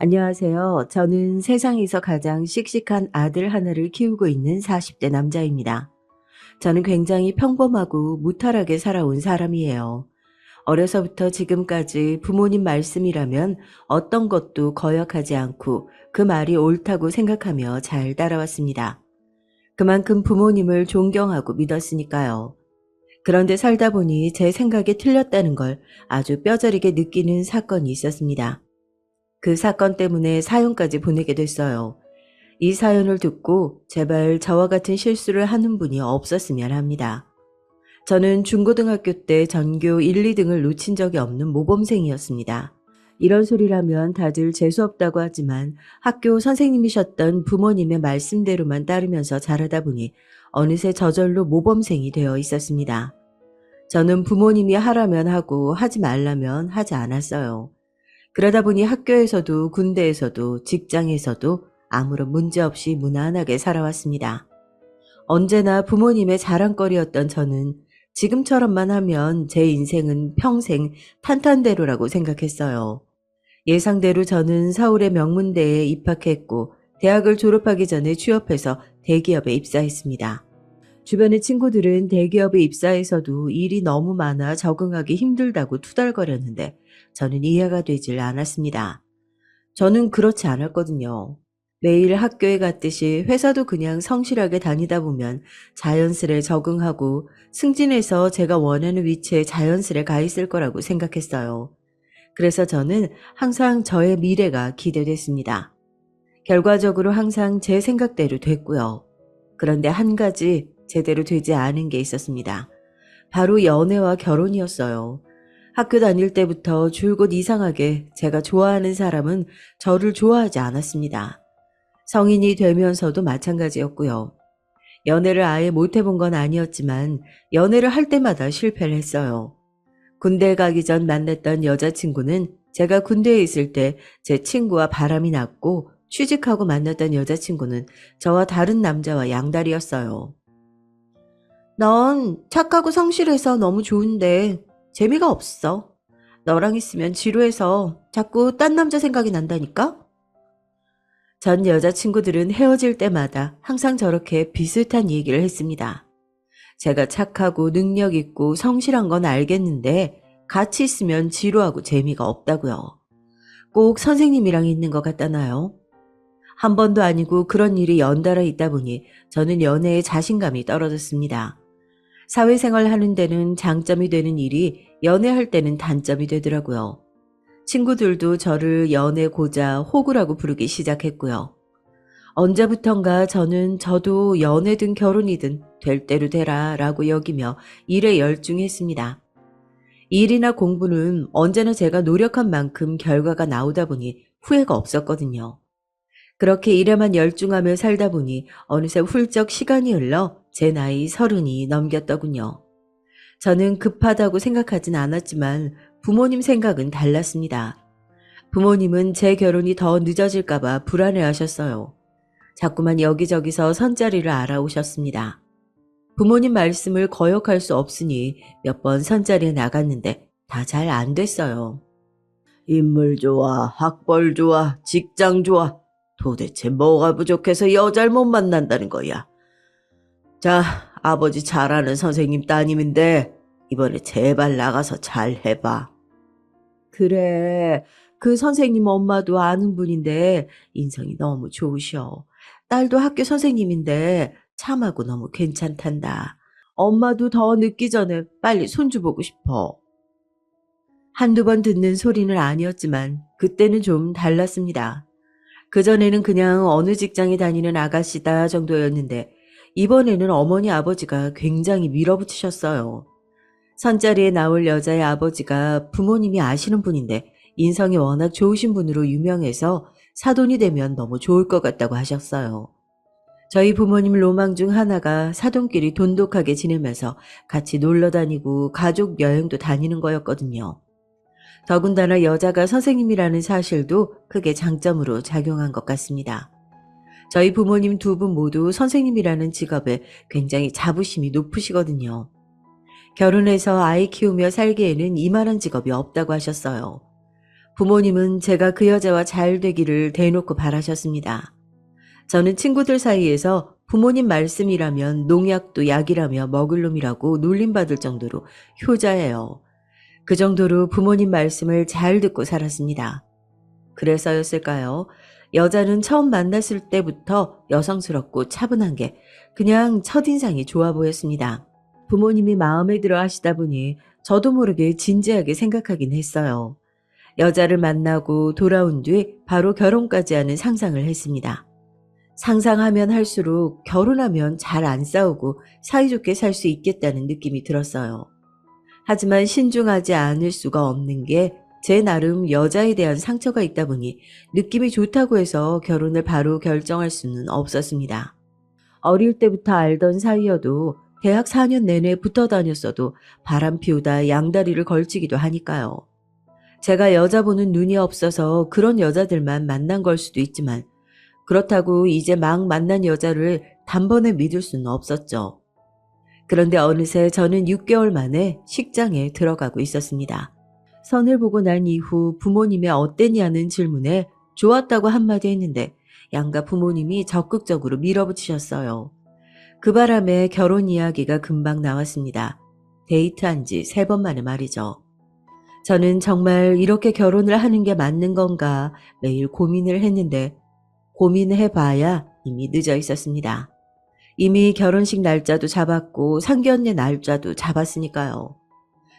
안녕하세요. 저는 세상에서 가장 씩씩한 아들 하나를 키우고 있는 40대 남자입니다. 저는 굉장히 평범하고 무탈하게 살아온 사람이에요. 어려서부터 지금까지 부모님 말씀이라면 어떤 것도 거역하지 않고 그 말이 옳다고 생각하며 잘 따라왔습니다. 그만큼 부모님을 존경하고 믿었으니까요. 그런데 살다 보니 제 생각이 틀렸다는 걸 아주 뼈저리게 느끼는 사건이 있었습니다. 그 사건 때문에 사연까지 보내게 됐어요. 이 사연을 듣고 제발 저와 같은 실수를 하는 분이 없었으면 합니다. 저는 중고등학교 때 전교 1, 2등을 놓친 적이 없는 모범생이었습니다. 이런 소리라면 다들 재수없다고 하지만 학교 선생님이셨던 부모님의 말씀대로만 따르면서 자라다 보니 어느새 저절로 모범생이 되어 있었습니다. 저는 부모님이 하라면 하고 하지 말라면 하지 않았어요. 그러다 보니 학교에서도 군대에서도 직장에서도 아무런 문제 없이 무난하게 살아왔습니다. 언제나 부모님의 자랑거리였던 저는 지금처럼만 하면 제 인생은 평생 탄탄대로라고 생각했어요. 예상대로 저는 서울의 명문대에 입학했고 대학을 졸업하기 전에 취업해서 대기업에 입사했습니다. 주변의 친구들은 대기업에 입사해서도 일이 너무 많아 적응하기 힘들다고 투덜거렸는데 저는 이해가 되질 않았습니다. 저는 그렇지 않았거든요. 매일 학교에 갔듯이 회사도 그냥 성실하게 다니다 보면 자연스레 적응하고 승진해서 제가 원하는 위치에 자연스레 가 있을 거라고 생각했어요. 그래서 저는 항상 저의 미래가 기대됐습니다. 결과적으로 항상 제 생각대로 됐고요. 그런데 한 가지 제대로 되지 않은 게 있었습니다. 바로 연애와 결혼이었어요. 학교 다닐 때부터 줄곧 이상하게 제가 좋아하는 사람은 저를 좋아하지 않았습니다. 성인이 되면서도 마찬가지였고요. 연애를 아예 못 해본 건 아니었지만 연애를 할 때마다 실패를 했어요. 군대 가기 전 만났던 여자친구는 제가 군대에 있을 때 제 친구와 바람이 났고 취직하고 만났던 여자친구는 저와 다른 남자와 양다리였어요. 넌 착하고 성실해서 너무 좋은데 재미가 없어. 너랑 있으면 지루해서 자꾸 딴 남자 생각이 난다니까? 전 여자친구들은 헤어질 때마다 항상 저렇게 비슷한 얘기를 했습니다. 제가 착하고 능력 있고 성실한 건 알겠는데 같이 있으면 지루하고 재미가 없다고요. 꼭 선생님이랑 있는 것 같다나요? 한 번도 아니고 그런 일이 연달아 있다 보니 저는 연애에 자신감이 떨어졌습니다. 사회생활 하는 데는 장점이 되는 일이 연애할 때는 단점이 되더라고요. 친구들도 저를 연애 고자 호구라고 부르기 시작했고요. 언제부턴가 저는 저도 연애든 결혼이든 될 대로 되라 라고 여기며 일에 열중했습니다. 일이나 공부는 언제나 제가 노력한 만큼 결과가 나오다 보니 후회가 없었거든요. 그렇게 일에만 열중하며 살다 보니 어느새 훌쩍 시간이 흘러 제 나이 30이 넘겼더군요. 저는 급하다고 생각하진 않았지만 부모님 생각은 달랐습니다. 부모님은 제 결혼이 더 늦어질까봐 불안해하셨어요. 자꾸만 여기저기서 선자리를 알아오셨습니다. 부모님 말씀을 거역할 수 없으니 몇 번 선자리에 나갔는데 다 잘 안 됐어요. 인물 좋아, 학벌 좋아, 직장 좋아. 도대체 뭐가 부족해서 여자를 못 만난다는 거야. 자, 아버지 잘 아는 선생님 따님인데 이번에 제발 나가서 잘 해봐. 그래, 그 선생님 엄마도 아는 분인데 인성이 너무 좋으셔. 딸도 학교 선생님인데 참하고 너무 괜찮단다. 엄마도 더 늦기 전에 빨리 손주 보고 싶어. 한두 번 듣는 소리는 아니었지만 그때는 좀 달랐습니다. 그전에는 그냥 어느 직장에 다니는 아가씨다 정도였는데 이번에는 어머니 아버지가 굉장히 밀어붙이셨어요. 선자리에 나올 여자의 아버지가 부모님이 아시는 분인데 인성이 워낙 좋으신 분으로 유명해서 사돈이 되면 너무 좋을 것 같다고 하셨어요. 저희 부모님 로망 중 하나가 사돈끼리 돈독하게 지내면서 같이 놀러 다니고 가족 여행도 다니는 거였거든요. 더군다나 여자가 선생님이라는 사실도 크게 장점으로 작용한 것 같습니다. 저희 부모님 두 분 모두 선생님이라는 직업에 굉장히 자부심이 높으시거든요. 결혼해서 아이 키우며 살기에는 이만한 직업이 없다고 하셨어요. 부모님은 제가 그 여자와 잘 되기를 대놓고 바라셨습니다. 저는 친구들 사이에서 부모님 말씀이라면 농약도 약이라며 먹을 놈이라고 놀림받을 정도로 효자예요. 그 정도로 부모님 말씀을 잘 듣고 살았습니다. 그래서였을까요? 여자는 처음 만났을 때부터 여성스럽고 차분한 게 그냥 첫인상이 좋아 보였습니다. 부모님이 마음에 들어 하시다 보니 저도 모르게 진지하게 생각하긴 했어요. 여자를 만나고 돌아온 뒤 바로 결혼까지 하는 상상을 했습니다. 상상하면 할수록 결혼하면 잘 안 싸우고 사이좋게 살 수 있겠다는 느낌이 들었어요. 하지만 신중하지 않을 수가 없는 게 제 나름 여자에 대한 상처가 있다 보니 느낌이 좋다고 해서 결혼을 바로 결정할 수는 없었습니다. 어릴 때부터 알던 사이여도 대학 4년 내내 붙어 다녔어도 바람 피우다 양다리를 걸치기도 하니까요. 제가 여자 보는 눈이 없어서 그런 여자들만 만난 걸 수도 있지만 그렇다고 이제 막 만난 여자를 단번에 믿을 수는 없었죠. 그런데 어느새 저는 6개월 만에 식장에 들어가고 있었습니다. 선을 보고 난 이후 부모님의 어땠냐는 질문에 좋았다고 한마디 했는데 양가 부모님이 적극적으로 밀어붙이셨어요. 그 바람에 결혼 이야기가 금방 나왔습니다. 데이트한 지 3번 만에 말이죠. 저는 정말 이렇게 결혼을 하는 게 맞는 건가 매일 고민을 했는데 고민해봐야 이미 늦어 있었습니다. 이미 결혼식 날짜도 잡았고 상견례 날짜도 잡았으니까요.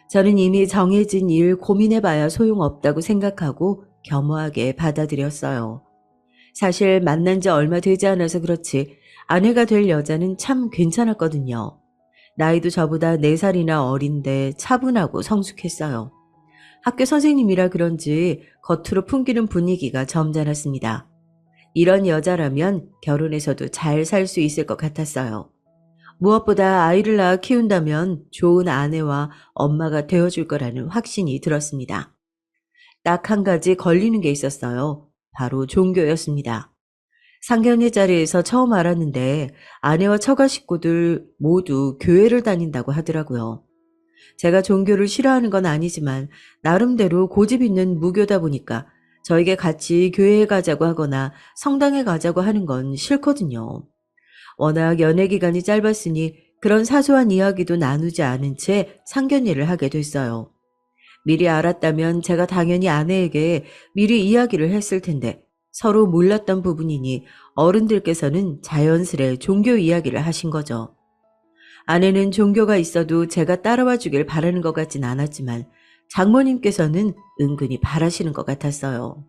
저는 이미 정해진 일 고민해봐야 소용없다고 생각하고 겸허하게 받아들였어요. 사실 만난 지 얼마 되지 않아서 그렇지 아내가 될 여자는 참 괜찮았거든요. 나이도 저보다 4살이나 어린데 차분하고 성숙했어요. 학교 선생님이라 그런지 겉으로 풍기는 분위기가 점잖았습니다. 이런 여자라면 결혼해서도 잘 살 수 있을 것 같았어요. 무엇보다 아이를 낳아 키운다면 좋은 아내와 엄마가 되어줄 거라는 확신이 들었습니다. 딱 한 가지 걸리는 게 있었어요. 바로 종교였습니다. 상견례 자리에서 처음 알았는데 아내와 처가 식구들 모두 교회를 다닌다고 하더라고요. 제가 종교를 싫어하는 건 아니지만 나름대로 고집 있는 무교다 보니까 저에게 같이 교회에 가자고 하거나 성당에 가자고 하는 건 싫거든요. 워낙 연애 기간이 짧았으니 그런 사소한 이야기도 나누지 않은 채 상견례를 하게 됐어요. 미리 알았다면 제가 당연히 아내에게 미리 이야기를 했을 텐데 서로 몰랐던 부분이니 어른들께서는 자연스레 종교 이야기를 하신 거죠. 아내는 종교가 있어도 제가 따라와 주길 바라는 것 같진 않았지만 장모님께서는 은근히 바라시는 것 같았어요.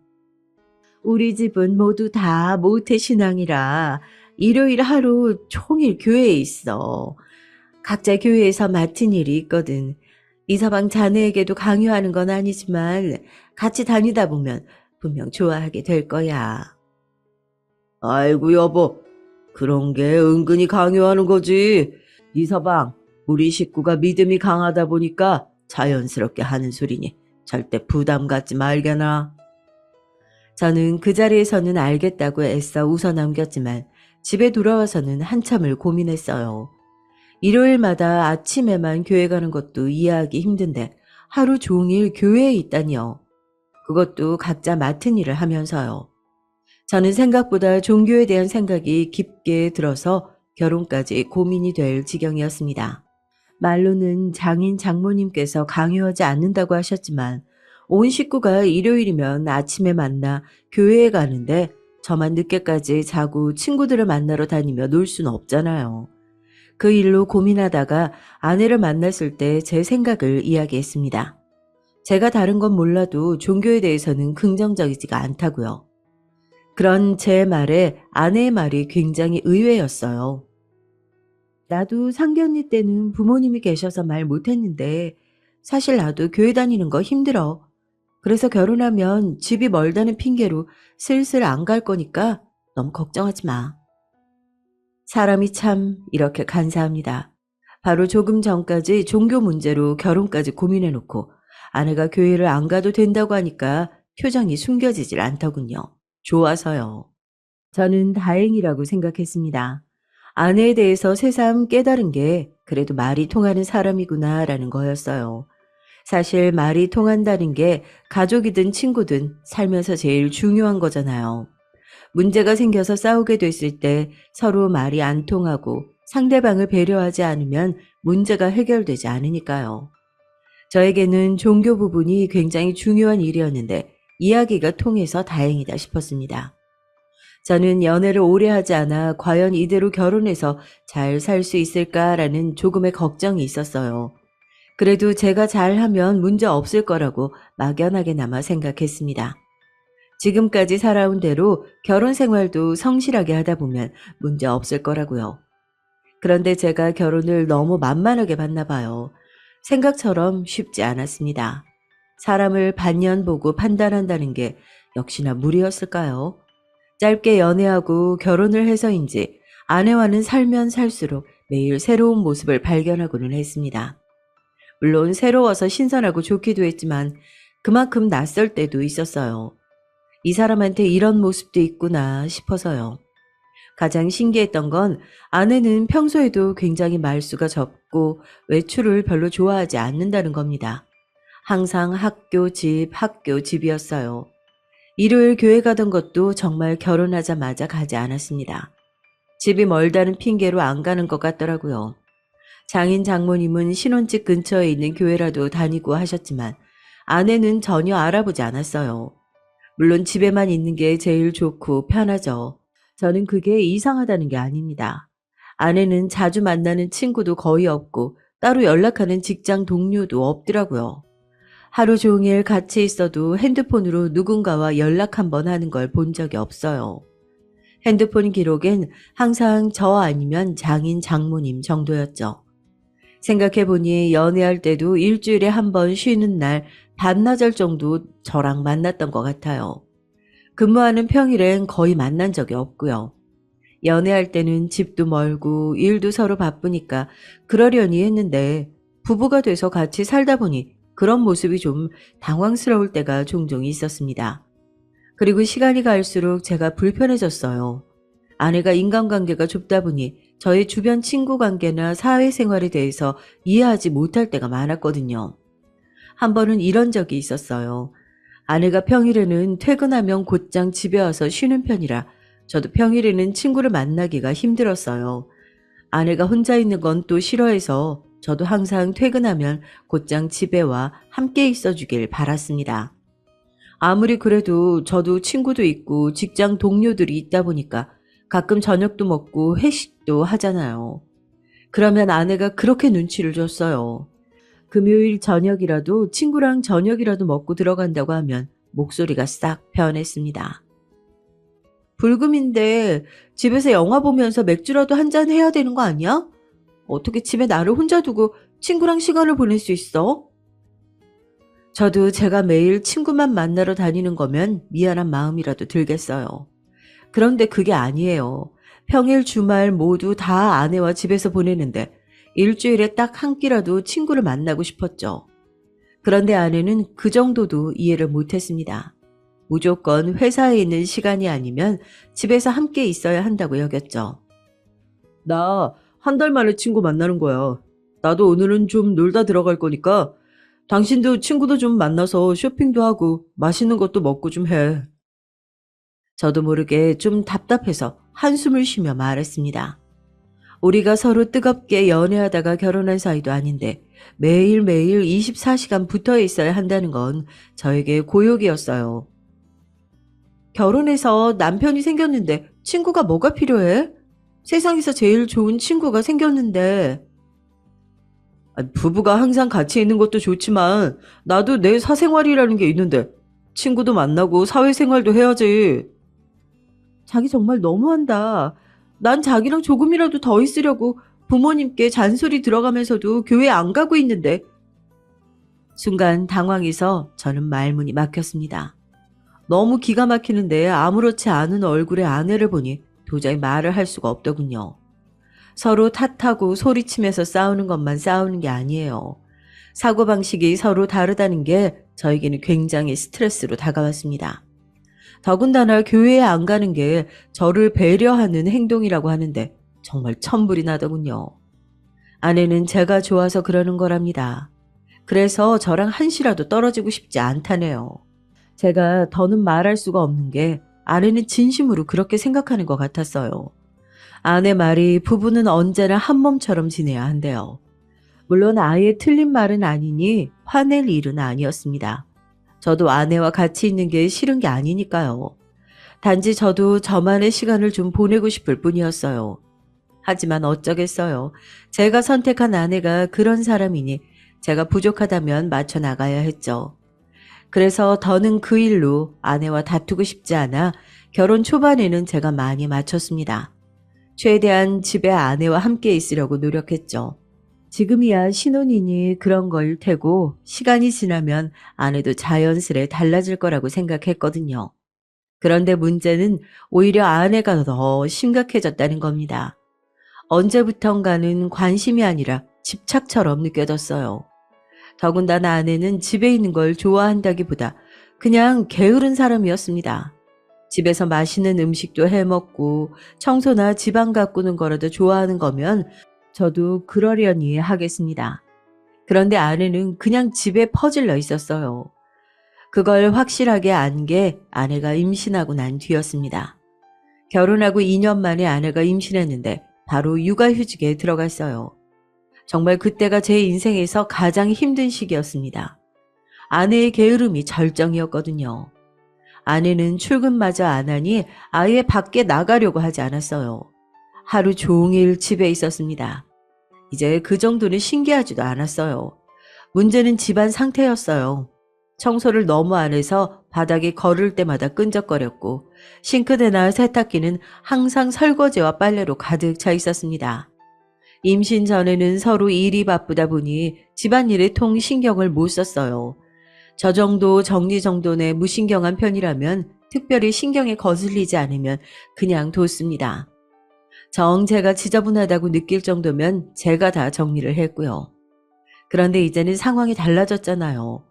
우리 집은 모두 다 모태신앙이라 일요일 하루 종일 교회에 있어. 각자 교회에서 맡은 일이 있거든. 이서방 자네에게도 강요하는 건 아니지만 같이 다니다 보면 분명 좋아하게 될 거야. 아이고 여보, 그런 게 은근히 강요하는 거지. 이서방, 우리 식구가 믿음이 강하다 보니까 자연스럽게 하는 소리니 절대 부담 갖지 말게나. 저는 그 자리에서는 알겠다고 애써 웃어 넘겼지만 집에 돌아와서는 한참을 고민했어요. 일요일마다 아침에만 교회 가는 것도 이해하기 힘든데 하루 종일 교회에 있다니요. 그것도 각자 맡은 일을 하면서요. 저는 생각보다 종교에 대한 생각이 깊게 들어서 결혼까지 고민이 될 지경이었습니다. 말로는 장인 장모님께서 강요하지 않는다고 하셨지만 온 식구가 일요일이면 아침에 만나 교회에 가는데 저만 늦게까지 자고 친구들을 만나러 다니며 놀 수는 없잖아요. 그 일로 고민하다가 아내를 만났을 때 제 생각을 이야기했습니다. 제가 다른 건 몰라도 종교에 대해서는 긍정적이지가 않다고요. 그런 제 말에 아내의 말이 굉장히 의외였어요. 나도 상견례 때는 부모님이 계셔서 말 못했는데 사실 나도 교회 다니는 거 힘들어. 그래서 결혼하면 집이 멀다는 핑계로 슬슬 안 갈 거니까 너무 걱정하지 마. 사람이 참 이렇게 간사합니다. 바로 조금 전까지 종교 문제로 결혼까지 고민해놓고 아내가 교회를 안 가도 된다고 하니까 표정이 숨겨지질 않더군요. 좋아서요. 저는 다행이라고 생각했습니다. 아내에 대해서 새삼 깨달은 게 그래도 말이 통하는 사람이구나라는 거였어요. 사실 말이 통한다는 게 가족이든 친구든 살면서 제일 중요한 거잖아요. 문제가 생겨서 싸우게 됐을 때 서로 말이 안 통하고 상대방을 배려하지 않으면 문제가 해결되지 않으니까요. 저에게는 종교 부분이 굉장히 중요한 일이었는데 이야기가 통해서 다행이다 싶었습니다. 저는 연애를 오래 하지 않아 과연 이대로 결혼해서 잘 살 수 있을까라는 조금의 걱정이 있었어요. 그래도 제가 잘하면 문제 없을 거라고 막연하게나마 생각했습니다. 지금까지 살아온 대로 결혼 생활도 성실하게 하다 보면 문제 없을 거라고요. 그런데 제가 결혼을 너무 만만하게 봤나 봐요. 생각처럼 쉽지 않았습니다. 사람을 반년 보고 판단한다는 게 역시나 무리였을까요? 짧게 연애하고 결혼을 해서인지 아내와는 살면 살수록 매일 새로운 모습을 발견하고는 했습니다. 물론 새로워서 신선하고 좋기도 했지만 그만큼 낯설 때도 있었어요. 이 사람한테 이런 모습도 있구나 싶어서요. 가장 신기했던 건 아내는 평소에도 굉장히 말수가 적고 외출을 별로 좋아하지 않는다는 겁니다. 항상 학교, 집이었어요. 일요일 교회 가던 것도 정말 결혼하자마자 가지 않았습니다. 집이 멀다는 핑계로 안 가는 것 같더라고요. 장인 장모님은 신혼집 근처에 있는 교회라도 다니고 하셨지만 아내는 전혀 알아보지 않았어요. 물론 집에만 있는 게 제일 좋고 편하죠. 저는 그게 이상하다는 게 아닙니다. 아내는 자주 만나는 친구도 거의 없고 따로 연락하는 직장 동료도 없더라고요. 하루 종일 같이 있어도 핸드폰으로 누군가와 연락 한번 하는 걸 본 적이 없어요. 핸드폰 기록엔 항상 저 아니면 장인 장모님 정도였죠. 생각해보니 연애할 때도 일주일에 한 번 쉬는 날 반나절 정도 저랑 만났던 것 같아요. 근무하는 평일엔 거의 만난 적이 없고요. 연애할 때는 집도 멀고 일도 서로 바쁘니까 그러려니 했는데 부부가 돼서 같이 살다 보니 그런 모습이 좀 당황스러울 때가 종종 있었습니다. 그리고 시간이 갈수록 제가 불편해졌어요. 아내가 인간관계가 좁다 보니 저희 주변 친구 관계나 사회생활에 대해서 이해하지 못할 때가 많았거든요. 한 번은 이런 적이 있었어요. 아내가 평일에는 퇴근하면 곧장 집에 와서 쉬는 편이라 저도 평일에는 친구를 만나기가 힘들었어요. 아내가 혼자 있는 건 또 싫어해서 저도 항상 퇴근하면 곧장 집에 와 함께 있어 주길 바랐습니다. 아무리 그래도 저도 친구도 있고 직장 동료들이 있다 보니까 가끔 저녁도 먹고 회식도 하잖아요. 그러면 아내가 그렇게 눈치를 줬어요. 금요일 저녁이라도 친구랑 저녁이라도 먹고 들어간다고 하면 목소리가 싹 변했습니다. 불금인데 집에서 영화 보면서 맥주라도 한 잔 해야 되는 거 아니야? 어떻게 집에 나를 혼자 두고 친구랑 시간을 보낼 수 있어? 저도 제가 매일 친구만 만나러 다니는 거면 미안한 마음이라도 들겠어요. 그런데 그게 아니에요. 평일 주말 모두 다 아내와 집에서 보내는데 일주일에 딱 한 끼라도 친구를 만나고 싶었죠. 그런데 아내는 그 정도도 이해를 못했습니다. 무조건 회사에 있는 시간이 아니면 집에서 함께 있어야 한다고 여겼죠. 나 한 달 만에 친구 만나는 거야. 나도 오늘은 좀 놀다 들어갈 거니까 당신도 친구도 좀 만나서 쇼핑도 하고 맛있는 것도 먹고 좀 해. 저도 모르게 좀 답답해서 한숨을 쉬며 말했습니다. 우리가 서로 뜨겁게 연애하다가 결혼한 사이도 아닌데 매일매일 24시간 붙어 있어야 한다는 건 저에게 고역이었어요. 결혼해서 남편이 생겼는데 친구가 뭐가 필요해? 세상에서 제일 좋은 친구가 생겼는데. 부부가 항상 같이 있는 것도 좋지만 나도 내 사생활이라는 게 있는데 친구도 만나고 사회생활도 해야지. 자기 정말 너무한다. 난 자기랑 조금이라도 더 있으려고 부모님께 잔소리 들어가면서도 교회 안 가고 있는데. 순간 당황해서 저는 말문이 막혔습니다. 너무 기가 막히는데 아무렇지 않은 얼굴의 아내를 보니 도저히 말을 할 수가 없더군요. 서로 탓하고 소리치면서 싸우는 것만 싸우는 게 아니에요. 사고방식이 서로 다르다는 게 저에게는 굉장히 스트레스로 다가왔습니다. 더군다나 교회에 안 가는 게 저를 배려하는 행동이라고 하는데 정말 천불이 나더군요. 아내는 제가 좋아서 그러는 거랍니다. 그래서 저랑 한시라도 떨어지고 싶지 않다네요. 제가 더는 말할 수가 없는 게 아내는 진심으로 그렇게 생각하는 것 같았어요. 아내 말이 부부는 언제나 한 몸처럼 지내야 한대요. 물론 아예 틀린 말은 아니니 화낼 일은 아니었습니다. 저도 아내와 같이 있는 게 싫은 게 아니니까요. 단지 저도 저만의 시간을 좀 보내고 싶을 뿐이었어요. 하지만 어쩌겠어요. 제가 선택한 아내가 그런 사람이니 제가 부족하다면 맞춰 나가야 했죠. 그래서 더는 그 일로 아내와 다투고 싶지 않아 결혼 초반에는 제가 많이 맞췄습니다. 최대한 집에 아내와 함께 있으려고 노력했죠. 지금이야 신혼이니 그런 걸 테고 시간이 지나면 아내도 자연스레 달라질 거라고 생각했거든요. 그런데 문제는 오히려 아내가 더 심각해졌다는 겁니다. 언제부턴가는 관심이 아니라 집착처럼 느껴졌어요. 더군다나 아내는 집에 있는 걸 좋아한다기보다 그냥 게으른 사람이었습니다. 집에서 맛있는 음식도 해먹고 청소나 집안 가꾸는 거라도 좋아하는 거면 저도 그러려니 하겠습니다. 그런데 아내는 그냥 집에 퍼질러 있었어요. 그걸 확실하게 안 게 아내가 임신하고 난 뒤였습니다. 결혼하고 2년 만에 아내가 임신했는데 바로 육아휴직에 들어갔어요. 정말 그때가 제 인생에서 가장 힘든 시기였습니다. 아내의 게으름이 절정이었거든요. 아내는 출근마저 안 하니 아예 밖에 나가려고 하지 않았어요. 하루 종일 집에 있었습니다. 이제 그 정도는 신기하지도 않았어요. 문제는 집안 상태였어요. 청소를 너무 안 해서 바닥에 걸을 때마다 끈적거렸고 싱크대나 세탁기는 항상 설거지와 빨래로 가득 차 있었습니다. 임신 전에는 서로 일이 바쁘다 보니 집안일에 통 신경을 못 썼어요. 저 정도 정리정돈에 무신경한 편이라면 특별히 신경에 거슬리지 않으면 그냥 뒀습니다. 정 제가 지저분하다고 느낄 정도면 제가 다 정리를 했고요. 그런데 이제는 상황이 달라졌잖아요.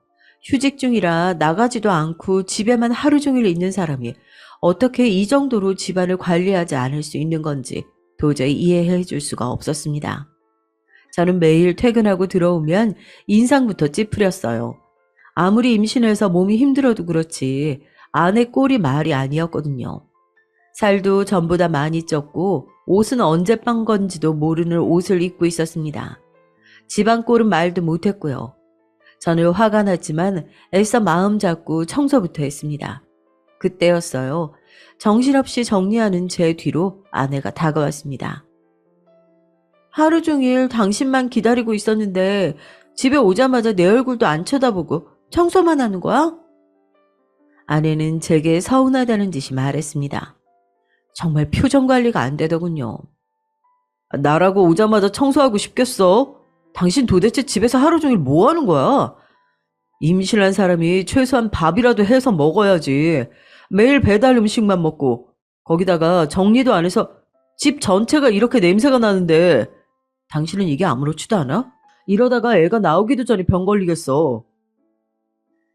휴직 중이라 나가지도 않고 집에만 하루 종일 있는 사람이 어떻게 이 정도로 집안을 관리하지 않을 수 있는 건지 도저히 이해해 줄 수가 없었습니다. 저는 매일 퇴근하고 들어오면 인상부터 찌푸렸어요. 아무리 임신해서 몸이 힘들어도 그렇지 아내 꼴이 말이 아니었거든요. 살도 전보다 많이 쪘고 옷은 언제 빤 건지도 모르는 옷을 입고 있었습니다. 집안 꼴은 말도 못했고요. 저는 화가 났지만 애써 마음 잡고 청소부터 했습니다. 그때였어요. 정신없이 정리하는 제 뒤로 아내가 다가왔습니다. 하루 종일 당신만 기다리고 있었는데 집에 오자마자 내 얼굴도 안 쳐다보고 청소만 하는 거야? 아내는 제게 서운하다는 듯이 말했습니다. 정말 표정 관리가 안 되더군요. 나라고 오자마자 청소하고 싶겠어? 당신 도대체 집에서 하루 종일 뭐 하는 거야? 임신한 사람이 최소한 밥이라도 해서 먹어야지. 매일 배달 음식만 먹고 거기다가 정리도 안 해서 집 전체가 이렇게 냄새가 나는데 당신은 이게 아무렇지도 않아? 이러다가 애가 나오기도 전에 병 걸리겠어.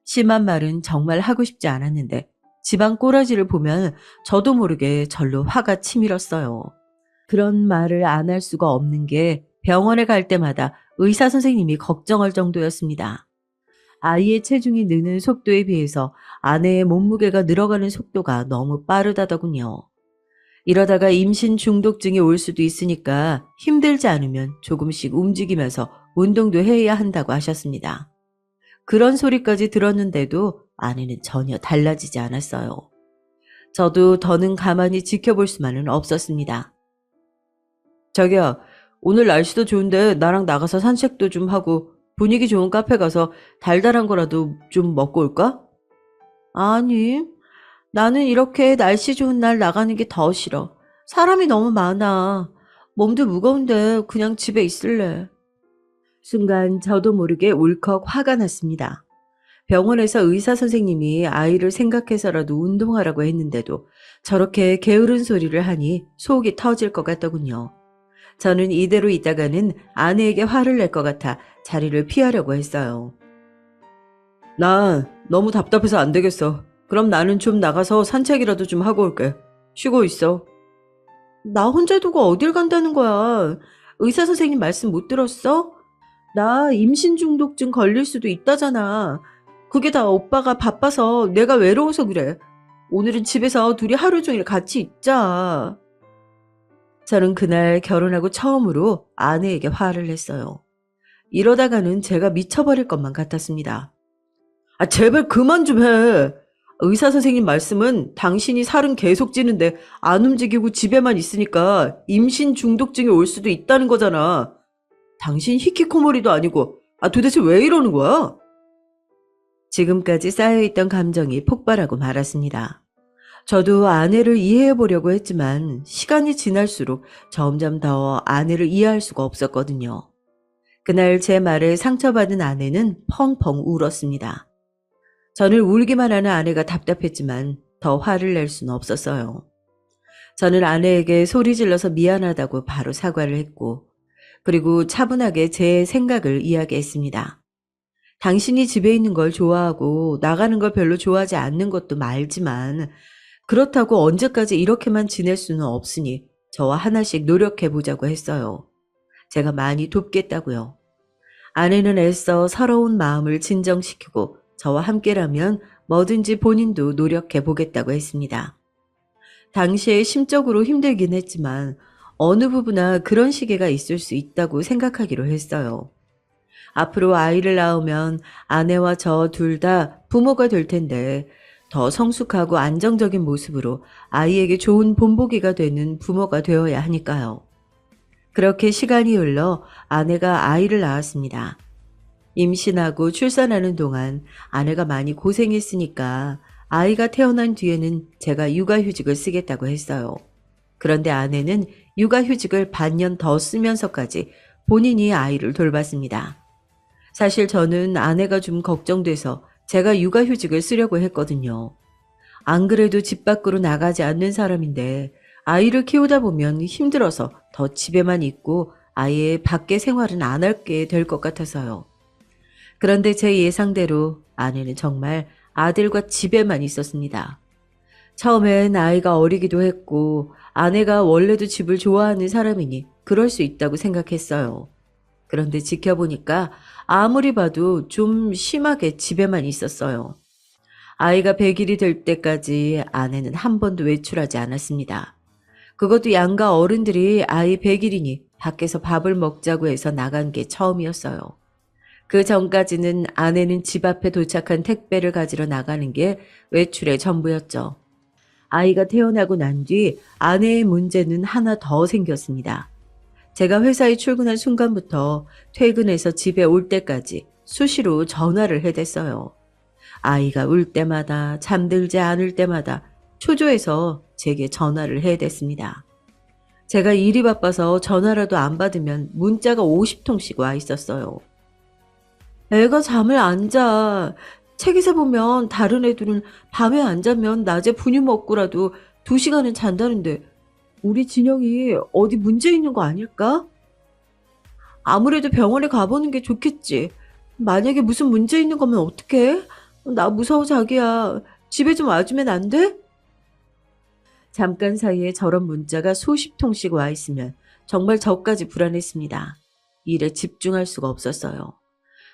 심한 말은 정말 하고 싶지 않았는데 집안 꼬라지를 보면 저도 모르게 절로 화가 치밀었어요. 그런 말을 안 할 수가 없는 게 병원에 갈 때마다 의사 선생님이 걱정할 정도였습니다. 아이의 체중이 느는 속도에 비해서 아내의 몸무게가 늘어가는 속도가 너무 빠르다더군요. 이러다가 임신 중독증이 올 수도 있으니까 힘들지 않으면 조금씩 움직이면서 운동도 해야 한다고 하셨습니다. 그런 소리까지 들었는데도 아내는 전혀 달라지지 않았어요. 저도 더는 가만히 지켜볼 수만은 없었습니다. 자기야, 오늘 날씨도 좋은데 나랑 나가서 산책도 좀 하고 분위기 좋은 카페 가서 달달한 거라도 좀 먹고 올까? 아니, 나는 이렇게 날씨 좋은 날 나가는 게 더 싫어. 사람이 너무 많아. 몸도 무거운데 그냥 집에 있을래. 순간 저도 모르게 울컥 화가 났습니다. 병원에서 의사 선생님이 아이를 생각해서라도 운동하라고 했는데도 저렇게 게으른 소리를 하니 속이 터질 것 같더군요. 저는 이대로 있다가는 아내에게 화를 낼 것 같아 자리를 피하려고 했어요. 나 너무 답답해서 안 되겠어. 그럼 나는 좀 나가서 산책이라도 좀 하고 올게. 쉬고 있어. 나 혼자 두고 어딜 간다는 거야. 의사 선생님 말씀 못 들었어? 나 임신 중독증 걸릴 수도 있다잖아. 그게 다 오빠가 바빠서 내가 외로워서 그래. 오늘은 집에서 둘이 하루 종일 같이 있자. 저는 그날 결혼하고 처음으로 아내에게 화를 냈어요. 이러다가는 제가 미쳐버릴 것만 같았습니다. 아, 제발 그만 좀 해. 의사 선생님 말씀은 당신이 살은 계속 찌는데 안 움직이고 집에만 있으니까 임신 중독증이 올 수도 있다는 거잖아. 당신 히키코모리도 아니고, 아, 도대체 왜 이러는 거야? 지금까지 쌓여있던 감정이 폭발하고 말았습니다. 저도 아내를 이해해 보려고 했지만 시간이 지날수록 점점 더 아내를 이해할 수가 없었거든요. 그날 제 말에 상처받은 아내는 펑펑 울었습니다. 저는 울기만 하는 아내가 답답했지만 더 화를 낼 수는 없었어요. 저는 아내에게 소리 질러서 미안하다고 바로 사과를 했고, 그리고 차분하게 제 생각을 이야기했습니다. 당신이 집에 있는 걸 좋아하고 나가는 걸 별로 좋아하지 않는 것도 말지만 그렇다고 언제까지 이렇게만 지낼 수는 없으니 저와 하나씩 노력해 보자고 했어요. 제가 많이 돕겠다고요. 아내는 애써 서러운 마음을 진정시키고 저와 함께라면 뭐든지 본인도 노력해 보겠다고 했습니다. 당시에 심적으로 힘들긴 했지만 어느 부부나 그런 시기가 있을 수 있다고 생각하기로 했어요. 앞으로 아이를 낳으면 아내와 저 둘 다 부모가 될 텐데 더 성숙하고 안정적인 모습으로 아이에게 좋은 본보기가 되는 부모가 되어야 하니까요. 그렇게 시간이 흘러 아내가 아이를 낳았습니다. 임신하고 출산하는 동안 아내가 많이 고생했으니까 아이가 태어난 뒤에는 제가 육아휴직을 쓰겠다고 했어요. 그런데 아내는 육아휴직을 반년 더 쓰면서까지 본인이 아이를 돌봤습니다. 사실 저는 아내가 좀 걱정돼서 제가 육아휴직을 쓰려고 했거든요. 안 그래도 집 밖으로 나가지 않는 사람인데 아이를 키우다 보면 힘들어서 더 집에만 있고 아예 밖에 생활은 안 할게 될 것 같아서요. 그런데 제 예상대로 아내는 정말 아들과 집에만 있었습니다. 처음엔 아이가 어리기도 했고 아내가 원래도 집을 좋아하는 사람이니 그럴 수 있다고 생각했어요. 그런데 지켜보니까 아무리 봐도 좀 심하게 집에만 있었어요. 아이가 100일이 될 때까지 아내는 한 번도 외출하지 않았습니다. 그것도 양가 어른들이 아이 100일이니 밖에서 밥을 먹자고 해서 나간 게 처음이었어요. 그 전까지는 아내는 집 앞에 도착한 택배를 가지러 나가는 게 외출의 전부였죠. 아이가 태어나고 난 뒤 아내의 문제는 하나 더 생겼습니다. 제가 회사에 출근한 순간부터 퇴근해서 집에 올 때까지 수시로 전화를 해댔어요. 아이가 울 때마다 잠들지 않을 때마다 초조해서 제게 전화를 해댔습니다. 제가 일이 바빠서 전화라도 안 받으면 문자가 50통씩 와 있었어요. 애가 잠을 안 자. 책에서 보면 다른 애들은 밤에 안 자면 낮에 분유 먹고라도 2시간은 잔다는데 우리 진영이 어디 문제 있는 거 아닐까? 아무래도 병원에 가보는 게 좋겠지. 만약에 무슨 문제 있는 거면 어떡해? 나 무서워 자기야. 집에 좀 와주면 안 돼? 잠깐 사이에 저런 문자가 수십 통씩 와 있으면 정말 저까지 불안했습니다. 일에 집중할 수가 없었어요.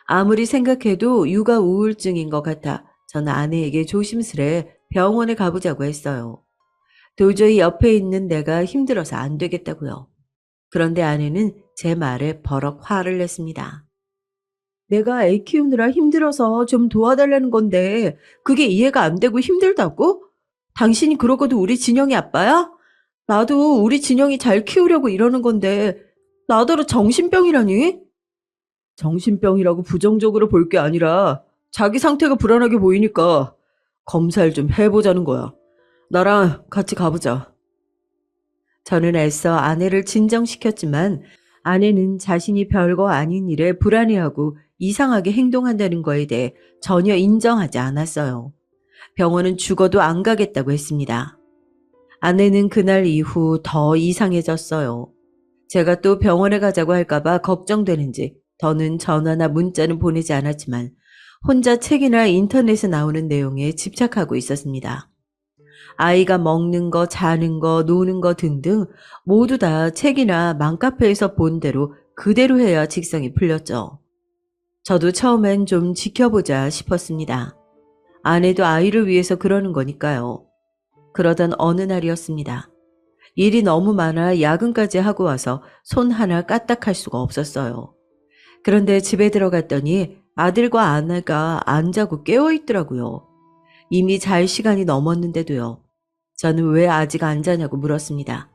아무리 생각해도 육아 우울증인 것 같아 저는 아내에게 조심스레 병원에 가보자고 했어요. 도저히 옆에 있는 내가 힘들어서 안 되겠다고요. 그런데 아내는 제 말에 버럭 화를 냈습니다. 내가 애 키우느라 힘들어서 좀 도와달라는 건데 그게 이해가 안 되고 힘들다고? 당신이 그러고도 우리 진영이 아빠야? 나도 우리 진영이 잘 키우려고 이러는 건데 나더러 정신병이라니? 정신병이라고 부정적으로 볼 게 아니라 자기 상태가 불안하게 보이니까 검사를 좀 해보자는 거야. 나랑 같이 가보자. 저는 애써 아내를 진정시켰지만 아내는 자신이 별거 아닌 일에 불안해하고 이상하게 행동한다는 거에 대해 전혀 인정하지 않았어요. 병원은 죽어도 안 가겠다고 했습니다. 아내는 그날 이후 더 이상해졌어요. 제가 또 병원에 가자고 할까봐 걱정되는지 더는 전화나 문자는 보내지 않았지만 혼자 책이나 인터넷에 나오는 내용에 집착하고 있었습니다. 아이가 먹는 거, 자는 거, 노는 거 등등 모두 다 책이나 맘카페에서 본 대로 그대로 해야 직성이 풀렸죠. 저도 처음엔 좀 지켜보자 싶었습니다. 아내도 아이를 위해서 그러는 거니까요. 그러던 어느 날이었습니다. 일이 너무 많아 야근까지 하고 와서 손 하나 까딱할 수가 없었어요. 그런데 집에 들어갔더니 아들과 아내가 안 자고 깨어 있더라고요. 이미 잘 시간이 넘었는데도요. 저는 왜 아직 안 자냐고 물었습니다.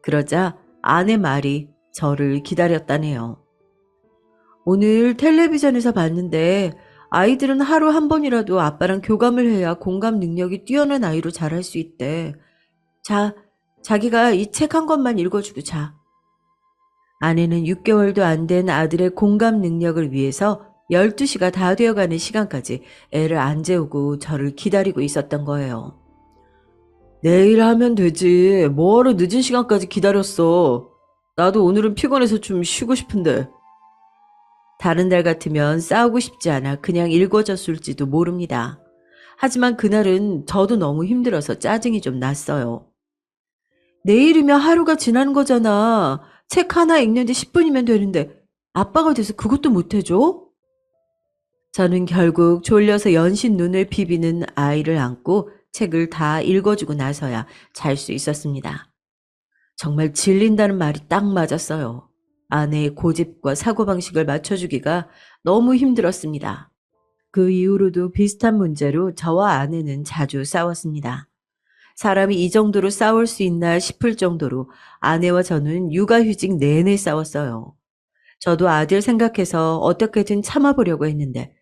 그러자 아내 말이 저를 기다렸다네요. 오늘 텔레비전에서 봤는데 아이들은 하루 한 번이라도 아빠랑 교감을 해야 공감 능력이 뛰어난 아이로 자랄 수 있대. 자, 자기가 이 책 한 권만 읽어주고 자. 아내는 6개월도 안 된 아들의 공감 능력을 위해서 12시가 다 되어가는 시간까지 애를 안 재우고 저를 기다리고 있었던 거예요. 내일 하면 되지. 뭐하러 늦은 시간까지 기다렸어. 나도 오늘은 피곤해서 좀 쉬고 싶은데. 다른 날 같으면 싸우고 싶지 않아 그냥 읽어줬을지도 모릅니다. 하지만 그날은 저도 너무 힘들어서 짜증이 좀 났어요. 내일이면 하루가 지나는 거잖아. 책 하나 읽는데 10분이면 되는데 아빠가 돼서 그것도 못 해줘? 저는 결국 졸려서 연신 눈을 비비는 아이를 안고 책을 다 읽어주고 나서야 잘 수 있었습니다. 정말 질린다는 말이 딱 맞았어요. 아내의 고집과 사고방식을 맞춰주기가 너무 힘들었습니다. 그 이후로도 비슷한 문제로 저와 아내는 자주 싸웠습니다. 사람이 이 정도로 싸울 수 있나 싶을 정도로 아내와 저는 육아휴직 내내 싸웠어요. 저도 아들 생각해서 어떻게든 참아보려고 했는데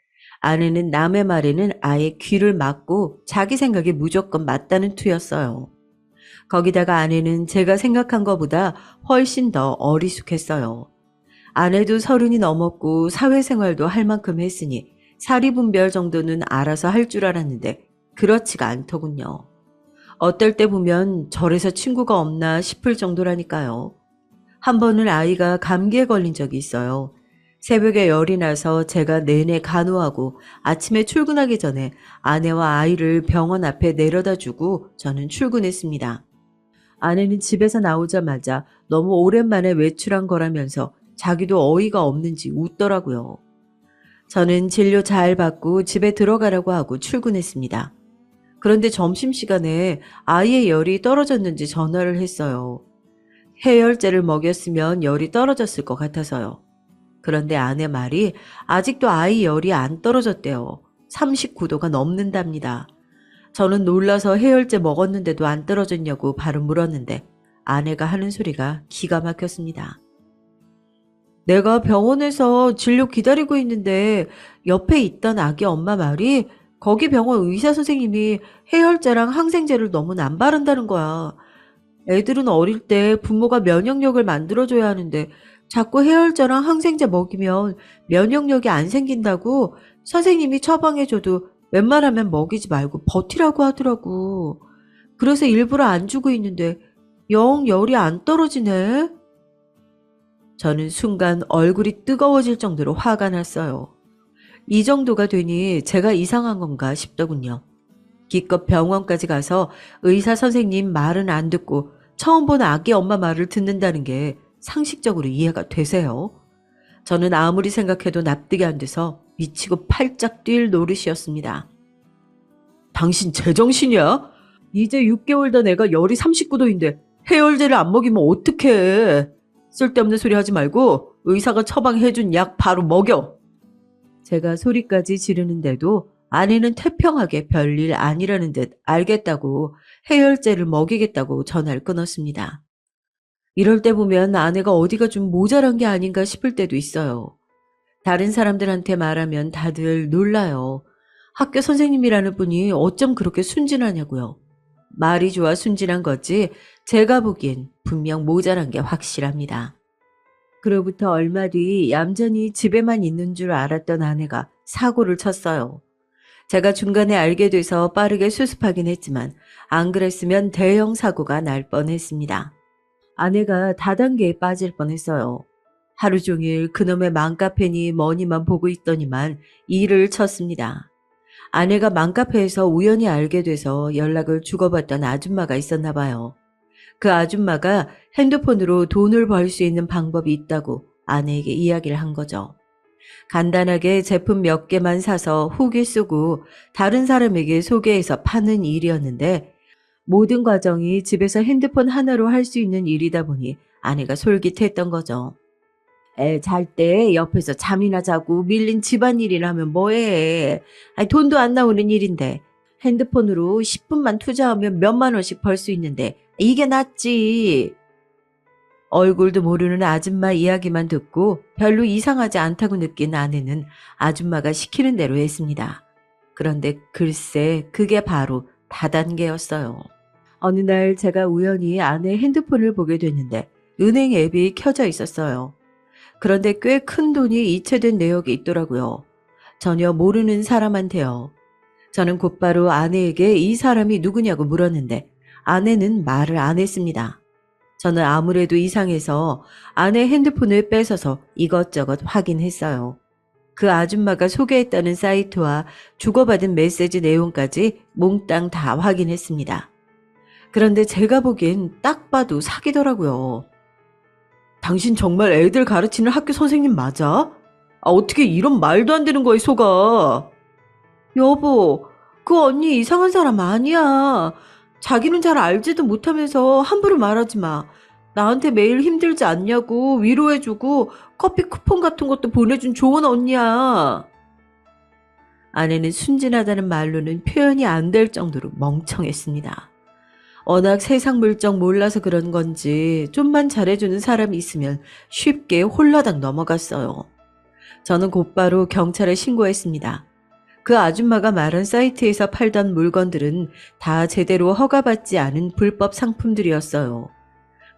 아내는 남의 말에는 아예 귀를 막고 자기 생각이 무조건 맞다는 투였어요. 거기다가 아내는 제가 생각한 것보다 훨씬 더 어리숙했어요. 아내도 30이 넘었고 사회생활도 할 만큼 했으니 사리분별 정도는 알아서 할 줄 알았는데 그렇지가 않더군요. 어떨 때 보면 저래서 친구가 없나 싶을 정도라니까요. 한 번은 아이가 감기에 걸린 적이 있어요. 새벽에 열이 나서 제가 내내 간호하고 아침에 출근하기 전에 아내와 아이를 병원 앞에 내려다 주고 저는 출근했습니다. 아내는 집에서 나오자마자 너무 오랜만에 외출한 거라면서 자기도 어이가 없는지 웃더라고요. 저는 진료 잘 받고 집에 들어가라고 하고 출근했습니다. 그런데 점심시간에 아이의 열이 떨어졌는지 전화를 했어요. 해열제를 먹였으면 열이 떨어졌을 것 같아서요. 그런데 아내 말이 아직도 아이 열이 안 떨어졌대요. 39도가 넘는답니다. 저는 놀라서 해열제 먹었는데도 안 떨어졌냐고 바로 물었는데 아내가 하는 소리가 기가 막혔습니다. 내가 병원에서 진료 기다리고 있는데 옆에 있던 아기 엄마 말이 거기 병원 의사 선생님이 해열제랑 항생제를 너무 안 바른다는 거야. 애들은 어릴 때 부모가 면역력을 만들어줘야 하는데 자꾸 해열제랑 항생제 먹이면 면역력이 안 생긴다고 선생님이 처방해줘도 웬만하면 먹이지 말고 버티라고 하더라고. 그래서 일부러 안 주고 있는데 영 열이 안 떨어지네. 저는 순간 얼굴이 뜨거워질 정도로 화가 났어요. 이 정도가 되니 제가 이상한 건가 싶더군요. 기껏 병원까지 가서 의사 선생님 말은 안 듣고 처음 본 아기 엄마 말을 듣는다는 게 상식적으로 이해가 되세요? 저는 아무리 생각해도 납득이 안 돼서 미치고 팔짝 뛸 노릇이었습니다. 당신 제정신이야? 이제 6개월 된 애가 열이 39도인데 해열제를 안 먹이면 어떡해. 쓸데없는 소리 하지 말고 의사가 처방해준 약 바로 먹여. 제가 소리까지 지르는데도 아내는 태평하게 별일 아니라는 듯 알겠다고 해열제를 먹이겠다고 전화를 끊었습니다. 이럴 때 보면 아내가 어디가 좀 모자란 게 아닌가 싶을 때도 있어요. 다른 사람들한테 말하면 다들 놀라요. 학교 선생님이라는 분이 어쩜 그렇게 순진하냐고요. 말이 좋아 순진한 거지 제가 보기엔 분명 모자란 게 확실합니다. 그로부터 얼마 뒤 얌전히 집에만 있는 줄 알았던 아내가 사고를 쳤어요. 제가 중간에 알게 돼서 빠르게 수습하긴 했지만 안 그랬으면 대형 사고가 날 뻔했습니다. 아내가 다단계에 빠질 뻔했어요. 하루 종일 그놈의 맘카페니 뭐니만 보고 있더니만 일을 쳤습니다. 아내가 맘카페에서 우연히 알게 돼서 연락을 주고받던 아줌마가 있었나 봐요. 그 아줌마가 핸드폰으로 돈을 벌 수 있는 방법이 있다고 아내에게 이야기를 한 거죠. 간단하게 제품 몇 개만 사서 후기 쓰고 다른 사람에게 소개해서 파는 일이었는데 모든 과정이 집에서 핸드폰 하나로 할 수 있는 일이다 보니 아내가 솔깃했던 거죠. 애 잘 때 옆에서 잠이나 자고 밀린 집안일이나 하면 뭐해. 아니, 돈도 안 나오는 일인데 핸드폰으로 10분만 투자하면 몇만 원씩 벌 수 있는데 이게 낫지. 얼굴도 모르는 아줌마 이야기만 듣고 별로 이상하지 않다고 느낀 아내는 아줌마가 시키는 대로 했습니다. 그런데 글쎄 그게 바로 다단계였어요. 어느 날 제가 우연히 아내 핸드폰을 보게 됐는데 은행 앱이 켜져 있었어요. 그런데 꽤 큰 돈이 이체된 내역이 있더라고요. 전혀 모르는 사람한테요. 저는 곧바로 아내에게 이 사람이 누구냐고 물었는데 아내는 말을 안 했습니다. 저는 아무래도 이상해서 아내 핸드폰을 뺏어서 이것저것 확인했어요. 그 아줌마가 소개했다는 사이트와 주고받은 메시지 내용까지 몽땅 다 확인했습니다. 그런데 제가 보기엔 딱 봐도 사기더라고요. 당신 정말 애들 가르치는 학교 선생님 맞아? 어떻게 이런 말도 안 되는 거에 속아? 여보, 그 언니 이상한 사람 아니야. 자기는 잘 알지도 못하면서 함부로 말하지 마. 나한테 매일 힘들지 않냐고 위로해주고 커피 쿠폰 같은 것도 보내준 좋은 언니야. 아내는 순진하다는 말로는 표현이 안 될 정도로 멍청했습니다. 워낙 세상 물정 몰라서 그런 건지 좀만 잘해주는 사람이 있으면 쉽게 홀라당 넘어갔어요. 저는 곧바로 경찰에 신고했습니다. 그 아줌마가 말한 사이트에서 팔던 물건들은 다 제대로 허가받지 않은 불법 상품들이었어요.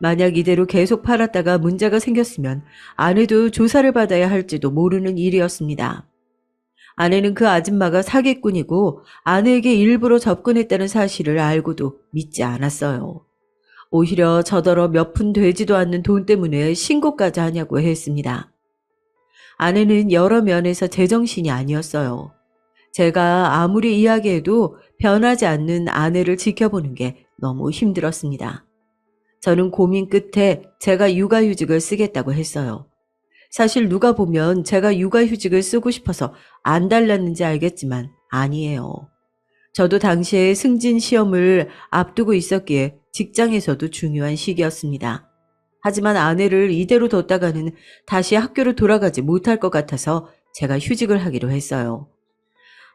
만약 이대로 계속 팔았다가 문제가 생겼으면 아내도 조사를 받아야 할지도 모르는 일이었습니다. 아내는 그 아줌마가 사기꾼이고 아내에게 일부러 접근했다는 사실을 알고도 믿지 않았어요. 오히려 저더러 몇 푼 되지도 않는 돈 때문에 신고까지 하냐고 했습니다. 아내는 여러 면에서 제정신이 아니었어요. 제가 아무리 이야기해도 변하지 않는 아내를 지켜보는 게 너무 힘들었습니다. 저는 고민 끝에 제가 육아휴직을 쓰겠다고 했어요. 사실 누가 보면 제가 육아휴직을 쓰고 싶어서 안 달랐는지 알겠지만 아니에요. 저도 당시에 승진 시험을 앞두고 있었기에 직장에서도 중요한 시기였습니다. 하지만 아내를 이대로 뒀다가는 다시 학교로 돌아가지 못할 것 같아서 제가 휴직을 하기로 했어요.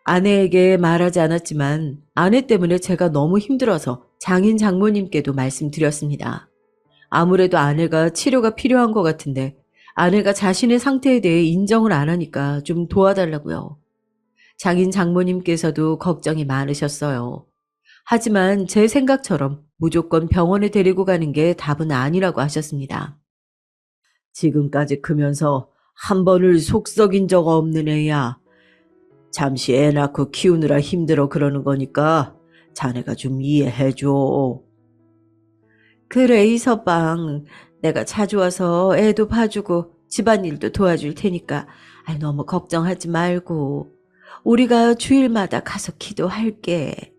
아내에게 말하지 않았지만 아내 때문에 제가 너무 힘들어서 장인 장모님께도 말씀드렸습니다. 아무래도 아내가 치료가 필요한 것 같은데 아내가 자신의 상태에 대해 인정을 안 하니까 좀 도와달라고요. 장인 장모님께서도 걱정이 많으셨어요. 하지만 제 생각처럼 무조건 병원에 데리고 가는 게 답은 아니라고 하셨습니다. 지금까지 크면서 한 번을 속 썩인 적 없는 애야. 잠시 애 낳고 키우느라 힘들어 그러는 거니까 자네가 좀 이해해줘. 그래, 이서방. 내가 자주 와서 애도 봐주고 집안일도 도와줄 테니까 너무 걱정하지 말고 우리가 주일마다 가서 기도할게.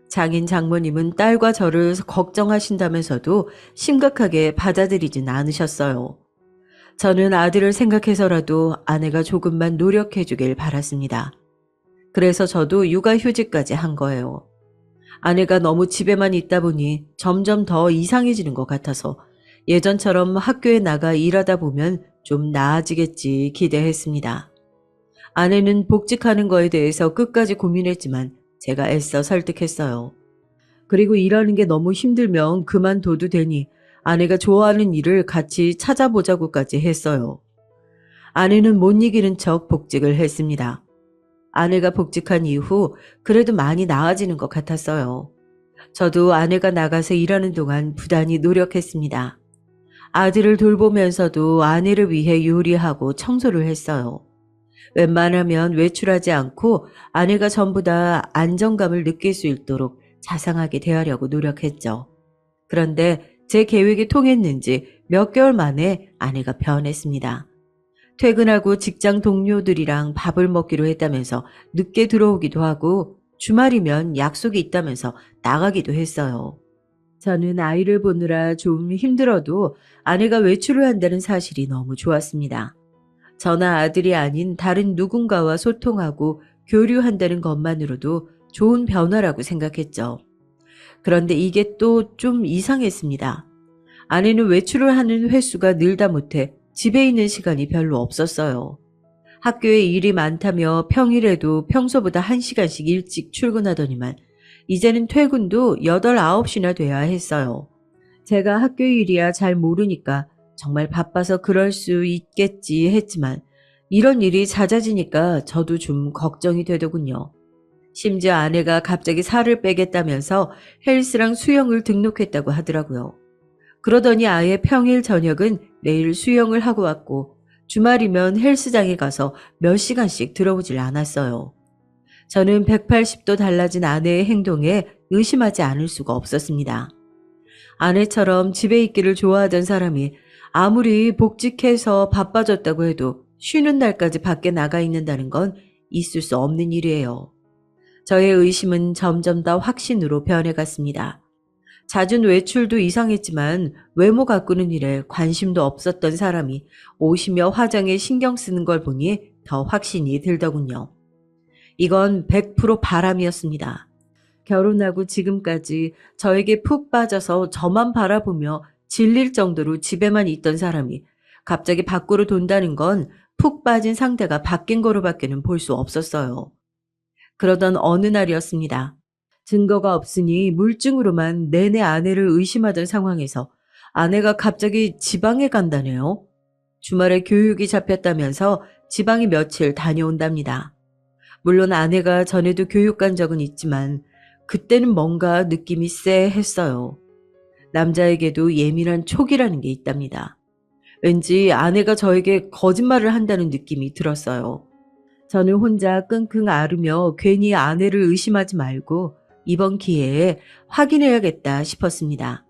장인 장모님은 딸과 저를 걱정하신다면서도 심각하게 받아들이진 않으셨어요. 저는 아들을 생각해서라도 아내가 조금만 노력해 주길 바랐습니다. 그래서 저도 육아휴직까지 한 거예요. 아내가 너무 집에만 있다 보니 점점 더 이상해지는 것 같아서 예전처럼 학교에 나가 일하다 보면 좀 나아지겠지 기대했습니다. 아내는 복직하는 거에 대해서 끝까지 고민했지만 제가 애써 설득했어요. 그리고 일하는 게 너무 힘들면 그만둬도 되니 아내가 좋아하는 일을 같이 찾아보자고까지 했어요. 아내는 못 이기는 척 복직을 했습니다. 아내가 복직한 이후 그래도 많이 나아지는 것 같았어요. 저도 아내가 나가서 일하는 동안 부단히 노력했습니다. 아들을 돌보면서도 아내를 위해 요리하고 청소를 했어요. 웬만하면 외출하지 않고 아내가 전부 다 안정감을 느낄 수 있도록 자상하게 대하려고 노력했죠. 그런데 제 계획이 통했는지 몇 개월 만에 아내가 변했습니다. 퇴근하고 직장 동료들이랑 밥을 먹기로 했다면서 늦게 들어오기도 하고 주말이면 약속이 있다면서 나가기도 했어요. 저는 아이를 보느라 좀 힘들어도 아내가 외출을 한다는 사실이 너무 좋았습니다. 저나 아들이 아닌 다른 누군가와 소통하고 교류한다는 것만으로도 좋은 변화라고 생각했죠. 그런데 이게 또 좀 이상했습니다. 아내는 외출을 하는 횟수가 늘다 못해 집에 있는 시간이 별로 없었어요. 학교에 일이 많다며 평일에도 평소보다 1시간씩 일찍 출근하더니만 이제는 퇴근도 8, 9시나 돼야 했어요. 제가 학교 일이야 잘 모르니까 정말 바빠서 그럴 수 있겠지 했지만 이런 일이 잦아지니까 저도 좀 걱정이 되더군요. 심지어 아내가 갑자기 살을 빼겠다면서 헬스랑 수영을 등록했다고 하더라고요. 그러더니 아예 평일 저녁은 매일 수영을 하고 왔고 주말이면 헬스장에 가서 몇 시간씩 들어오질 않았어요. 저는 180도 달라진 아내의 행동에 의심하지 않을 수가 없었습니다. 아내처럼 집에 있기를 좋아하던 사람이 아무리 복직해서 바빠졌다고 해도 쉬는 날까지 밖에 나가 있는다는 건 있을 수 없는 일이에요. 저의 의심은 점점 더 확신으로 변해갔습니다. 잦은 외출도 이상했지만 외모 가꾸는 일에 관심도 없었던 사람이 옷이며 화장에 신경 쓰는 걸 보니 더 확신이 들더군요. 이건 100% 바람이었습니다. 결혼하고 지금까지 저에게 푹 빠져서 저만 바라보며 질릴 정도로 집에만 있던 사람이 갑자기 밖으로 돈다는 건 푹 빠진 상대가 바뀐 거로밖에는 볼 수 없었어요. 그러던 어느 날이었습니다. 증거가 없으니 물증으로만 내내 아내를 의심하던 상황에서 아내가 갑자기 지방에 간다네요. 주말에 교육이 잡혔다면서 지방에 며칠 다녀온답니다. 물론 아내가 전에도 교육 간 적은 있지만 그때는 뭔가 느낌이 쎄했어요. 남자에게도 예민한 촉이라는 게 있답니다. 왠지 아내가 저에게 거짓말을 한다는 느낌이 들었어요. 저는 혼자 끙끙 앓으며 괜히 아내를 의심하지 말고 이번 기회에 확인해야겠다 싶었습니다.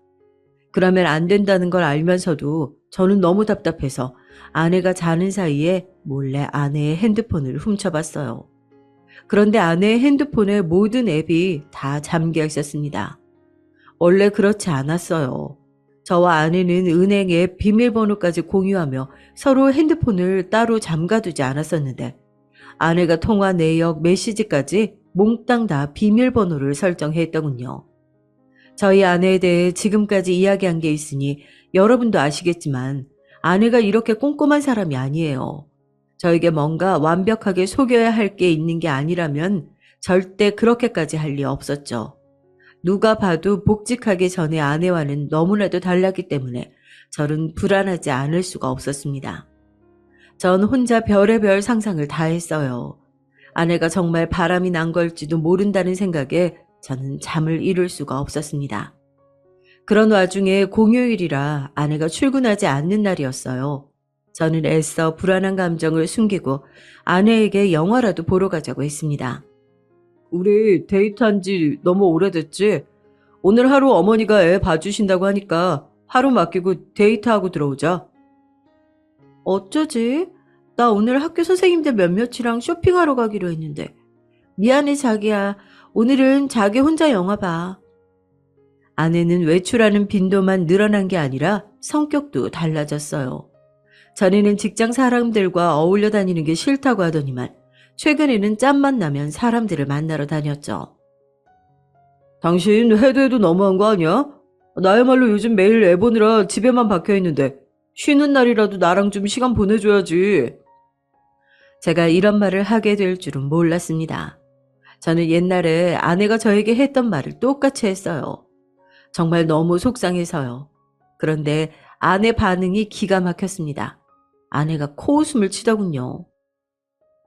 그러면 안 된다는 걸 알면서도 저는 너무 답답해서 아내가 자는 사이에 몰래 아내의 핸드폰을 훔쳐봤어요. 그런데 아내의 핸드폰의 모든 앱이 다 잠겨 있었습니다. 원래 그렇지 않았어요. 저와 아내는 은행 앱 비밀번호까지 공유하며 서로 핸드폰을 따로 잠가두지 않았었는데 아내가 통화 내역, 메시지까지 몽땅 다 비밀번호를 설정했더군요. 저희 아내에 대해 지금까지 이야기한 게 있으니 여러분도 아시겠지만 아내가 이렇게 꼼꼼한 사람이 아니에요. 저에게 뭔가 완벽하게 속여야 할 게 있는 게 아니라면 절대 그렇게까지 할 리 없었죠. 누가 봐도 복직하기 전에 아내와는 너무나도 달랐기 때문에 저는 불안하지 않을 수가 없었습니다. 전 혼자 별의별 상상을 다 했어요. 아내가 정말 바람이 난 걸지도 모른다는 생각에 저는 잠을 이룰 수가 없었습니다. 그런 와중에 공휴일이라 아내가 출근하지 않는 날이었어요. 저는 애써 불안한 감정을 숨기고 아내에게 영화라도 보러 가자고 했습니다. 우리 데이트한 지 너무 오래됐지? 오늘 하루 어머니가 애 봐주신다고 하니까 하루 맡기고 데이트하고 들어오자. 어쩌지? 나 오늘 학교 선생님들 몇몇이랑 쇼핑하러 가기로 했는데. 미안해 자기야. 오늘은 자기 혼자 영화 봐. 아내는 외출하는 빈도만 늘어난 게 아니라 성격도 달라졌어요. 전에는 직장 사람들과 어울려 다니는 게 싫다고 하더니만 최근에는 짬만 나면 사람들을 만나러 다녔죠. 당신 해도 해도 너무한 거 아니야? 나야말로 요즘 매일 애 보느라 집에만 박혀있는데 쉬는 날이라도 나랑 좀 시간 보내줘야지. 제가 이런 말을 하게 될 줄은 몰랐습니다. 저는 옛날에 아내가 저에게 했던 말을 똑같이 했어요. 정말 너무 속상해서요. 그런데 아내 반응이 기가 막혔습니다. 아내가 코웃음을 치더군요.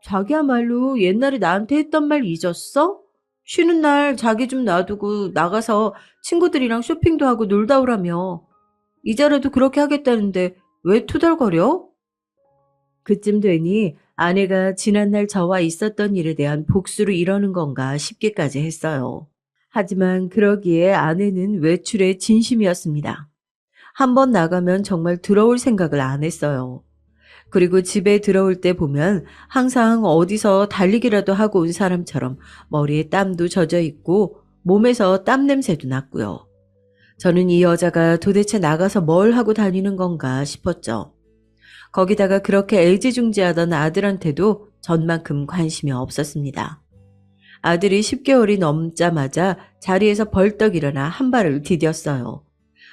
자기야말로 옛날에 나한테 했던 말 잊었어? 쉬는 날 자기 좀 놔두고 나가서 친구들이랑 쇼핑도 하고 놀다 오라며. 이제라도 그렇게 하겠다는데 왜 투덜거려? 그쯤 되니 아내가 지난날 저와 있었던 일에 대한 복수를 이러는 건가 싶기까지 했어요. 하지만 그러기에 아내는 외출에 진심이었습니다. 한번 나가면 정말 들어올 생각을 안 했어요. 그리고 집에 들어올 때 보면 항상 어디서 달리기라도 하고 온 사람처럼 머리에 땀도 젖어 있고 몸에서 땀 냄새도 났고요. 저는 이 여자가 도대체 나가서 뭘 하고 다니는 건가 싶었죠. 거기다가 그렇게 애지중지하던 아들한테도 전만큼 관심이 없었습니다. 아들이 10개월이 넘자마자 자리에서 벌떡 일어나 한 발을 디뎠어요.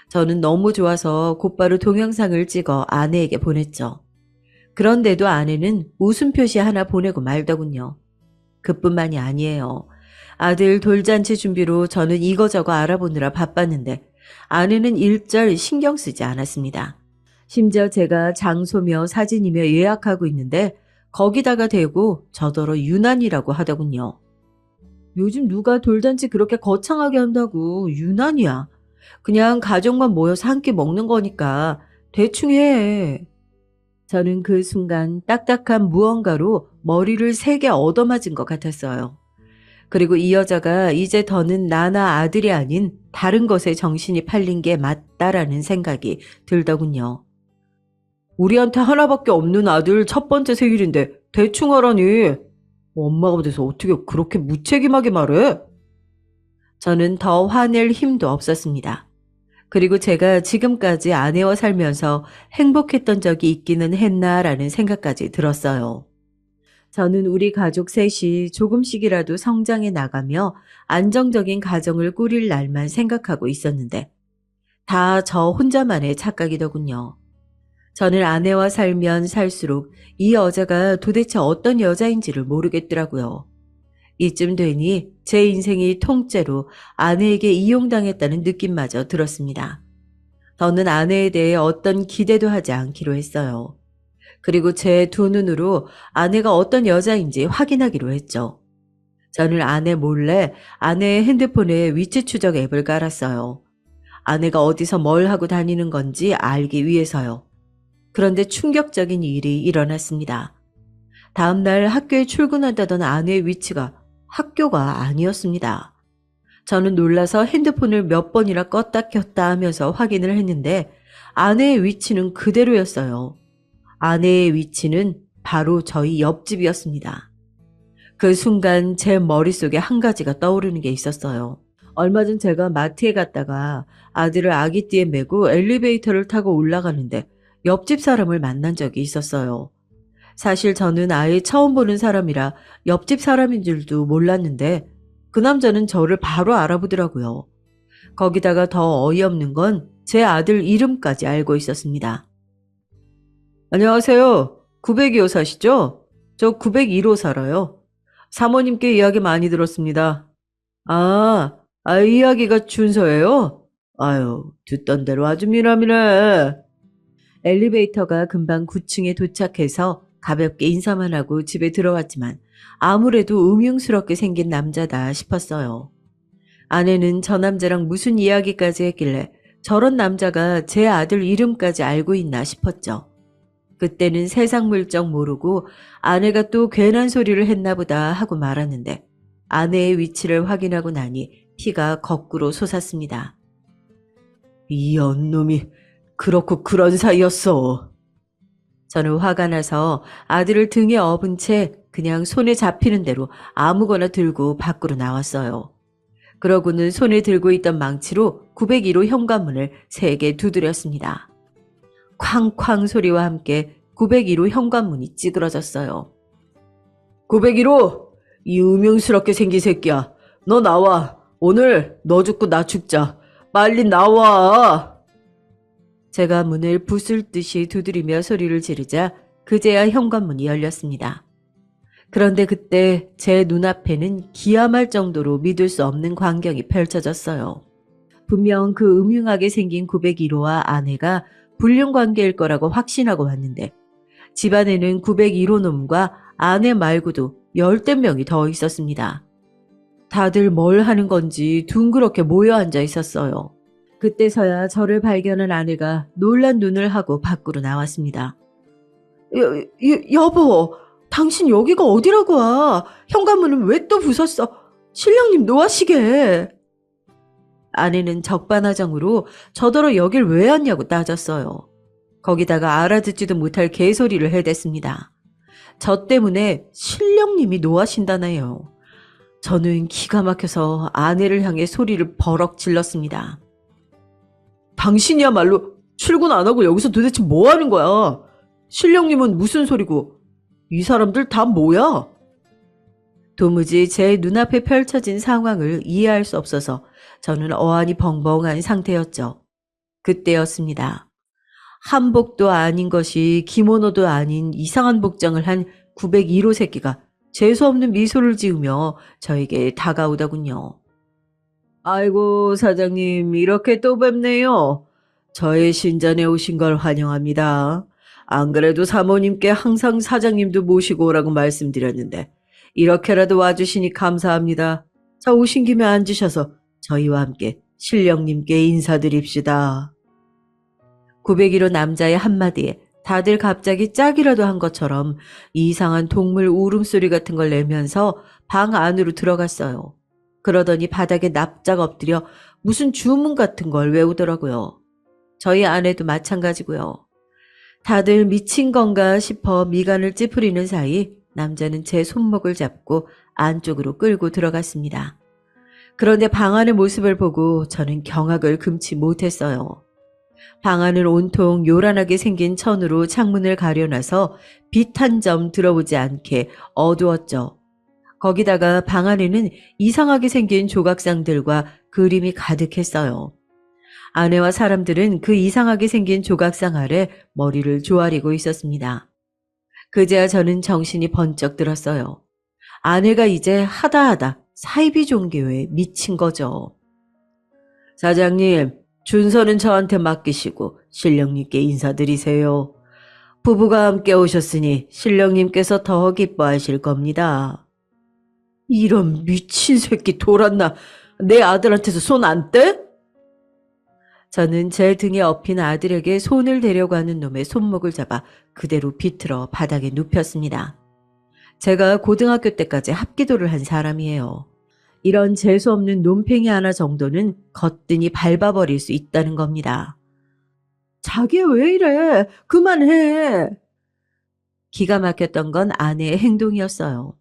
저는 너무 좋아서 곧바로 동영상을 찍어 아내에게 보냈죠. 그런데도 아내는 웃음 표시 하나 보내고 말더군요. 그뿐만이 아니에요. 아들 돌잔치 준비로 저는 이거저거 알아보느라 바빴는데 아내는 일절 신경 쓰지 않았습니다. 심지어 제가 장소며 사진이며 예약하고 있는데 거기다가 대고 저더러 유난이라고 하더군요. 요즘 누가 돌잔치 그렇게 거창하게 한다고 유난이야. 그냥 가족만 모여서 한 끼 먹는 거니까 대충 해. 저는 그 순간 딱딱한 무언가로 머리를 세게 얻어맞은 것 같았어요. 그리고 이 여자가 이제 더는 나나 아들이 아닌 다른 것에 정신이 팔린 게 맞다라는 생각이 들더군요. 우리한테 하나밖에 없는 아들 첫 번째 생일인데 대충 하라니. 엄마가 돼서 어떻게 그렇게 무책임하게 말해? 저는 더 화낼 힘도 없었습니다. 그리고 제가 지금까지 아내와 살면서 행복했던 적이 있기는 했나라는 생각까지 들었어요. 저는 우리 가족 셋이 조금씩이라도 성장해 나가며 안정적인 가정을 꾸릴 날만 생각하고 있었는데 다 저 혼자만의 착각이더군요. 저는 아내와 살면 살수록 이 여자가 도대체 어떤 여자인지를 모르겠더라고요. 이쯤 되니 제 인생이 통째로 아내에게 이용당했다는 느낌마저 들었습니다. 저는 아내에 대해 어떤 기대도 하지 않기로 했어요. 그리고 제 두 눈으로 아내가 어떤 여자인지 확인하기로 했죠. 저는 아내 몰래 아내의 핸드폰에 위치 추적 앱을 깔았어요. 아내가 어디서 뭘 하고 다니는 건지 알기 위해서요. 그런데 충격적인 일이 일어났습니다. 다음 날 학교에 출근한다던 아내의 위치가 학교가 아니었습니다. 저는 놀라서 핸드폰을 몇 번이나 껐다 켰다 하면서 확인을 했는데 아내의 위치는 그대로였어요. 아내의 위치는 바로 저희 옆집이었습니다. 그 순간 제 머릿속에 한 가지가 떠오르는 게 있었어요. 얼마 전 제가 마트에 갔다가 아들을 아기띠에 메고 엘리베이터를 타고 올라가는데 옆집 사람을 만난 적이 있었어요. 사실 저는 아예 처음 보는 사람이라 옆집 사람인 줄도 몰랐는데 그 남자는 저를 바로 알아보더라고요. 거기다가 더 어이없는 건 제 아들 이름까지 알고 있었습니다. 안녕하세요. 902호 사시죠? 저 901호 살아요. 사모님께 이야기 많이 들었습니다. 이야기가 준서예요? 아유, 듣던 대로 아주 미남이네. 엘리베이터가 금방 9층에 도착해서 가볍게 인사만 하고 집에 들어왔지만 아무래도 음흉스럽게 생긴 남자다 싶었어요. 아내는 저 남자랑 무슨 이야기까지 했길래 저런 남자가 제 아들 이름까지 알고 있나 싶었죠. 그때는 세상 물정 모르고 아내가 또 괜한 소리를 했나 보다 하고 말았는데 아내의 위치를 확인하고 나니 피가 거꾸로 솟았습니다. 이 연놈이 그렇고 그런 사이였어. 저는 화가 나서 아들을 등에 업은 채 그냥 손에 잡히는 대로 아무거나 들고 밖으로 나왔어요. 그러고는 손에 들고 있던 망치로 901호 현관문을 3개 두드렸습니다. 쾅쾅 소리와 함께 901호 현관문이 찌그러졌어요. 901호! 이 음흉스럽게 생긴 새끼야. 너 나와. 오늘 너 죽고 나 죽자. 빨리 나와. 제가 문을 부술듯이 두드리며 소리를 지르자 그제야 현관문이 열렸습니다. 그런데 그때 제 눈앞에는 기함할 정도로 믿을 수 없는 광경이 펼쳐졌어요. 분명 그 음흉하게 생긴 901호와 아내가 불륜 관계일 거라고 확신하고 왔는데 집안에는 901호 놈과 아내 말고도 10대 명이 더 있었습니다. 다들 뭘 하는 건지 둥그렇게 모여 앉아 있었어요. 그때서야 저를 발견한 아내가 놀란 눈을 하고 밖으로 나왔습니다. 여보, 당신 여기가 어디라고 와? 현관문은 왜 또 부쉈어? 신랑님 노하시게. 아내는 적반하장으로 저더러 여길 왜 왔냐고 따졌어요. 거기다가 알아듣지도 못할 개소리를 해댔습니다. 저 때문에 신령님이 노하신다네요. 저는 기가 막혀서 아내를 향해 소리를 버럭 질렀습니다. 당신이야말로 출근 안 하고 여기서 도대체 뭐 하는 거야? 신령님은 무슨 소리고? 이 사람들 다 뭐야? 도무지 제 눈앞에 펼쳐진 상황을 이해할 수 없어서 저는 어안이 벙벙한 상태였죠. 그때였습니다. 한복도 아닌 것이 기모노도 아닌 이상한 복장을 한 901호 새끼가 재수없는 미소를 지으며 저에게 다가오더군요. 아이고 사장님 이렇게 또 뵙네요. 저의 신전에 오신 걸 환영합니다. 안 그래도 사모님께 항상 사장님도 모시고 오라고 말씀드렸는데 이렇게라도 와주시니 감사합니다. 자 오신 김에 앉으셔서 저희와 함께 신령님께 인사드립시다. 901호 남자의 한마디에 다들 갑자기 짝이라도 한 것처럼 이상한 동물 울음소리 같은 걸 내면서 방 안으로 들어갔어요. 그러더니 바닥에 납작 엎드려 무슨 주문 같은 걸 외우더라고요. 저희 아내도 마찬가지고요. 다들 미친 건가 싶어 미간을 찌푸리는 사이 남자는 제 손목을 잡고 안쪽으로 끌고 들어갔습니다. 그런데 방 안의 모습을 보고 저는 경악을 금치 못했어요. 방 안은 온통 요란하게 생긴 천으로 창문을 가려놔서 빛 한 점 들어오지 않게 어두웠죠. 거기다가 방 안에는 이상하게 생긴 조각상들과 그림이 가득했어요. 아내와 사람들은 그 이상하게 생긴 조각상 아래 머리를 조아리고 있었습니다. 그제야 저는 정신이 번쩍 들었어요. 아내가 이제 하다하다 사이비 종교에 미친 거죠. 사장님, 준서는 저한테 맡기시고 신령님께 인사드리세요. 부부가 함께 오셨으니 신령님께서 더 기뻐하실 겁니다. 이런 미친 새끼 돌았나. 내 아들한테서 손 안 떼? 저는 제 등에 엎인 아들에게 손을 대려고 하는 놈의 손목을 잡아 그대로 비틀어 바닥에 눕혔습니다. 제가 고등학교 때까지 합기도를 한 사람이에요. 이런 재수없는 놈팽이 하나 정도는 거뜬히 밟아버릴 수 있다는 겁니다. 자기 왜 이래? 그만해. 기가 막혔던 건 아내의 행동이었어요.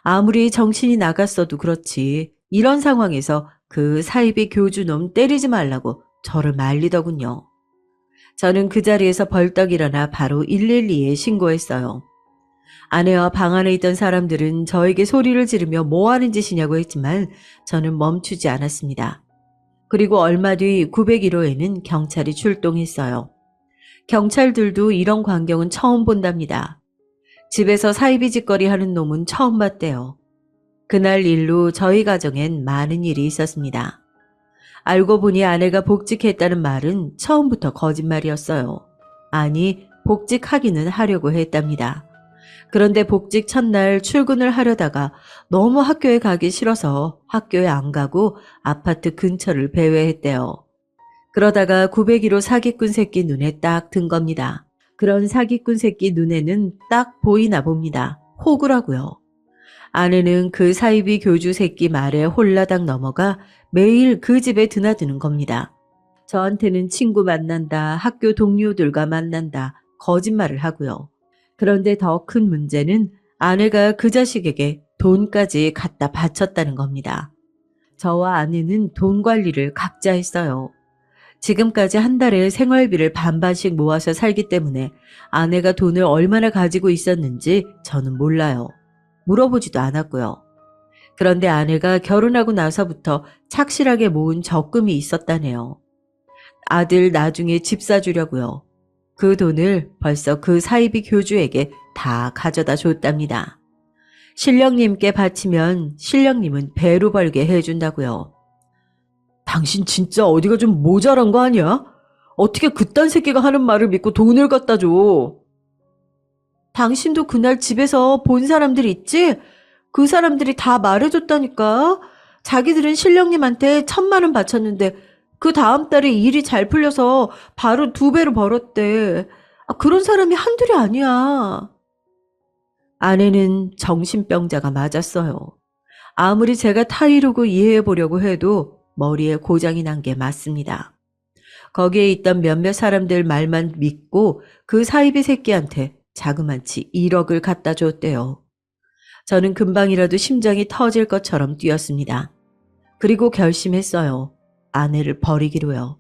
아무리 정신이 나갔어도 그렇지 이런 상황에서 그 사이비 교주놈 때리지 말라고 저를 말리더군요. 저는 그 자리에서 벌떡 일어나 바로 112에 신고했어요. 아내와 방 안에 있던 사람들은 저에게 소리를 지르며 뭐 하는 짓이냐고 했지만 저는 멈추지 않았습니다. 그리고 얼마 뒤 901호에는 경찰이 출동했어요. 경찰들도 이런 광경은 처음 본답니다. 집에서 사이비 짓거리 하는 놈은 처음 봤대요. 그날 일로 저희 가정엔 많은 일이 있었습니다. 알고 보니 아내가 복직했다는 말은 처음부터 거짓말이었어요. 아니, 복직하기는 하려고 했답니다. 그런데 복직 첫날 출근을 하려다가 너무 학교에 가기 싫어서 학교에 안 가고 아파트 근처를 배회했대요. 그러다가 901호 사기꾼 새끼 눈에 딱 든 겁니다. 그런 사기꾼 새끼 눈에는 딱 보이나 봅니다. 호구라고요. 아내는 그 사이비 교주 새끼 말에 홀라당 넘어가 매일 그 집에 드나드는 겁니다. 저한테는 친구 만난다, 학교 동료들과 만난다, 거짓말을 하고요. 그런데 더 큰 문제는 아내가 그 자식에게 돈까지 갖다 바쳤다는 겁니다. 저와 아내는 돈 관리를 각자 했어요. 지금까지 한 달에 생활비를 반반씩 모아서 살기 때문에 아내가 돈을 얼마나 가지고 있었는지 저는 몰라요. 물어보지도 않았고요. 그런데 아내가 결혼하고 나서부터 착실하게 모은 적금이 있었다네요. 아들 나중에 집 사주려고요. 그 돈을 벌써 그 사이비 교주에게 다 가져다 줬답니다. 신령님께 바치면 신령님은 배로 벌게 해준다고요. 당신 진짜 어디가 좀 모자란 거 아니야? 어떻게 그딴 새끼가 하는 말을 믿고 돈을 갖다 줘? 당신도 그날 집에서 본 사람들 있지? 그 사람들이 다 말해줬다니까. 자기들은 신령님한테 1,000만 원 바쳤는데 그 다음 달에 일이 잘 풀려서 바로 2배로 벌었대. 그런 사람이 한둘이 아니야. 아내는 정신병자가 맞았어요. 아무리 제가 타이르고 이해해보려고 해도 머리에 고장이 난 게 맞습니다. 거기에 있던 몇몇 사람들 말만 믿고 그 사이비 새끼한테 자그만치 1억을 갖다 줬대요. 저는 금방이라도 심장이 터질 것처럼 뛰었습니다. 그리고 결심했어요. 아내를 버리기로요.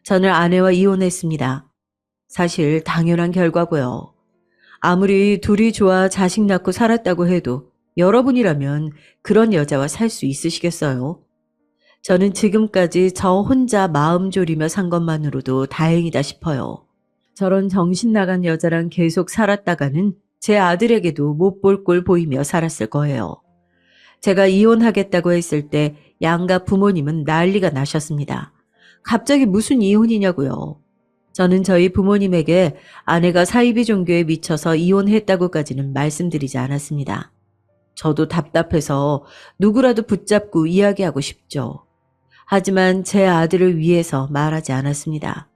저는 아내와 이혼했습니다. 사실 당연한 결과고요. 아무리 둘이 좋아 자식 낳고 살았다고 해도 여러분이라면 그런 여자와 살 수 있으시겠어요? 저는 지금까지 저 혼자 마음 졸이며 산 것만으로도 다행이다 싶어요. 저런 정신 나간 여자랑 계속 살았다가는 제 아들에게도 못 볼 꼴 보이며 살았을 거예요. 제가 이혼하겠다고 했을 때 양가 부모님은 난리가 나셨습니다. 갑자기 무슨 이혼이냐고요. 저는 저희 부모님에게 아내가 사이비 종교에 미쳐서 이혼했다고까지는 말씀드리지 않았습니다. 저도 답답해서 누구라도 붙잡고 이야기하고 싶죠. 하지만 제 아들을 위해서 말하지 않았습니다.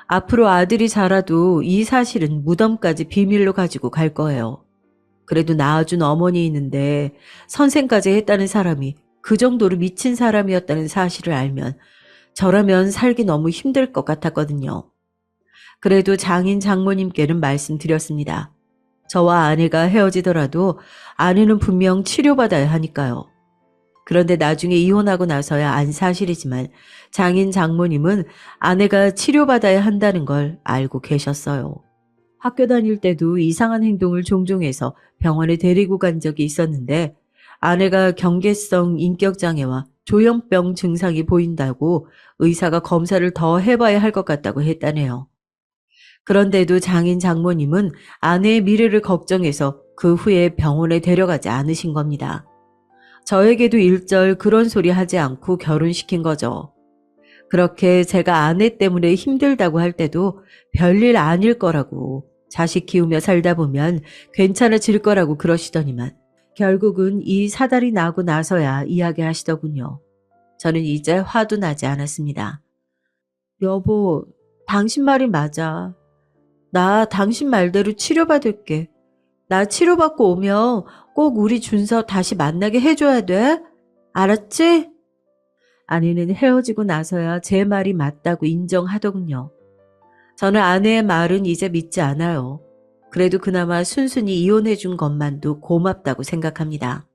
앞으로 아들이 자라도 이 사실은 무덤까지 비밀로 가지고 갈 거예요. 그래도 낳아준 어머니 있는데 선생까지 했다는 사람이 그 정도로 미친 사람이었다는 사실을 알면 저라면 살기 너무 힘들 것 같았거든요. 그래도 장인 장모님께는 말씀드렸습니다. 저와 아내가 헤어지더라도 아내는 분명 치료받아야 하니까요. 그런데 나중에 이혼하고 나서야 안 사실이지만 장인 장모님은 아내가 치료받아야 한다는 걸 알고 계셨어요. 학교 다닐 때도 이상한 행동을 종종 해서 병원에 데리고 간 적이 있었는데 아내가 경계성 인격장애와 조현병 증상이 보인다고 의사가 검사를 더 해봐야 할 것 같다고 했다네요. 그런데도 장인 장모님은 아내의 미래를 걱정해서 그 후에 병원에 데려가지 않으신 겁니다. 저에게도 일절 그런 소리 하지 않고 결혼시킨 거죠. 그렇게 제가 아내 때문에 힘들다고 할 때도 별일 아닐 거라고 자식 키우며 살다 보면 괜찮아질 거라고 그러시더니만 결국은 이 사달이 나고 나서야 이야기하시더군요. 저는 이제 화도 나지 않았습니다. 여보, 당신 말이 맞아. 나 당신 말대로 치료받을게. 나 치료받고 오면 꼭 우리 준서 다시 만나게 해줘야 돼. 알았지? 아내는 헤어지고 나서야 제 말이 맞다고 인정하더군요. 저는 아내의 말은 이제 믿지 않아요. 그래도 그나마 순순히 이혼해 준 것만도 고맙다고 생각합니다.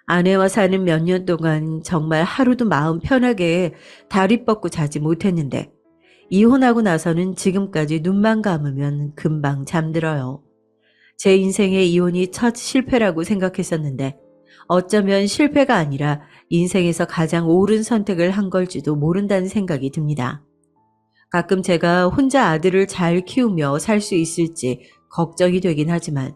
아내와 사는 몇 년 동안 정말 하루도 마음 편하게 다리 뻗고 자지 못했는데 이혼하고 나서는 지금까지 눈만 감으면 금방 잠들어요. 제 인생의 이혼이 첫 실패라고 생각했었는데 어쩌면 실패가 아니라 인생에서 가장 옳은 선택을 한 걸지도 모른다는 생각이 듭니다. 가끔 제가 혼자 아들을 잘 키우며 살 수 있을지 걱정이 되긴 하지만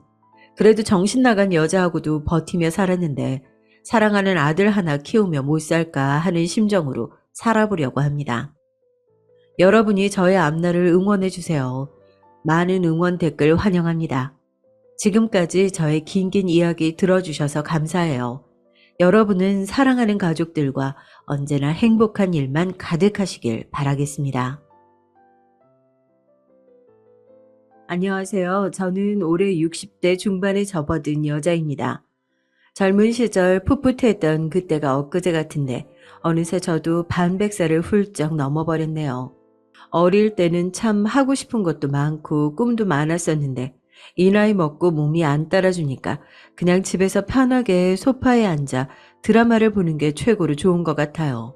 그래도 정신 나간 여자하고도 버티며 살았는데 사랑하는 아들 하나 키우며 못 살까 하는 심정으로 살아보려고 합니다. 여러분이 저의 앞날을 응원해 주세요. 많은 응원 댓글 환영합니다. 지금까지 저의 긴긴 이야기 들어주셔서 감사해요. 여러분은 사랑하는 가족들과 언제나 행복한 일만 가득하시길 바라겠습니다. 안녕하세요. 저는 올해 60대 중반에 접어든 여자입니다. 젊은 시절 풋풋했던 그때가 엊그제 같은데 어느새 저도 반백살을 훌쩍 넘어버렸네요. 어릴 때는 참 하고 싶은 것도 많고 꿈도 많았었는데 이 나이 먹고 몸이 안 따라주니까 그냥 집에서 편하게 소파에 앉아 드라마를 보는 게 최고로 좋은 것 같아요.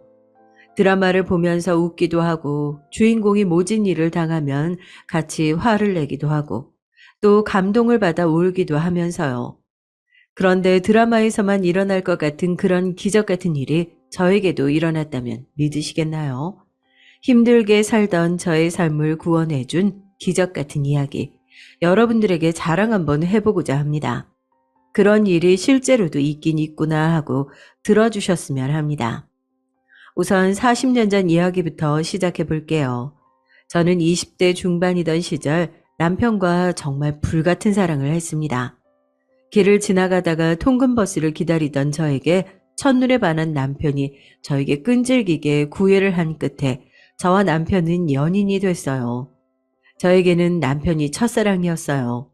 드라마를 보면서 웃기도 하고 주인공이 모진 일을 당하면 같이 화를 내기도 하고 또 감동을 받아 울기도 하면서요. 그런데 드라마에서만 일어날 것 같은 그런 기적 같은 일이 저에게도 일어났다면 믿으시겠나요? 힘들게 살던 저의 삶을 구원해준 기적 같은 이야기, 여러분들에게 자랑 한번 해보고자 합니다. 그런 일이 실제로도 있긴 있구나 하고 들어주셨으면 합니다. 우선 40년 전 이야기부터 시작해 볼게요. 저는 20대 중반이던 시절 남편과 정말 불같은 사랑을 했습니다. 길을 지나가다가 통근버스를 기다리던 저에게 첫눈에 반한 남편이 저에게 끈질기게 구애를 한 끝에 저와 남편은 연인이 됐어요. 저에게는 남편이 첫사랑이었어요.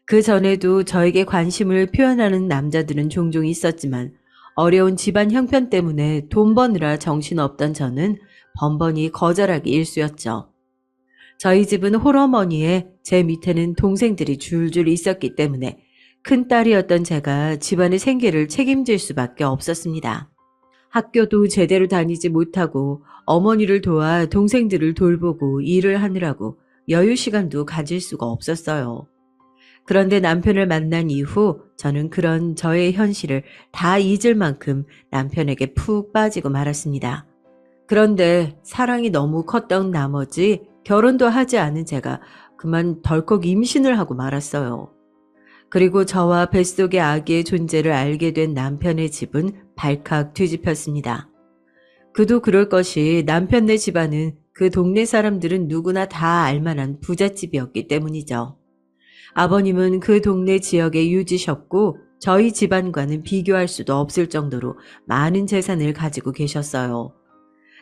그 전에도 저에게 관심을 표현하는 남자들은 종종 있었지만 어려운 집안 형편 때문에 돈 버느라 정신없던 저는 번번이 거절하기 일쑤였죠. 저희 집은 홀어머니에 제 밑에는 동생들이 줄줄 있었기 때문에 큰딸이었던 제가 집안의 생계를 책임질 수밖에 없었습니다. 학교도 제대로 다니지 못하고 어머니를 도와 동생들을 돌보고 일을 하느라고 여유 시간도 가질 수가 없었어요. 그런데 남편을 만난 이후 저는 그런 저의 현실을 다 잊을 만큼 남편에게 푹 빠지고 말았습니다. 그런데 사랑이 너무 컸던 나머지 결혼도 하지 않은 제가 그만 덜컥 임신을 하고 말았어요. 그리고 저와 뱃속의 아기의 존재를 알게 된 남편의 집은 발칵 뒤집혔습니다. 그도 그럴 것이 남편네 집안은 그 동네 사람들은 누구나 다 알만한 부잣집이었기 때문이죠. 아버님은 그 동네 지역에 유지셨고 저희 집안과는 비교할 수도 없을 정도로 많은 재산을 가지고 계셨어요.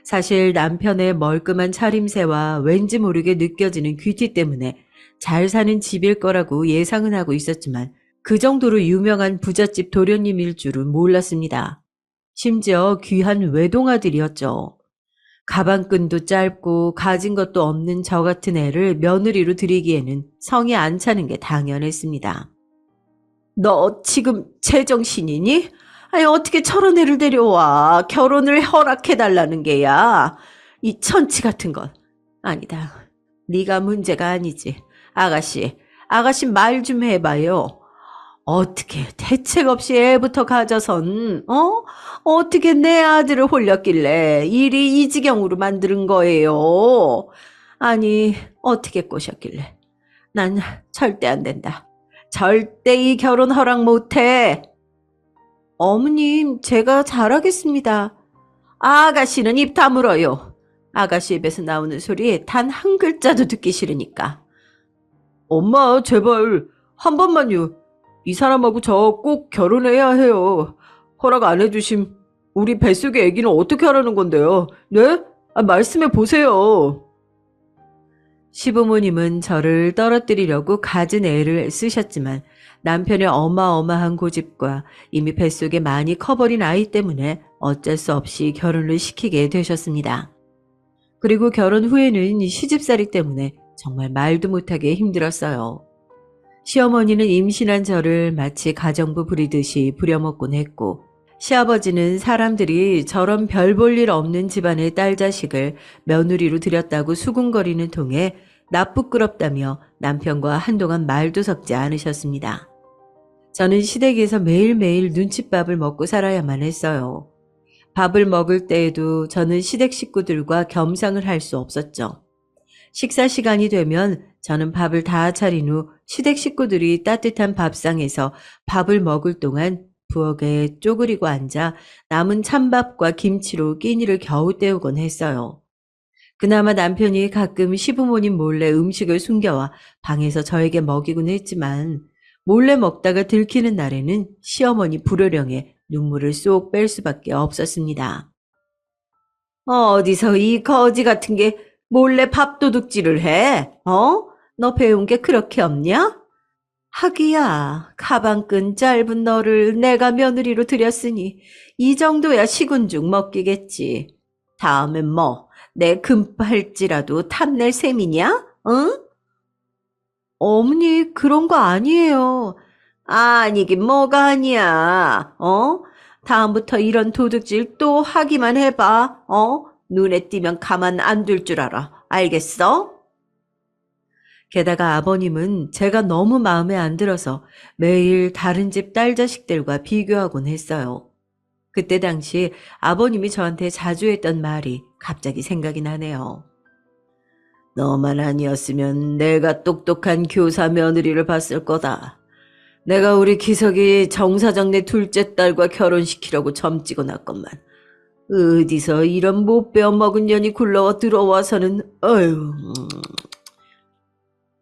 사실 남편의 멀끔한 차림새와 왠지 모르게 느껴지는 귀티 때문에 잘 사는 집일 거라고 예상은 하고 있었지만 그 정도로 유명한 부잣집 도련님일 줄은 몰랐습니다. 심지어 귀한 외동아들이었죠. 가방끈도 짧고 가진 것도 없는 저 같은 애를 며느리로 들이기에는 성이 안 차는 게 당연했습니다. 너 지금 제정신이니? 아니 어떻게 저런 애를 데려와 결혼을 허락해달라는 게야. 이 천치 같은 것. 아니다. 네가 문제가 아니지. 아가씨 말 좀 해봐요. 어떻게 대책 없이 애부터 가져선 어떻게 내 아들을 홀렸길래 일이 이 지경으로 만드는 거예요. 아니 어떻게 꼬셨길래. 난 절대 안 된다. 절대 이 결혼 허락 못해. 어머님, 제가 잘하겠습니다. 아가씨는 입 다물어요. 아가씨 입에서 나오는 소리 단 한 글자도 듣기 싫으니까. 엄마, 제발 한 번만요. 이 사람하고 저 꼭 결혼해야 해요. 허락 안 해주심 우리 뱃속의 아기는 어떻게 하라는 건데요? 네? 말씀해 보세요. 시부모님은 저를 떨어뜨리려고 갖은 애를 쓰셨지만 남편의 어마어마한 고집과 이미 뱃속에 많이 커버린 아이 때문에 어쩔 수 없이 결혼을 시키게 되셨습니다. 그리고 결혼 후에는 시집살이 때문에 정말 말도 못하게 힘들었어요. 시어머니는 임신한 저를 마치 가정부 부리듯이 부려먹곤 했고 시아버지는 사람들이 저런 별 볼 일 없는 집안의 딸 자식을 며느리로 들였다고 수군거리는 통에 나쁘끄럽다며 남편과 한동안 말도 섞지 않으셨습니다. 저는 시댁에서 매일매일 눈칫밥을 먹고 살아야만 했어요. 밥을 먹을 때에도 저는 시댁 식구들과 겸상을 할 수 없었죠. 식사 시간이 되면 저는 밥을 다 차린 후 시댁 식구들이 따뜻한 밥상에서 밥을 먹을 동안 부엌에 쪼그리고 앉아 남은 찬밥과 김치로 끼니를 겨우 때우곤 했어요. 그나마 남편이 가끔 시부모님 몰래 음식을 숨겨와 방에서 저에게 먹이곤 했지만 몰래 먹다가 들키는 날에는 시어머니 불효령에 눈물을 쏙 뺄 수밖에 없었습니다. 어디서 이 거지 같은 게 몰래 밥도둑질을 해? 너 배운 게 그렇게 없냐? 하기야, 가방끈 짧은 너를 내가 며느리로 들였으니 이 정도야 시군죽 먹기겠지. 다음엔 뭐, 내 금팔찌라도 탐낼 셈이냐? 응? 어머니, 그런 거 아니에요. 아니긴 뭐가 아니야. 다음부터 이런 도둑질 또 하기만 해봐. 눈에 띄면 가만 안 둘 줄 알아. 알겠어? 게다가 아버님은 제가 너무 마음에 안 들어서 매일 다른 집 딸 자식들과 비교하곤 했어요. 그때 당시 아버님이 저한테 자주 했던 말이 갑자기 생각이 나네요. 너만 아니었으면 내가 똑똑한 교사 며느리를 봤을 거다. 내가 우리 기석이 정사장 내 둘째 딸과 결혼시키려고 점 찍어놨건만. 어디서 이런 못 배워먹은 년이 굴러와 들어와서는 어휴.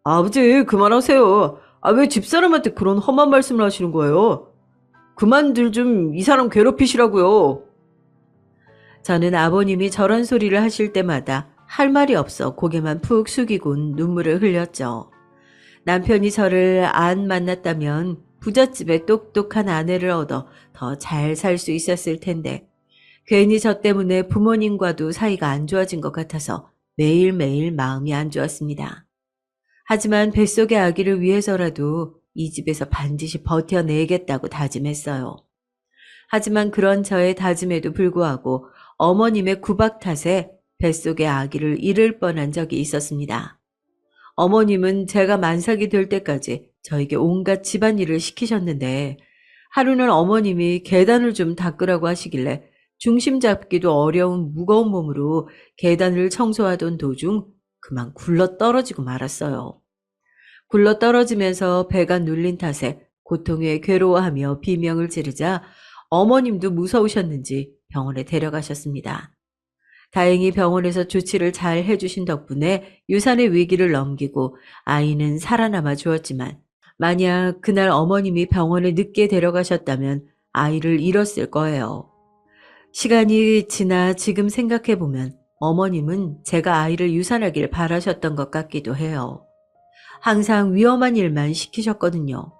아버지 그만하세요. 왜 집사람한테 그런 험한 말씀을 하시는 거예요? 그만들 좀 이 사람 괴롭히시라고요. 저는 아버님이 저런 소리를 하실 때마다 할 말이 없어 고개만 푹 숙이곤 눈물을 흘렸죠. 남편이 저를 안 만났다면 부잣집에 똑똑한 아내를 얻어 더 잘 살 수 있었을 텐데 괜히 저 때문에 부모님과도 사이가 안 좋아진 것 같아서 매일매일 마음이 안 좋았습니다. 하지만 뱃속의 아기를 위해서라도 이 집에서 반드시 버텨내겠다고 다짐했어요. 하지만 그런 저의 다짐에도 불구하고 어머님의 구박 탓에 뱃속의 아기를 잃을 뻔한 적이 있었습니다. 어머님은 제가 만삭이 될 때까지 저에게 온갖 집안일을 시키셨는데 하루는 어머님이 계단을 좀 닦으라고 하시길래 중심 잡기도 어려운 무거운 몸으로 계단을 청소하던 도중 그만 굴러 떨어지고 말았어요. 굴러 떨어지면서 배가 눌린 탓에 고통에 괴로워하며 비명을 지르자 어머님도 무서우셨는지 병원에 데려가셨습니다. 다행히 병원에서 조치를 잘 해주신 덕분에 유산의 위기를 넘기고 아이는 살아남아 주었지만 만약 그날 어머님이 병원에 늦게 데려가셨다면 아이를 잃었을 거예요. 시간이 지나 지금 생각해보면 어머님은 제가 아이를 유산하길 바라셨던 것 같기도 해요. 항상 위험한 일만 시키셨거든요.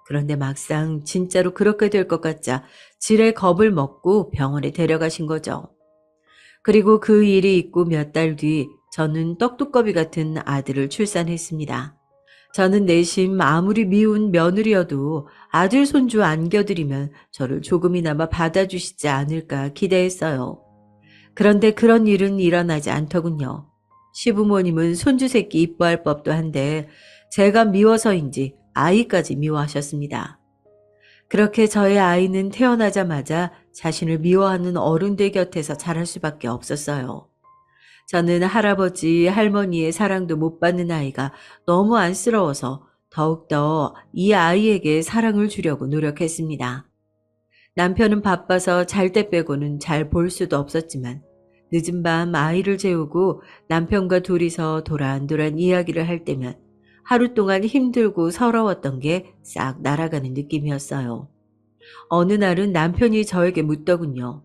그런데 막상 진짜로 그렇게 될 것 같자 지레 겁을 먹고 병원에 데려가신 거죠. 그리고 그 일이 있고 몇 달 뒤 저는 떡두꺼비 같은 아들을 출산했습니다. 저는 내심 아무리 미운 며느리여도 아들 손주 안겨드리면 저를 조금이나마 받아주시지 않을까 기대했어요. 그런데 그런 일은 일어나지 않더군요. 시부모님은 손주 새끼 이뻐할 법도 한데 제가 미워서인지 아이까지 미워하셨습니다. 그렇게 저의 아이는 태어나자마자 자신을 미워하는 어른들 곁에서 자랄 수밖에 없었어요. 저는 할아버지, 할머니의 사랑도 못 받는 아이가 너무 안쓰러워서 더욱더 이 아이에게 사랑을 주려고 노력했습니다. 남편은 바빠서 잘 때 빼고는 잘 볼 수도 없었지만 늦은 밤 아이를 재우고 남편과 둘이서 도란도란 이야기를 할 때면 하루 동안 힘들고 서러웠던 게 싹 날아가는 느낌이었어요. 어느 날은 남편이 저에게 묻더군요.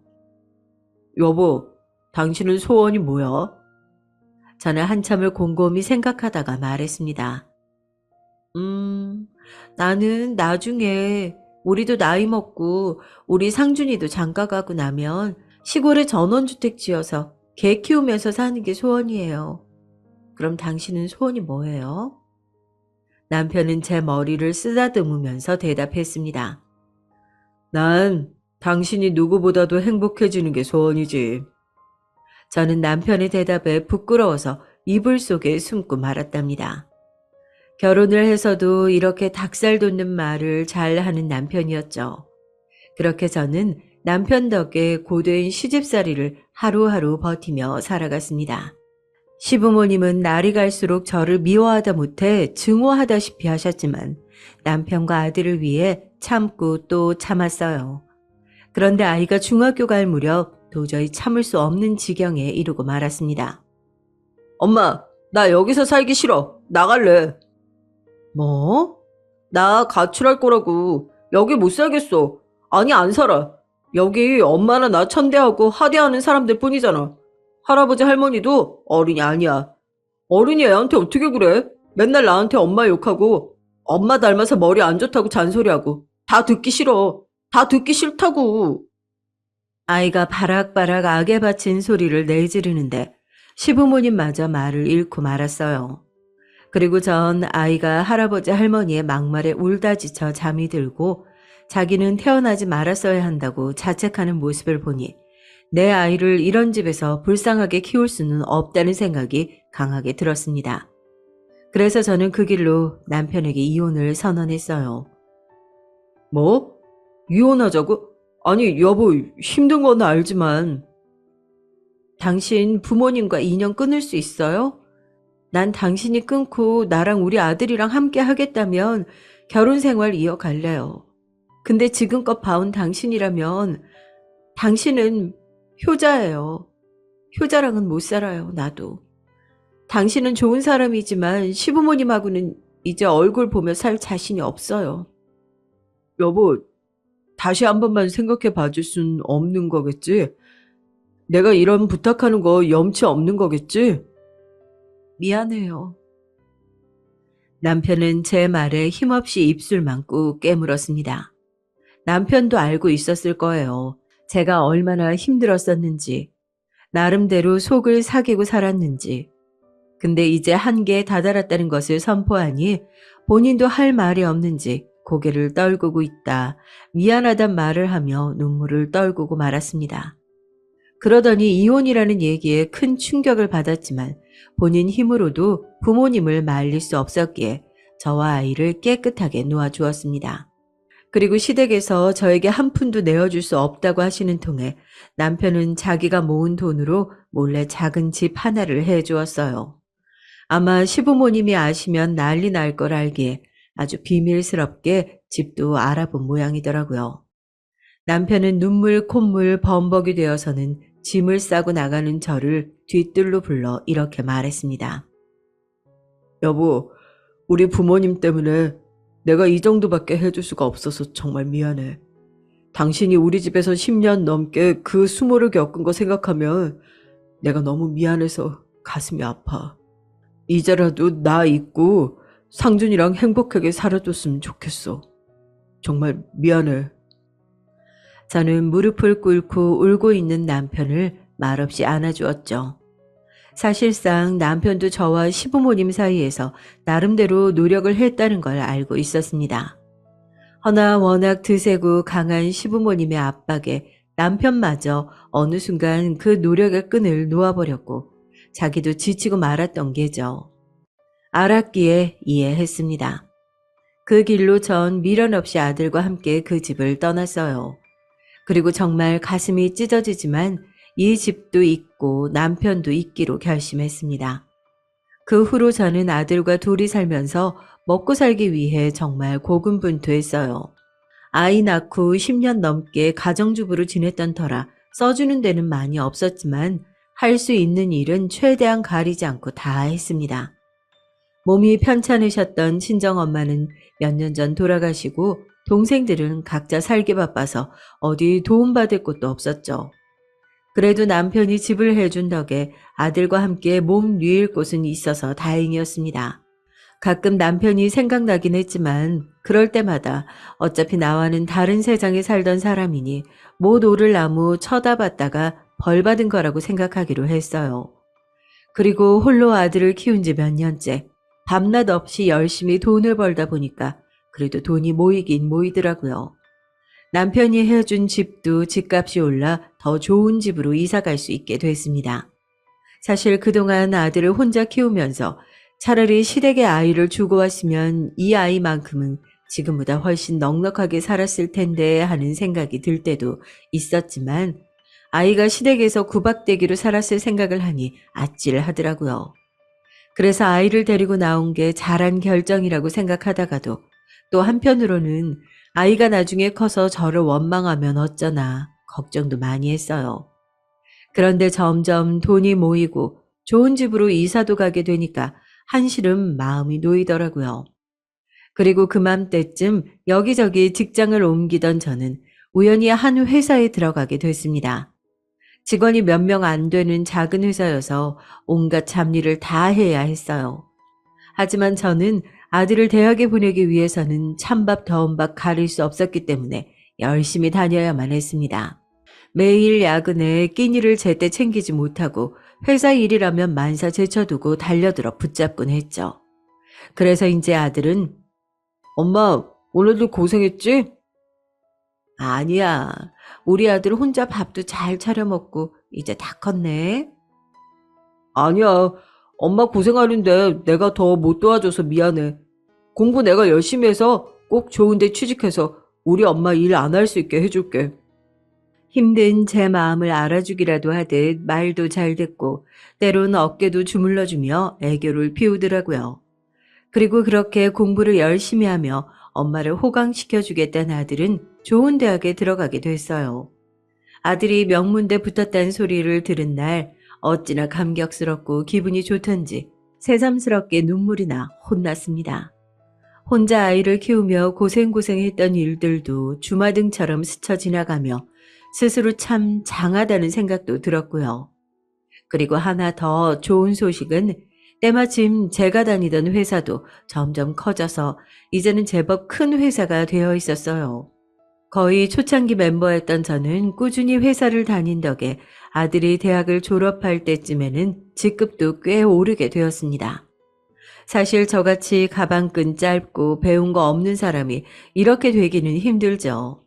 여보, 당신은 소원이 뭐야? 저는 한참을 곰곰이 생각하다가 말했습니다. 나는 나중에 우리도 나이 먹고 우리 상준이도 장가 가고 나면 시골에 전원주택 지어서 개 키우면서 사는 게 소원이에요. 그럼 당신은 소원이 뭐예요? 남편은 제 머리를 쓰다듬으면서 대답했습니다. 난 당신이 누구보다도 행복해지는 게 소원이지. 저는 남편의 대답에 부끄러워서 이불 속에 숨고 말았답니다. 결혼을 해서도 이렇게 닭살 돋는 말을 잘 하는 남편이었죠. 그렇게 저는 남편 덕에 고된 시집살이를 하루하루 버티며 살아갔습니다. 시부모님은 날이 갈수록 저를 미워하다 못해 증오하다시피 하셨지만 남편과 아들을 위해 참고 또 참았어요. 그런데 아이가 중학교 갈 무렵 도저히 참을 수 없는 지경에 이르고 말았습니다. 엄마, 나 여기서 살기 싫어. 나갈래. 뭐? 나 가출할 거라고. 여기 못 살겠어. 아니, 안 살아. 여기 엄마나 나 천대하고 하대하는 사람들 뿐이잖아. 할아버지 할머니도 어른이 아니야. 어른이 애한테 어떻게 그래? 맨날 나한테 엄마 욕하고 엄마 닮아서 머리 안 좋다고 잔소리하고 다 듣기 싫어. 다 듣기 싫다고. 아이가 바락바락 악에 바친 소리를 내지르는데 시부모님마저 말을 잃고 말았어요. 그리고 전 아이가 할아버지 할머니의 막말에 울다 지쳐 잠이 들고 자기는 태어나지 말았어야 한다고 자책하는 모습을 보니 내 아이를 이런 집에서 불쌍하게 키울 수는 없다는 생각이 강하게 들었습니다. 그래서 저는 그 길로 남편에게 이혼을 선언했어요. 뭐? 이혼하자고? 아니, 여보, 힘든 건 알지만. 당신 부모님과 인연 끊을 수 있어요? 난 당신이 끊고 나랑 우리 아들이랑 함께 하겠다면 결혼 생활 이어갈래요. 근데 지금껏 봐온 당신이라면 당신은 효자예요. 효자랑은 못 살아요, 나도. 당신은 좋은 사람이지만 시부모님하고는 이제 얼굴 보며 살 자신이 없어요. 여보, 다시 한 번만 생각해 봐줄 순 없는 거겠지? 내가 이런 부탁하는 거 염치 없는 거겠지? 미안해요. 남편은 제 말에 힘없이 입술만 꾹 깨물었습니다. 남편도 알고 있었을 거예요. 제가 얼마나 힘들었었는지, 나름대로 속을 사귀고 살았는지. 근데 이제 한계에 다다랐다는 것을 선포하니 본인도 할 말이 없는지 고개를 떨구고 있다. 미안하단 말을 하며 눈물을 떨구고 말았습니다. 그러더니 이혼이라는 얘기에 큰 충격을 받았지만 본인 힘으로도 부모님을 말릴 수 없었기에 저와 아이를 깨끗하게 놓아주었습니다. 그리고 시댁에서 저에게 한 푼도 내어줄 수 없다고 하시는 통에 남편은 자기가 모은 돈으로 몰래 작은 집 하나를 해주었어요. 아마 시부모님이 아시면 난리 날 걸 알기에 아주 비밀스럽게 집도 알아본 모양이더라고요. 남편은 눈물 콧물 범벅이 되어서는 짐을 싸고 나가는 저를 뒤뜰로 불러 이렇게 말했습니다. 여보, 우리 부모님 때문에 내가 이 정도밖에 해줄 수가 없어서 정말 미안해. 당신이 우리 집에서 10년 넘게 그 수모를 겪은 거 생각하면 내가 너무 미안해서 가슴이 아파. 이제라도 나 잊고 상준이랑 행복하게 살아줬으면 좋겠어. 정말 미안해. 저는 무릎을 꿇고 울고 있는 남편을 말없이 안아주었죠. 사실상 남편도 저와 시부모님 사이에서 나름대로 노력을 했다는 걸 알고 있었습니다. 허나 워낙 드세고 강한 시부모님의 압박에 남편마저 어느 순간 그 노력의 끈을 놓아버렸고 자기도 지치고 말았던 게죠. 알았기에 이해했습니다. 그 길로 전 미련 없이 아들과 함께 그 집을 떠났어요. 그리고 정말 가슴이 찢어지지만 이 집도 잊고 남편도 잊기로 결심했습니다. 그 후로 저는 아들과 둘이 살면서 먹고 살기 위해 정말 고군분투했어요. 아이 낳고 10년 넘게 가정주부로 지냈던 터라 써주는 데는 많이 없었지만 할 수 있는 일은 최대한 가리지 않고 다 했습니다. 몸이 편찮으셨던 친정엄마는 몇 년 전 돌아가시고 동생들은 각자 살기 바빠서 어디 도움받을 곳도 없었죠. 그래도 남편이 집을 해준 덕에 아들과 함께 몸 뉘일 곳은 있어서 다행이었습니다. 가끔 남편이 생각나긴 했지만 그럴 때마다 어차피 나와는 다른 세상에 살던 사람이니 못 오를 나무 쳐다봤다가 벌 받은 거라고 생각하기로 했어요. 그리고 홀로 아들을 키운 지 몇 년째 밤낮 없이 열심히 돈을 벌다 보니까 그래도 돈이 모이긴 모이더라고요. 남편이 해준 집도 집값이 올라 더 좋은 집으로 이사 갈 수 있게 됐습니다. 사실 그동안 아들을 혼자 키우면서 차라리 시댁에 아이를 주고 왔으면 이 아이만큼은 지금보다 훨씬 넉넉하게 살았을 텐데 하는 생각이 들 때도 있었지만 아이가 시댁에서 구박대기로 살았을 생각을 하니 아찔하더라고요. 그래서 아이를 데리고 나온 게 잘한 결정이라고 생각하다가도 또 한편으로는 아이가 나중에 커서 저를 원망하면 어쩌나 걱정도 많이 했어요. 그런데 점점 돈이 모이고 좋은 집으로 이사도 가게 되니까 한시름 마음이 놓이더라고요. 그리고 그맘때쯤 여기저기 직장을 옮기던 저는 우연히 한 회사에 들어가게 됐습니다. 직원이 몇 명 안 되는 작은 회사여서 온갖 잡일을 다 해야 했어요. 하지만 저는 아들을 대학에 보내기 위해서는 찬밥 더운 밥 가릴 수 없었기 때문에 열심히 다녀야만 했습니다. 매일 야근에 끼니를 제때 챙기지 못하고 회사 일이라면 만사 제쳐두고 달려들어 붙잡곤 했죠. 그래서 이제 아들은 엄마, 오늘도 고생했지? 아니야. 우리 아들 혼자 밥도 잘 차려 먹고 이제 다 컸네. 아니야. 엄마 고생하는데 내가 더 못 도와줘서 미안해. 공부 내가 열심히 해서 꼭 좋은 데 취직해서 우리 엄마 일 안 할 수 있게 해줄게. 힘든 제 마음을 알아주기라도 하듯 말도 잘 듣고 때론 어깨도 주물러주며 애교를 피우더라고요. 그리고 그렇게 공부를 열심히 하며 엄마를 호강시켜주겠다는 아들은 좋은 대학에 들어가게 됐어요. 아들이 명문대 붙었다는 소리를 들은 날 어찌나 감격스럽고 기분이 좋던지 새삼스럽게 눈물이 나 혼났습니다. 혼자 아이를 키우며 고생고생했던 일들도 주마등처럼 스쳐 지나가며 스스로 참 장하다는 생각도 들었고요. 그리고 하나 더 좋은 소식은 때마침 제가 다니던 회사도 점점 커져서 이제는 제법 큰 회사가 되어 있었어요. 거의 초창기 멤버였던 저는 꾸준히 회사를 다닌 덕에 아들이 대학을 졸업할 때쯤에는 직급도 꽤 오르게 되었습니다. 사실 저같이 가방끈 짧고 배운 거 없는 사람이 이렇게 되기는 힘들죠.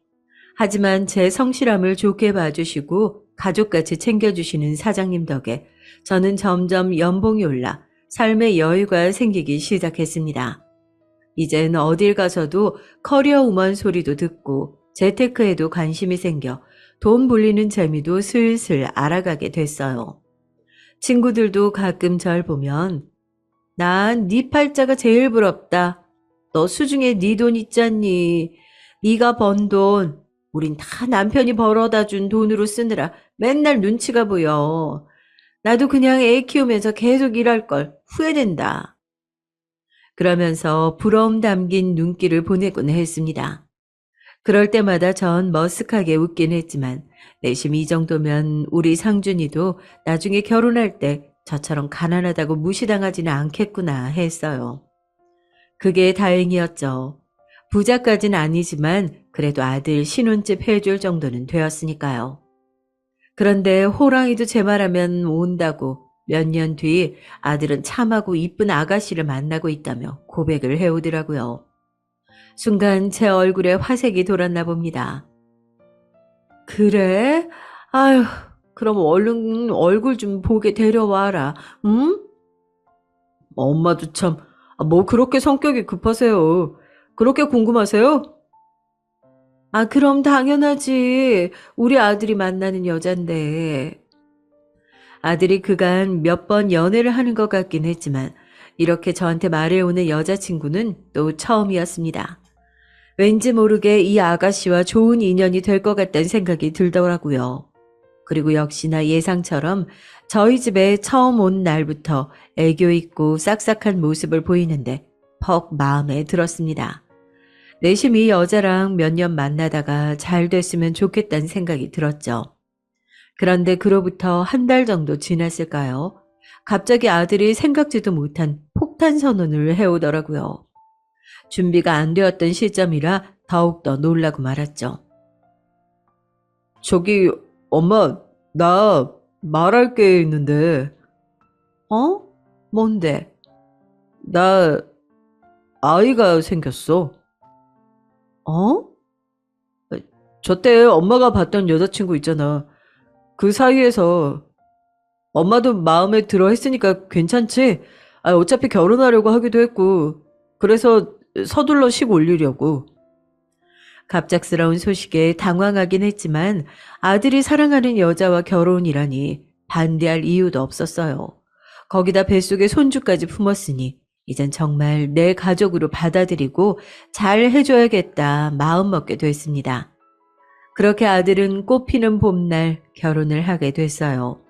하지만 제 성실함을 좋게 봐주시고 가족같이 챙겨주시는 사장님 덕에 저는 점점 연봉이 올라 삶의 여유가 생기기 시작했습니다. 이젠 어딜 가서도 커리어 우먼 소리도 듣고 재테크에도 관심이 생겨 돈 불리는 재미도 슬슬 알아가게 됐어요. 친구들도 가끔 절 보면 난 네 팔자가 제일 부럽다. 너 수중에 네 돈 있잖니. 네가 번 돈. 우린 다 남편이 벌어다 준 돈으로 쓰느라 맨날 눈치가 보여. 나도 그냥 애 키우면서 계속 일할 걸 후회된다. 그러면서 부러움 담긴 눈길을 보내곤 했습니다. 그럴 때마다 전 머쓱하게 웃긴 했지만 내심 이 정도면 우리 상준이도 나중에 결혼할 때 저처럼 가난하다고 무시당하지는 않겠구나 했어요. 그게 다행이었죠. 부자까진 아니지만 그래도 아들 신혼집 해줄 정도는 되었으니까요. 그런데 호랑이도 제 말하면 온다고 몇 년 뒤 아들은 참하고 이쁜 아가씨를 만나고 있다며 고백을 해오더라고요. 순간 제 얼굴에 화색이 돌았나 봅니다. 그래? 아휴, 그럼 얼른 얼굴 좀 보게 데려와라. 응? 엄마도 참, 뭐 그렇게 성격이 급하세요. 그렇게 궁금하세요? 그럼 당연하지. 우리 아들이 만나는 여잔데. 아들이 그간 몇 번 연애를 하는 것 같긴 했지만 이렇게 저한테 말해오는 여자친구는 또 처음이었습니다. 왠지 모르게 이 아가씨와 좋은 인연이 될 것 같다는 생각이 들더라고요. 그리고 역시나 예상처럼 저희 집에 처음 온 날부터 애교 있고 싹싹한 모습을 보이는데 퍽 마음에 들었습니다. 내심 이 여자랑 몇 년 만나다가 잘 됐으면 좋겠다는 생각이 들었죠. 그런데 그로부터 한 달 정도 지났을까요? 갑자기 아들이 생각지도 못한 폭탄 선언을 해오더라고요. 준비가 안 되었던 시점이라 더욱더 놀라고 말았죠. 저기, 엄마, 나 말할 게 있는데, 어? 뭔데? 나 아이가 생겼어. 어? 저때 엄마가 봤던 여자친구 있잖아. 그 사이에서 엄마도 마음에 들어 했으니까 괜찮지? 어차피 결혼하려고 하기도 했고, 그래서 서둘러 식 올리려고. 갑작스러운 소식에 당황하긴 했지만 아들이 사랑하는 여자와 결혼이라니 반대할 이유도 없었어요. 거기다 뱃속에 손주까지 품었으니 이젠 정말 내 가족으로 받아들이고 잘 해줘야겠다 마음먹게 됐습니다. 그렇게 아들은 꽃피는 봄날 결혼을 하게 됐어요.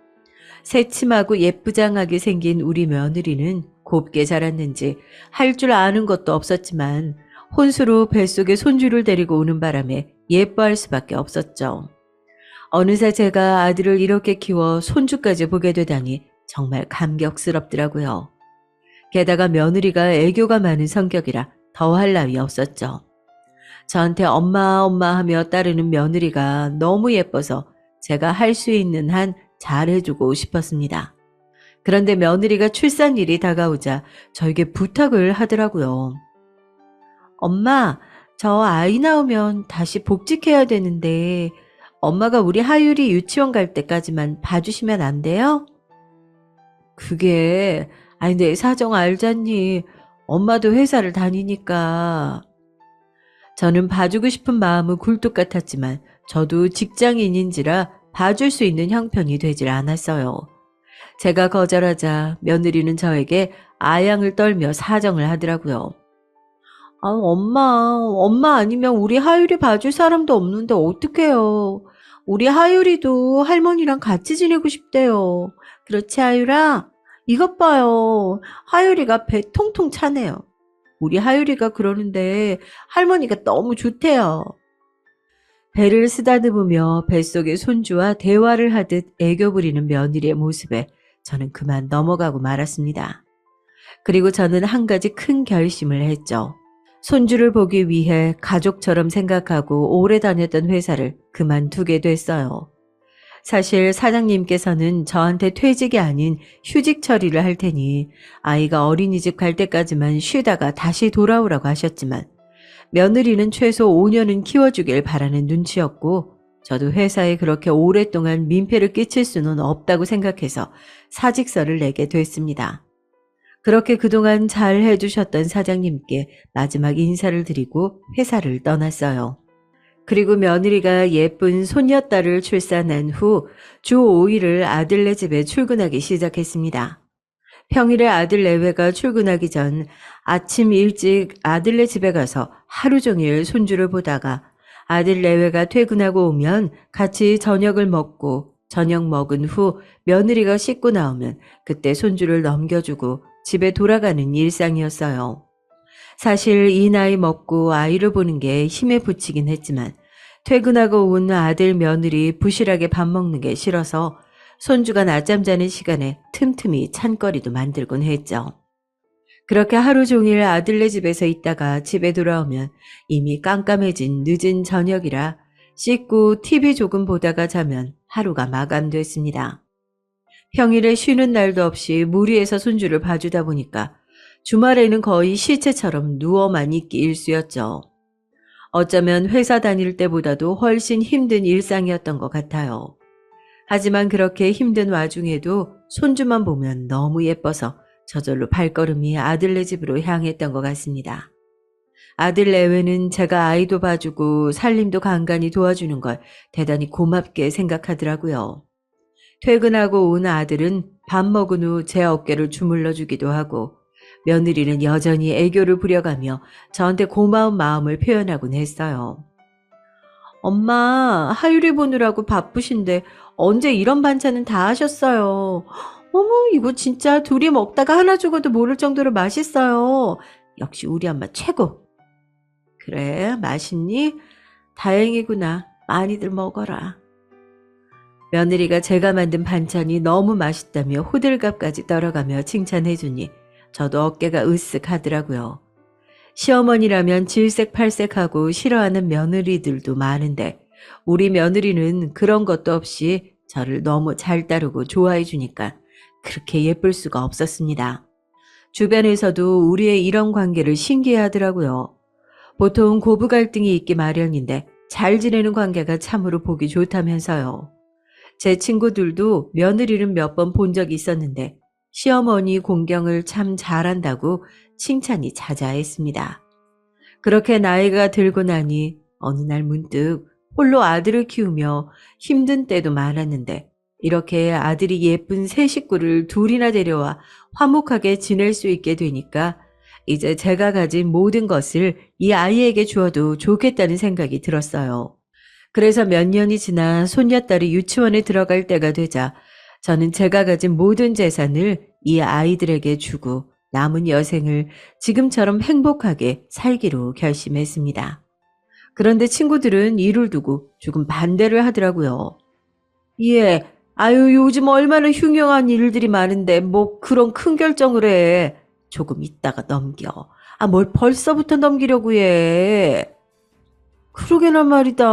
새침하고 예쁘장하게 생긴 우리 며느리는 곱게 자랐는지 할 줄 아는 것도 없었지만 혼수로 뱃속에 손주를 데리고 오는 바람에 예뻐할 수밖에 없었죠. 어느새 제가 아들을 이렇게 키워 손주까지 보게 되다니 정말 감격스럽더라고요. 게다가 며느리가 애교가 많은 성격이라 더할 나위 없었죠. 저한테 엄마 엄마 하며 따르는 며느리가 너무 예뻐서 제가 할 수 있는 한 잘해주고 싶었습니다. 그런데 며느리가 출산일이 다가오자 저에게 부탁을 하더라고요. 엄마, 저 아이 나오면 다시 복직해야 되는데 엄마가 우리 하율이 유치원 갈 때까지만 봐주시면 안 돼요? 그게 내 사정 알잖니. 엄마도 회사를 다니니까. 저는 봐주고 싶은 마음은 굴뚝 같았지만 저도 직장인인지라 봐줄 수 있는 형편이 되질 않았어요. 제가 거절하자 며느리는 저에게 아양을 떨며 사정을 하더라고요. 엄마 아니면 우리 하율이 봐줄 사람도 없는데 어떡해요. 우리 하율이도 할머니랑 같이 지내고 싶대요. 그렇지, 하율아? 이것 봐요. 하율이가 배 통통 차네요. 우리 하율이가 그러는데 할머니가 너무 좋대요. 배를 쓰다듬으며 뱃속의 손주와 대화를 하듯 애교 부리는 며느리의 모습에 저는 그만 넘어가고 말았습니다. 그리고 저는 한 가지 큰 결심을 했죠. 손주를 보기 위해 가족처럼 생각하고 오래 다녔던 회사를 그만두게 됐어요. 사실 사장님께서는 저한테 퇴직이 아닌 휴직 처리를 할 테니 아이가 어린이집 갈 때까지만 쉬다가 다시 돌아오라고 하셨지만 며느리는 최소 5년은 키워주길 바라는 눈치였고 저도 회사에 그렇게 오랫동안 민폐를 끼칠 수는 없다고 생각해서 사직서를 내게 됐습니다. 그렇게 그동안 잘 해주셨던 사장님께 마지막 인사를 드리고 회사를 떠났어요. 그리고 며느리가 예쁜 손녀딸을 출산한 후 주 5일을 아들네 집에 출근하기 시작했습니다. 평일에 아들 내외가 출근하기 전 아침 일찍 아들네 집에 가서 하루 종일 손주를 보다가 아들 내외가 퇴근하고 오면 같이 저녁을 먹고 저녁 먹은 후 며느리가 씻고 나오면 그때 손주를 넘겨주고 집에 돌아가는 일상이었어요. 사실 이 나이 먹고 아이를 보는 게 힘에 부치긴 했지만 퇴근하고 온 아들 며느리 부실하게 밥 먹는 게 싫어서 손주가 낮잠 자는 시간에 틈틈이 찬거리도 만들곤 했죠. 그렇게 하루 종일 아들네 집에서 있다가 집에 돌아오면 이미 깜깜해진 늦은 저녁이라 씻고 TV 조금 보다가 자면 하루가 마감됐습니다. 평일에 쉬는 날도 없이 무리해서 손주를 봐주다 보니까 주말에는 거의 시체처럼 누워만 있기 일쑤였죠. 어쩌면 회사 다닐 때보다도 훨씬 힘든 일상이었던 것 같아요. 하지만 그렇게 힘든 와중에도 손주만 보면 너무 예뻐서 저절로 발걸음이 아들네 집으로 향했던 것 같습니다. 아들 내외는 제가 아이도 봐주고 살림도 간간히 도와주는 걸 대단히 고맙게 생각하더라고요. 퇴근하고 온 아들은 밥 먹은 후 제 어깨를 주물러 주기도 하고 며느리는 여전히 애교를 부려가며 저한테 고마운 마음을 표현하곤 했어요. 엄마, 하율이 보느라고 바쁘신데 언제 이런 반찬은 다 하셨어요. 어머, 이거 진짜 둘이 먹다가 하나 죽어도 모를 정도로 맛있어요. 역시 우리 엄마 최고. 그래, 맛있니? 다행이구나. 많이들 먹어라. 며느리가 제가 만든 반찬이 너무 맛있다며 호들갑까지 떨어가며 칭찬해주니 저도 어깨가 으쓱하더라고요. 시어머니라면 질색팔색하고 싫어하는 며느리들도 많은데 우리 며느리는 그런 것도 없이 저를 너무 잘 따르고 좋아해 주니까 그렇게 예쁠 수가 없었습니다. 주변에서도 우리의 이런 관계를 신기해하더라고요. 보통 고부 갈등이 있기 마련인데 잘 지내는 관계가 참으로 보기 좋다면서요. 제 친구들도 며느리는 몇 번 본 적이 있었는데 시어머니 공경을 참 잘한다고 칭찬이 자자했습니다. 그렇게 나이가 들고 나니 어느 날 문득 홀로 아들을 키우며 힘든 때도 많았는데 이렇게 아들이 예쁜 세 식구를 둘이나 데려와 화목하게 지낼 수 있게 되니까 이제 제가 가진 모든 것을 이 아이에게 주어도 좋겠다는 생각이 들었어요. 그래서 몇 년이 지나 손녀딸이 유치원에 들어갈 때가 되자 저는 제가 가진 모든 재산을 이 아이들에게 주고 남은 여생을 지금처럼 행복하게 살기로 결심했습니다. 그런데 친구들은 이를 두고 조금 반대를 하더라고요. 예, 아유 요즘 얼마나 흉흉한 일들이 많은데 뭐 그런 큰 결정을 해. 조금 있다가 넘겨. 아, 뭘 벌써부터 넘기려고 해. 그러게나 말이다.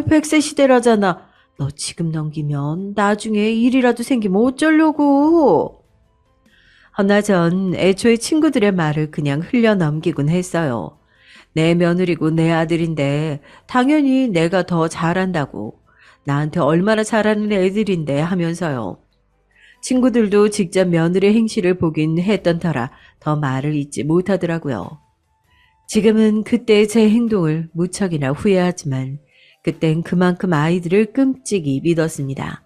100세 시대라잖아. 너 지금 넘기면 나중에 일이라도 생기면 어쩌려고. 허나 전 애초에 친구들의 말을 그냥 흘려 넘기곤 했어요. 내 며느리고 내 아들인데 당연히 내가 더 잘한다고. 나한테 얼마나 잘하는 애들인데 하면서요. 친구들도 직접 며느리 행실을 보긴 했던 터라 더 말을 잇지 못하더라고요. 지금은 그때의 제 행동을 무척이나 후회하지만 그땐 그만큼 아이들을 끔찍이 믿었습니다.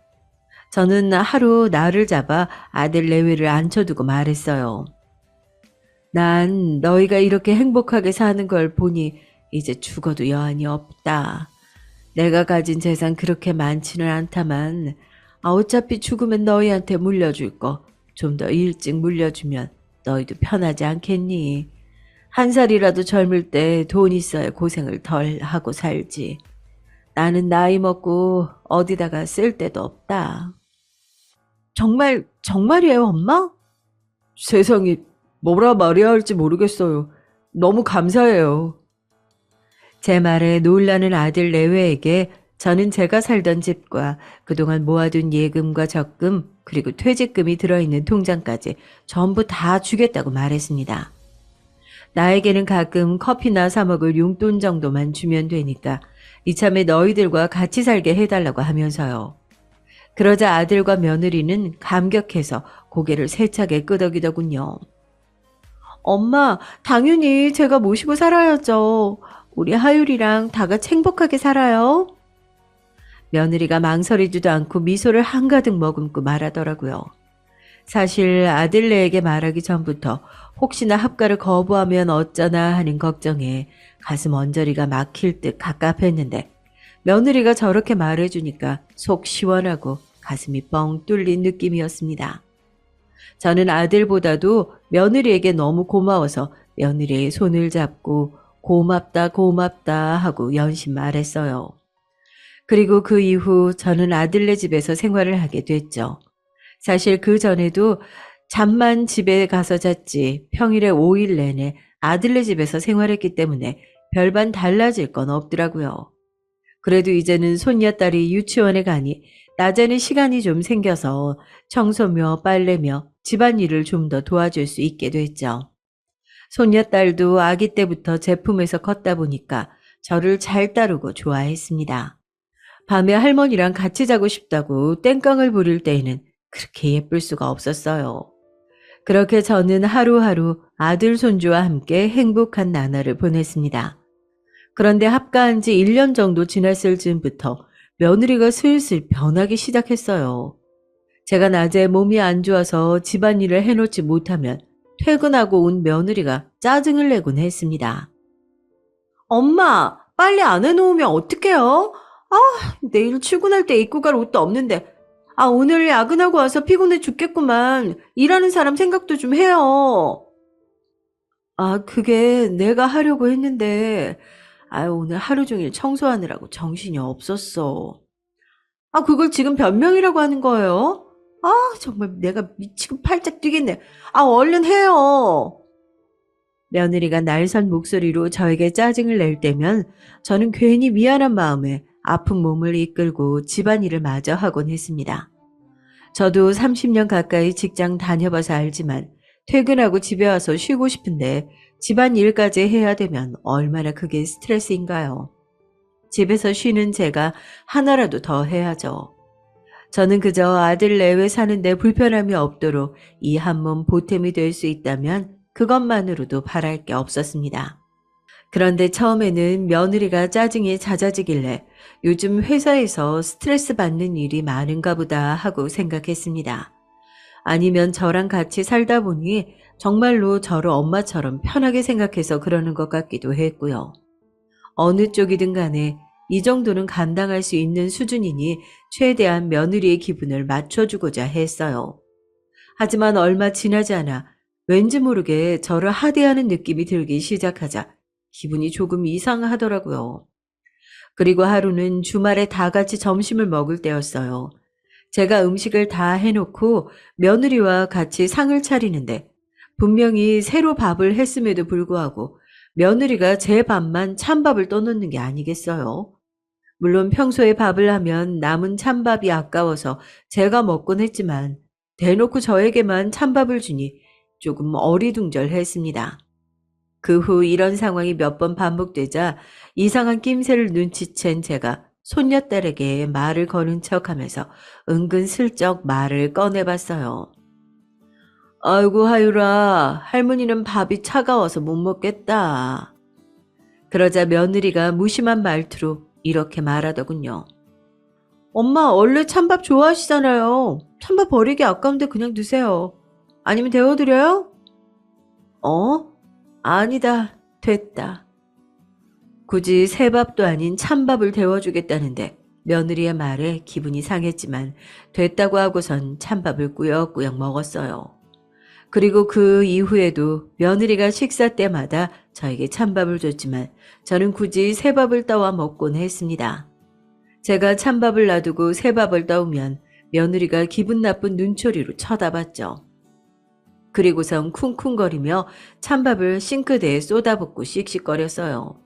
저는 하루 나를 잡아 아들 내외를 앉혀두고 말했어요. 난 너희가 이렇게 행복하게 사는 걸 보니 이제 죽어도 여한이 없다. 내가 가진 재산 그렇게 많지는 않다만 어차피 죽으면 너희한테 물려줄 거 좀 더 일찍 물려주면 너희도 편하지 않겠니? 한 살이라도 젊을 때 돈 있어야 고생을 덜 하고 살지. 나는 나이 먹고 어디다가 쓸 데도 없다. 정말이에요, 엄마? 세상에 뭐라 말해야 할지 모르겠어요. 너무 감사해요. 제 말에 놀라는 아들 내외에게 저는 제가 살던 집과 그동안 모아둔 예금과 적금 그리고 퇴직금이 들어있는 통장까지 전부 다 주겠다고 말했습니다. 나에게는 가끔 커피나 사 먹을 용돈 정도만 주면 되니까 이참에 너희들과 같이 살게 해달라고 하면서요. 그러자 아들과 며느리는 감격해서 고개를 세차게 끄덕이더군요. 엄마, 당연히 제가 모시고 살아야죠. 우리 하율이랑 다 같이 행복하게 살아요. 며느리가 망설이지도 않고 미소를 한가득 머금고 말하더라고요. 사실 아들네에게 말하기 전부터 혹시나 합가를 거부하면 어쩌나 하는 걱정에 가슴 언저리가 막힐 듯 갑갑했는데 며느리가 저렇게 말해주니까 속 시원하고 가슴이 뻥 뚫린 느낌이었습니다. 저는 아들보다도 며느리에게 너무 고마워서 며느리의 손을 잡고 고맙다 고맙다 하고 연신 말했어요. 그리고 그 이후 저는 아들네 집에서 생활을 하게 됐죠. 사실 그 전에도 잠만 집에 가서 잤지 평일에 5일 내내 아들네 집에서 생활했기 때문에 별반 달라질 건 없더라고요. 그래도 이제는 손녀딸이 유치원에 가니 낮에는 시간이 좀 생겨서 청소며 빨래며 집안일을 좀 더 도와줄 수 있게 됐죠. 손녀딸도 아기 때부터 제 품에서 컸다 보니까 저를 잘 따르고 좋아했습니다. 밤에 할머니랑 같이 자고 싶다고 땡깡을 부릴 때에는 그렇게 예쁠 수가 없었어요. 그렇게 저는 하루하루 아들 손주와 함께 행복한 나날을 보냈습니다. 그런데 합가한 지 1년 정도 지났을 즈음부터 며느리가 슬슬 변하기 시작했어요. 제가 낮에 몸이 안 좋아서 집안일을 해놓지 못하면 퇴근하고 온 며느리가 짜증을 내곤 했습니다. 엄마, 빨리 안 해놓으면 어떡해요? 내일 출근할 때 입고 갈 옷도 없는데. 오늘 야근하고 와서 피곤해 죽겠구만. 일하는 사람 생각도 좀 해요. 그게 내가 하려고 했는데, 오늘 하루 종일 청소하느라고 정신이 없었어. 그걸 지금 변명이라고 하는 거예요? 정말 내가 미치고 팔짝 뛰겠네. 얼른 해요. 며느리가 날선 목소리로 저에게 짜증을 낼 때면 저는 괜히 미안한 마음에 아픈 몸을 이끌고 집안일을 마저 하곤 했습니다. 저도 30년 가까이 직장 다녀봐서 알지만 퇴근하고 집에 와서 쉬고 싶은데 집안일까지 해야 되면 얼마나 그게 스트레스인가요? 집에서 쉬는 제가 하나라도 더 해야죠. 저는 그저 아들 내외 사는데 불편함이 없도록 이 한 몸 보탬이 될 수 있다면 그것만으로도 바랄 게 없었습니다. 그런데 처음에는 며느리가 짜증이 잦아지길래 요즘 회사에서 스트레스 받는 일이 많은가 보다 하고 생각했습니다. 아니면 저랑 같이 살다 보니 정말로 저를 엄마처럼 편하게 생각해서 그러는 것 같기도 했고요. 어느 쪽이든 간에 이 정도는 감당할 수 있는 수준이니 최대한 며느리의 기분을 맞춰주고자 했어요. 하지만 얼마 지나지 않아 왠지 모르게 저를 하대하는 느낌이 들기 시작하자 기분이 조금 이상하더라고요. 그리고 하루는 주말에 다 같이 점심을 먹을 때였어요. 제가 음식을 다 해놓고 며느리와 같이 상을 차리는데 분명히 새로 밥을 했음에도 불구하고 며느리가 제 밥만 찬밥을 떠놓는 게 아니겠어요? 물론 평소에 밥을 하면 남은 찬밥이 아까워서 제가 먹곤 했지만 대놓고 저에게만 찬밥을 주니 조금 어리둥절했습니다. 그 후 이런 상황이 몇 번 반복되자 이상한 낌새를 눈치챈 제가 손녀딸에게 말을 거는 척하면서 은근슬쩍 말을 꺼내봤어요. 아이고 하율아, 할머니는 밥이 차가워서 못 먹겠다. 그러자 며느리가 무심한 말투로 이렇게 말하더군요. 엄마 원래 찬밥 좋아하시잖아요. 찬밥 버리기 아까운데 그냥 드세요. 아니면 데워드려요? 아니다. 됐다. 굳이 새밥도 아닌 찬밥을 데워주겠다는데 며느리의 말에 기분이 상했지만 됐다고 하고선 찬밥을 꾸역꾸역 먹었어요. 그리고 그 이후에도 며느리가 식사 때마다 저에게 찬밥을 줬지만 저는 굳이 새밥을 떠와 먹곤 했습니다. 제가 찬밥을 놔두고 새밥을 떠오면 며느리가 기분 나쁜 눈초리로 쳐다봤죠. 그리고선 쿵쿵거리며 찬밥을 싱크대에 쏟아붓고 씩씩거렸어요.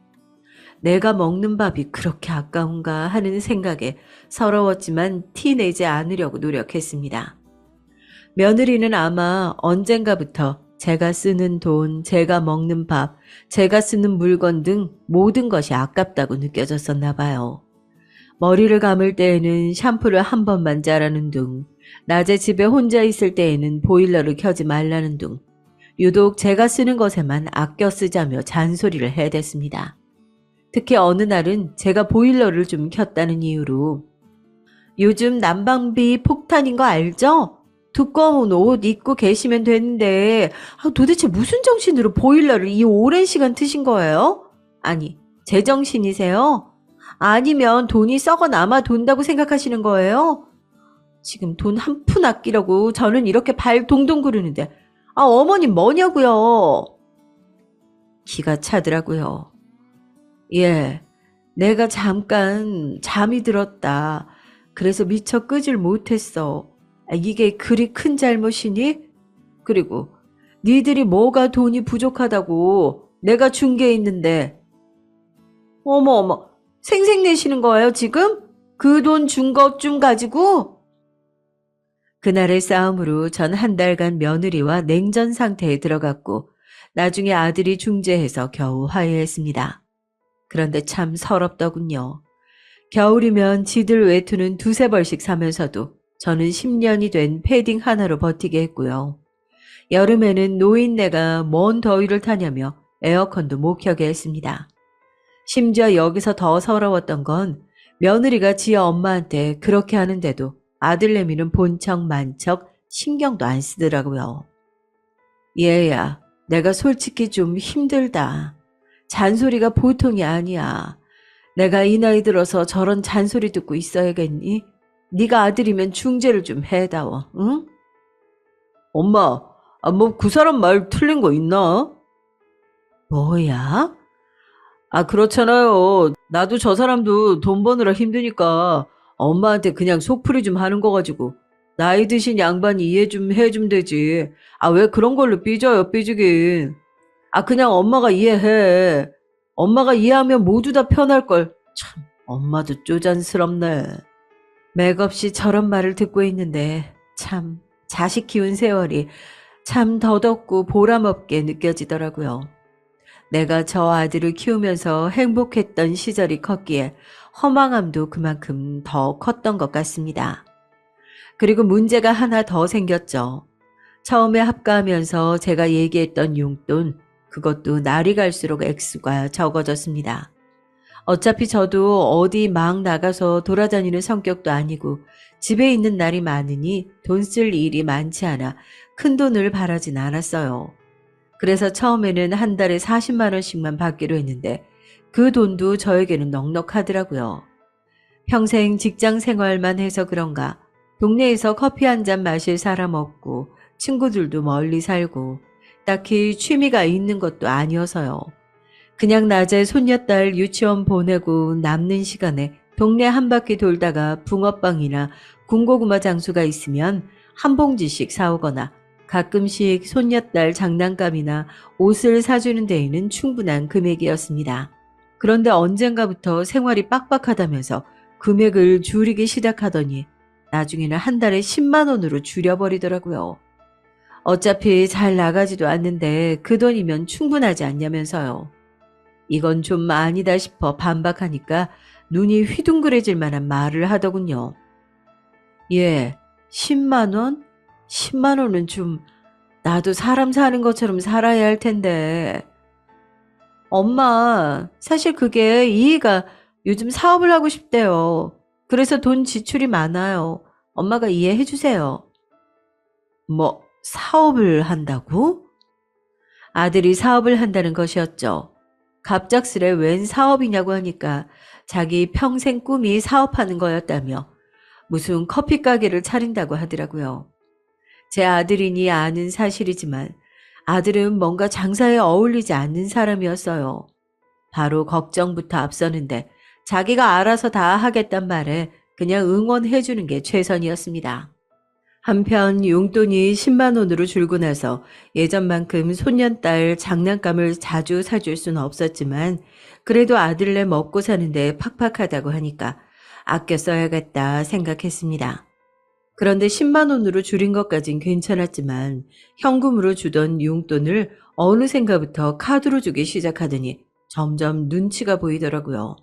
내가 먹는 밥이 그렇게 아까운가 하는 생각에 서러웠지만 티내지 않으려고 노력했습니다. 며느리는 아마 언젠가부터 제가 쓰는 돈, 제가 먹는 밥, 제가 쓰는 물건 등 모든 것이 아깝다고 느껴졌었나 봐요. 머리를 감을 때에는 샴푸를 한 번만 자라는 둥, 낮에 집에 혼자 있을 때에는 보일러를 켜지 말라는 둥, 유독 제가 쓰는 것에만 아껴 쓰자며 잔소리를 해댔습니다. 특히 어느 날은 제가 보일러를 좀 켰다는 이유로 요즘 난방비 폭탄인 거 알죠? 두꺼운 옷 입고 계시면 되는데 도대체 무슨 정신으로 보일러를 이 오랜 시간 트신 거예요? 아니, 제정신이세요? 아니면 돈이 썩어 남아 돈다고 생각하시는 거예요? 지금 돈 한 푼 아끼려고 저는 이렇게 발 동동 구르는데 어머님 뭐냐고요? 기가 차더라고요. 예, 내가 잠깐 잠이 들었다. 그래서 미처 끄질 못했어. 이게 그리 큰 잘못이니? 그리고 니들이 뭐가 돈이 부족하다고 내가 준 게 있는데. 어머, 생색내시는 거예요, 지금? 그 돈 준 것 좀 가지고? 그날의 싸움으로 전 한 달간 며느리와 냉전 상태에 들어갔고 나중에 아들이 중재해서 겨우 화해했습니다. 그런데 참 서럽더군요. 겨울이면 지들 외투는 두세 벌씩 사면서도 저는 10년이 된 패딩 하나로 버티게 했고요. 여름에는 노인네가 뭔 더위를 타냐며 에어컨도 못 켜게 했습니다. 심지어 여기서 더 서러웠던 건 며느리가 지 엄마한테 그렇게 하는데도 아들내미는 본척 만척 신경도 안 쓰더라고요. 얘야, 내가 솔직히 좀 힘들다. 잔소리가 보통이 아니야. 내가 이 나이 들어서 저런 잔소리 듣고 있어야겠니? 네가 아들이면 중재를 좀 해다워, 응? 엄마, 뭐 그 사람 말 틀린 거 있나? 뭐야? 그렇잖아요. 나도 저 사람도 돈 버느라 힘드니까 엄마한테 그냥 속풀이 좀 하는 거 가지고 나이 드신 양반이 이해 좀 해주면 되지. 왜 그런 걸로 삐져요, 삐지긴. 그냥 엄마가 이해해. 엄마가 이해하면 모두 다 편할걸. 참, 엄마도 쪼잔스럽네. 맥없이 저런 말을 듣고 있는데 참 자식 키운 세월이 참 더덥고 보람없게 느껴지더라고요. 내가 저 아들을 키우면서 행복했던 시절이 컸기에 허망함도 그만큼 더 컸던 것 같습니다. 그리고 문제가 하나 더 생겼죠. 처음에 합가하면서 제가 얘기했던 용돈, 그것도 날이 갈수록 액수가 적어졌습니다. 어차피 저도 어디 막 나가서 돌아다니는 성격도 아니고 집에 있는 날이 많으니 돈 쓸 일이 많지 않아 큰 돈을 바라진 않았어요. 그래서 처음에는 한 달에 40만 원씩만 받기로 했는데 그 돈도 저에게는 넉넉하더라고요. 평생 직장 생활만 해서 그런가 동네에서 커피 한 잔 마실 사람 없고 친구들도 멀리 살고 딱히 취미가 있는 것도 아니어서요. 그냥 낮에 손녀딸 유치원 보내고 남는 시간에 동네 한 바퀴 돌다가 붕어빵이나 군고구마 장수가 있으면 한 봉지씩 사오거나 가끔씩 손녀딸 장난감이나 옷을 사주는 데에는 충분한 금액이었습니다. 그런데 언젠가부터 생활이 빡빡하다면서 금액을 줄이기 시작하더니 나중에는 한 달에 10만 원으로 줄여버리더라고요. 어차피 잘 나가지도 않는데 그 돈이면 충분하지 않냐면서요. 이건 좀 아니다 싶어 반박하니까 눈이 휘둥그레질 만한 말을 하더군요. 예, 10만 원? 10만 원은 좀 나도 사람 사는 것처럼 살아야 할 텐데. 엄마, 사실 그게 이해가 요즘 사업을 하고 싶대요. 그래서 돈 지출이 많아요. 엄마가 이해해 주세요. 뭐, 사업을 한다고? 아들이 사업을 한다는 것이었죠. 갑작스레 웬 사업이냐고 하니까 자기 평생 꿈이 사업하는 거였다며 무슨 커피 가게를 차린다고 하더라고요. 제 아들이니 아는 사실이지만 아들은 뭔가 장사에 어울리지 않는 사람이었어요. 바로 걱정부터 앞서는데 자기가 알아서 다 하겠단 말에 그냥 응원해 주는 게 최선이었습니다. 한편 용돈이 10만 원으로 줄고 나서 예전만큼 손녀딸 장난감을 자주 사줄 수는 없었지만 그래도 아들네 먹고 사는데 팍팍하다고 하니까 아껴 써야겠다 생각했습니다. 그런데 10만 원으로 줄인 것까진 괜찮았지만 현금으로 주던 용돈을 어느샌가부터 카드로 주기 시작하더니 점점 눈치가 보이더라고요.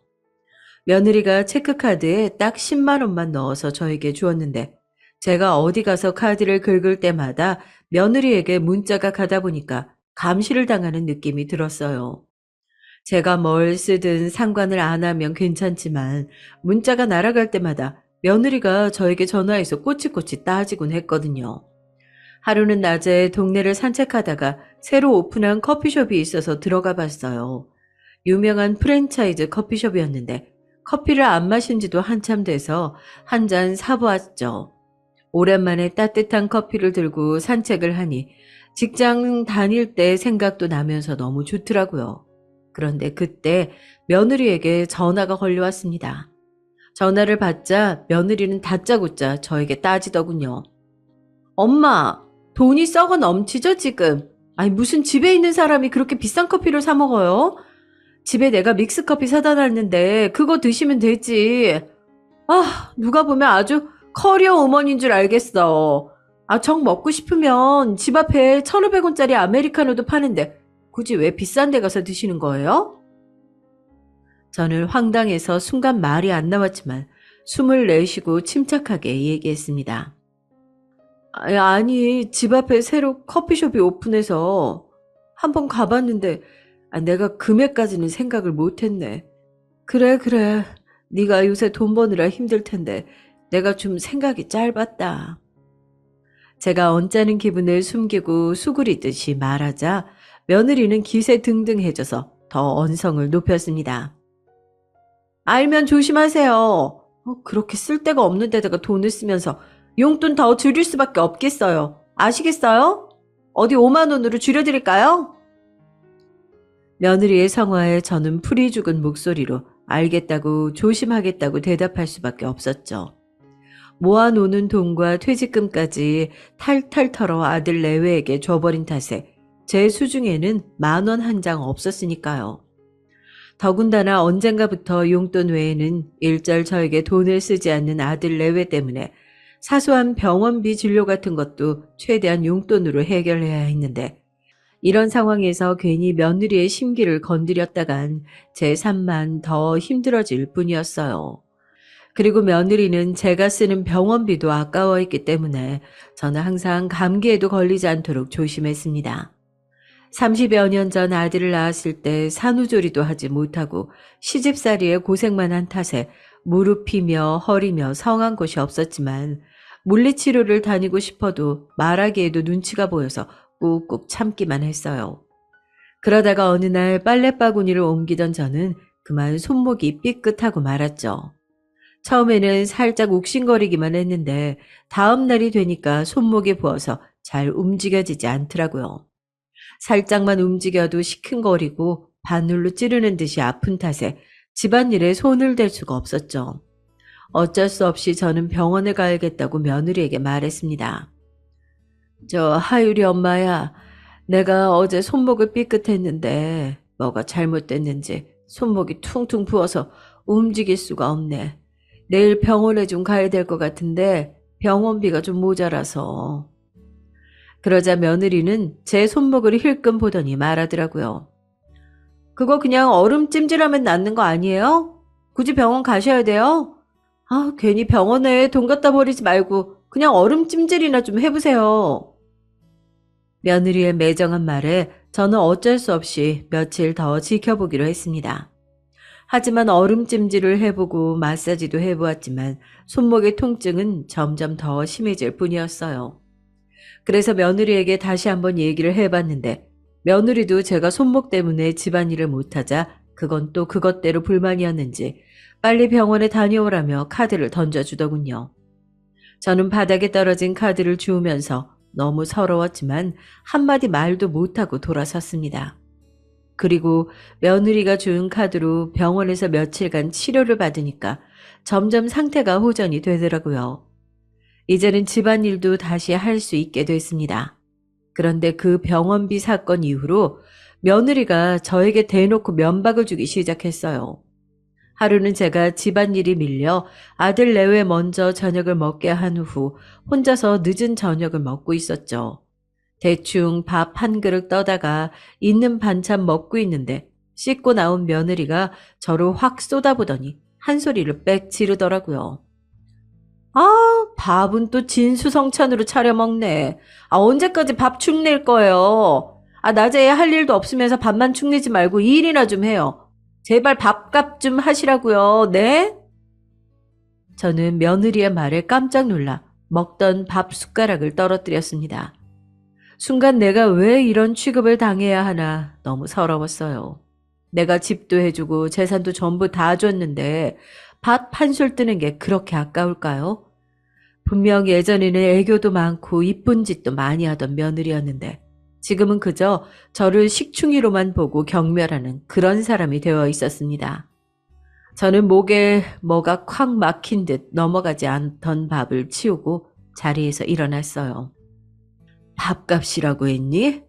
며느리가 체크카드에 딱 10만 원만 넣어서 저에게 주었는데 제가 어디 가서 카드를 긁을 때마다 며느리에게 문자가 가다 보니까 감시를 당하는 느낌이 들었어요. 제가 뭘 쓰든 상관을 안 하면 괜찮지만 문자가 날아갈 때마다 며느리가 저에게 전화해서 꼬치꼬치 따지곤 했거든요. 하루는 낮에 동네를 산책하다가 새로 오픈한 커피숍이 있어서 들어가 봤어요. 유명한 프랜차이즈 커피숍이었는데 커피를 안 마신 지도 한참 돼서 한 잔 사보았죠. 오랜만에 따뜻한 커피를 들고 산책을 하니 직장 다닐 때 생각도 나면서 너무 좋더라고요. 그런데 그때 며느리에게 전화가 걸려왔습니다. 전화를 받자 며느리는 다짜고짜 저에게 따지더군요. 엄마, 돈이 썩어 넘치죠, 지금? 아니, 무슨 집에 있는 사람이 그렇게 비싼 커피를 사 먹어요? 집에 내가 믹스커피 사다 놨는데 그거 드시면 되지. 아, 누가 보면 아주 커리어 우먼인 줄 알겠어. 아, 정 먹고 싶으면 집 앞에 1,500원짜리 아메리카노도 파는데 굳이 왜 비싼 데 가서 드시는 거예요? 저는 황당해서 순간 말이 안 나왔지만 숨을 내쉬고 침착하게 얘기했습니다. 아니, 집 앞에 새로 커피숍이 오픈해서 한번 가봤는데 내가 금액까지는 생각을 못했네. 그래. 네가 요새 돈 버느라 힘들 텐데 내가 좀 생각이 짧았다. 제가 언짢은 기분을 숨기고 수그리듯이 말하자 며느리는 기세 등등해져서 더 언성을 높였습니다. 알면 조심하세요. 그렇게 쓸데가 없는 데다가 돈을 쓰면서 용돈 더 줄일 수밖에 없겠어요. 아시겠어요? 어디 5만 원으로 줄여드릴까요? 며느리의 성화에 저는 풀이 죽은 목소리로 알겠다고 조심하겠다고 대답할 수밖에 없었죠. 모아놓는 돈과 퇴직금까지 탈탈 털어 아들 내외에게 줘버린 탓에 제 수중에는 10,000원 한 장 없었으니까요. 더군다나 언젠가부터 용돈 외에는 일절 저에게 돈을 쓰지 않는 아들 내외 때문에 사소한 병원비 진료 같은 것도 최대한 용돈으로 해결해야 했는데 이런 상황에서 괜히 며느리의 심기를 건드렸다간 제 삶만 더 힘들어질 뿐이었어요. 그리고 며느리는 제가 쓰는 병원비도 아까워했기 때문에 저는 항상 감기에도 걸리지 않도록 조심했습니다. 30여 년 전 아들을 낳았을 때 산후조리도 하지 못하고 시집살이에 고생만 한 탓에 무릎이며 허리며 성한 곳이 없었지만 물리치료를 다니고 싶어도 말하기에도 눈치가 보여서 꾹꾹 참기만 했어요. 그러다가 어느 날 빨래바구니를 옮기던 저는 그만 손목이 삐끗하고 말았죠. 처음에는 살짝 욱신거리기만 했는데 다음 날이 되니까 손목이 부어서 잘 움직여지지 않더라고요. 살짝만 움직여도 시큰거리고 바늘로 찌르는 듯이 아픈 탓에 집안일에 손을 댈 수가 없었죠. 어쩔 수 없이 저는 병원에 가야겠다고 며느리에게 말했습니다. 하율이 엄마야, 내가 어제 손목을 삐끗했는데 뭐가 잘못됐는지 손목이 퉁퉁 부어서 움직일 수가 없네. 내일 병원에 좀 가야 될 것 같은데 병원비가 좀 모자라서. 그러자 며느리는 제 손목을 힐끔 보더니 말하더라고요. 그거 그냥 얼음 찜질하면 낫는 거 아니에요? 굳이 병원 가셔야 돼요? 괜히 병원에 돈 갖다 버리지 말고 그냥 얼음 찜질이나 좀 해보세요. 며느리의 매정한 말에 저는 어쩔 수 없이 며칠 더 지켜보기로 했습니다. 하지만 얼음 찜질을 해보고 마사지도 해보았지만 손목의 통증은 점점 더 심해질 뿐이었어요. 그래서 며느리에게 다시 한번 얘기를 해봤는데 며느리도 제가 손목 때문에 집안일을 못하자 그건 또 그것대로 불만이었는지 빨리 병원에 다녀오라며 카드를 던져주더군요. 저는 바닥에 떨어진 카드를 주우면서 너무 서러웠지만 한마디 말도 못하고 돌아섰습니다. 그리고 며느리가 준 카드로 병원에서 며칠간 치료를 받으니까 점점 상태가 호전이 되더라고요. 이제는 집안일도 다시 할 수 있게 됐습니다. 그런데 그 병원비 사건 이후로 며느리가 저에게 대놓고 면박을 주기 시작했어요. 하루는 제가 집안일이 밀려 아들 내외 먼저 저녁을 먹게 한 후 혼자서 늦은 저녁을 먹고 있었죠. 대충 밥 한 그릇 떠다가 있는 반찬 먹고 있는데 씻고 나온 며느리가 저를 확 쏟아보더니 한 소리를 빽 지르더라고요. 아, 밥은 또 진수성찬으로 차려 먹네. 아, 언제까지 밥 축낼 거예요? 아, 낮에 할 일도 없으면서 밥만 축내지 말고 일이나 좀 해요. 제발 밥값 좀 하시라고요. 네? 저는 며느리의 말에 깜짝 놀라 먹던 밥 숟가락을 떨어뜨렸습니다. 순간 내가 왜 이런 취급을 당해야 하나 너무 서러웠어요. 내가 집도 해주고 재산도 전부 다 줬는데 밥 한 술 뜨는 게 그렇게 아까울까요? 분명 예전에는 애교도 많고 이쁜 짓도 많이 하던 며느리였는데 지금은 그저 저를 식충이로만 보고 경멸하는 그런 사람이 되어 있었습니다. 저는 목에 뭐가 콱 막힌 듯 넘어가지 않던 밥을 치우고 자리에서 일어났어요. 밥값이라고 했니?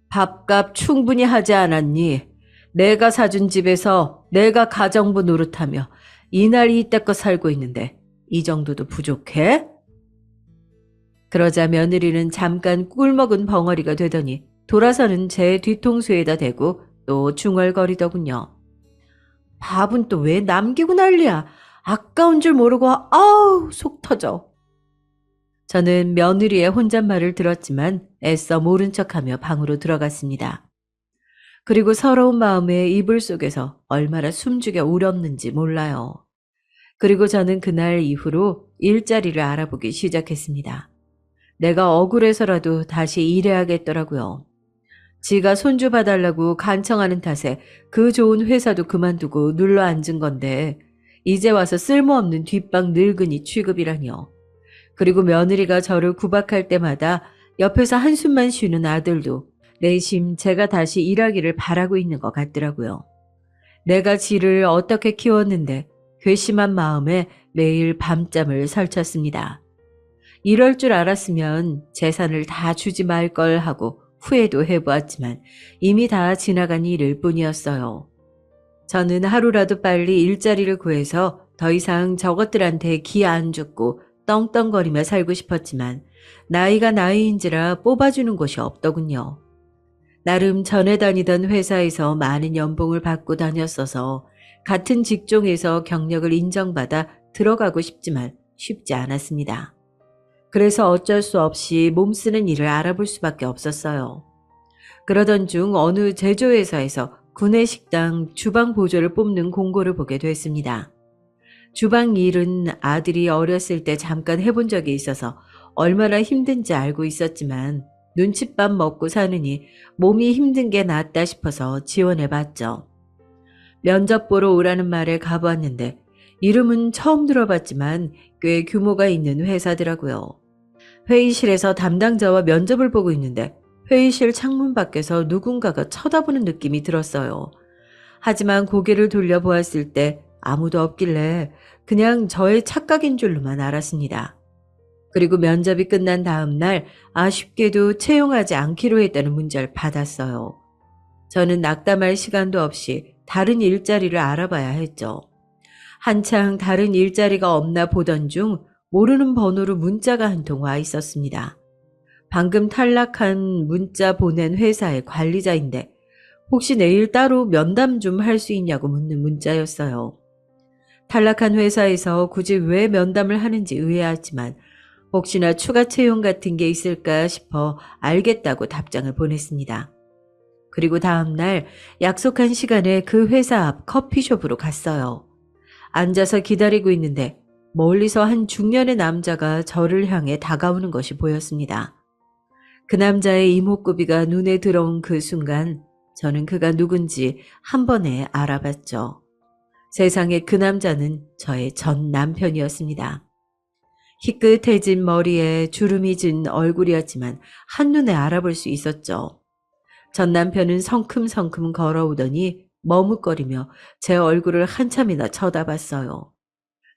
밥값 충분히 하지 않았니? 내가 사준 집에서 내가 가정부 노릇하며 이날 이때껏 살고 있는데 이 정도도 부족해? 그러자 며느리는 잠깐 꿀먹은 벙어리가 되더니 돌아서는 제 뒤통수에다 대고 또 중얼거리더군요. 밥은 또 왜 남기고 난리야? 아까운 줄 모르고 아우 속 터져. 저는 며느리의 혼잣말을 들었지만 애써 모른 척하며 방으로 들어갔습니다. 그리고 서러운 마음에 이불 속에서 얼마나 숨죽여 울었는지 몰라요. 그리고 저는 그날 이후로 일자리를 알아보기 시작했습니다. 내가 억울해서라도 다시 일해야겠더라고요. 지가 손주 봐달라고 간청하는 탓에 그 좋은 회사도 그만두고 눌러 앉은 건데 이제 와서 쓸모없는 뒷방 늙은이 취급이라니요. 그리고 며느리가 저를 구박할 때마다 옆에서 한숨만 쉬는 아들도 내심 제가 다시 일하기를 바라고 있는 것 같더라고요. 내가 지를 어떻게 키웠는데 괘씸한 마음에 매일 밤잠을 설쳤습니다. 이럴 줄 알았으면 재산을 다 주지 말 걸 하고 후회도 해보았지만 이미 다 지나간 일일 뿐이었어요. 저는 하루라도 빨리 일자리를 구해서 더 이상 저것들한테 기 안 죽고 떵떵거리며 살고 싶었지만 나이가 나이인지라 뽑아주는 곳이 없더군요. 나름 전에 다니던 회사에서 많은 연봉을 받고 다녔어서 같은 직종에서 경력을 인정받아 들어가고 싶지만 쉽지 않았습니다. 그래서 어쩔 수 없이 몸쓰는 일을 알아볼 수밖에 없었어요. 그러던 중 어느 제조회사에서 구내식당 주방 보조를 뽑는 공고를 보게 됐습니다. 주방 일은 아들이 어렸을 때 잠깐 해본 적이 있어서 얼마나 힘든지 알고 있었지만 눈칫밥 먹고 사느니 몸이 힘든 게 낫다 싶어서 지원해봤죠. 면접 보러 오라는 말에 가보았는데 이름은 처음 들어봤지만 꽤 규모가 있는 회사더라고요. 회의실에서 담당자와 면접을 보고 있는데 회의실 창문 밖에서 누군가가 쳐다보는 느낌이 들었어요. 하지만 고개를 돌려보았을 때 아무도 없길래 그냥 저의 착각인 줄로만 알았습니다. 그리고 면접이 끝난 다음 날 아쉽게도 채용하지 않기로 했다는 문자를 받았어요. 저는 낙담할 시간도 없이 다른 일자리를 알아봐야 했죠. 한창 다른 일자리가 없나 보던 중 모르는 번호로 문자가 한 통 와 있었습니다. 방금 탈락한 문자 보낸 회사의 관리자인데 혹시 내일 따로 면담 좀 할 수 있냐고 묻는 문자였어요. 탈락한 회사에서 굳이 왜 면담을 하는지 의아하지만 혹시나 추가 채용 같은 게 있을까 싶어 알겠다고 답장을 보냈습니다. 그리고 다음 날 약속한 시간에 그 회사 앞 커피숍으로 갔어요. 앉아서 기다리고 있는데 멀리서 한 중년의 남자가 저를 향해 다가오는 것이 보였습니다. 그 남자의 이목구비가 눈에 들어온 그 순간 저는 그가 누군지 한 번에 알아봤죠. 세상에 그 남자는 저의 전 남편이었습니다. 희끗해진 머리에 주름이 진 얼굴이었지만 한눈에 알아볼 수 있었죠. 전 남편은 성큼성큼 걸어오더니 머뭇거리며 제 얼굴을 한참이나 쳐다봤어요.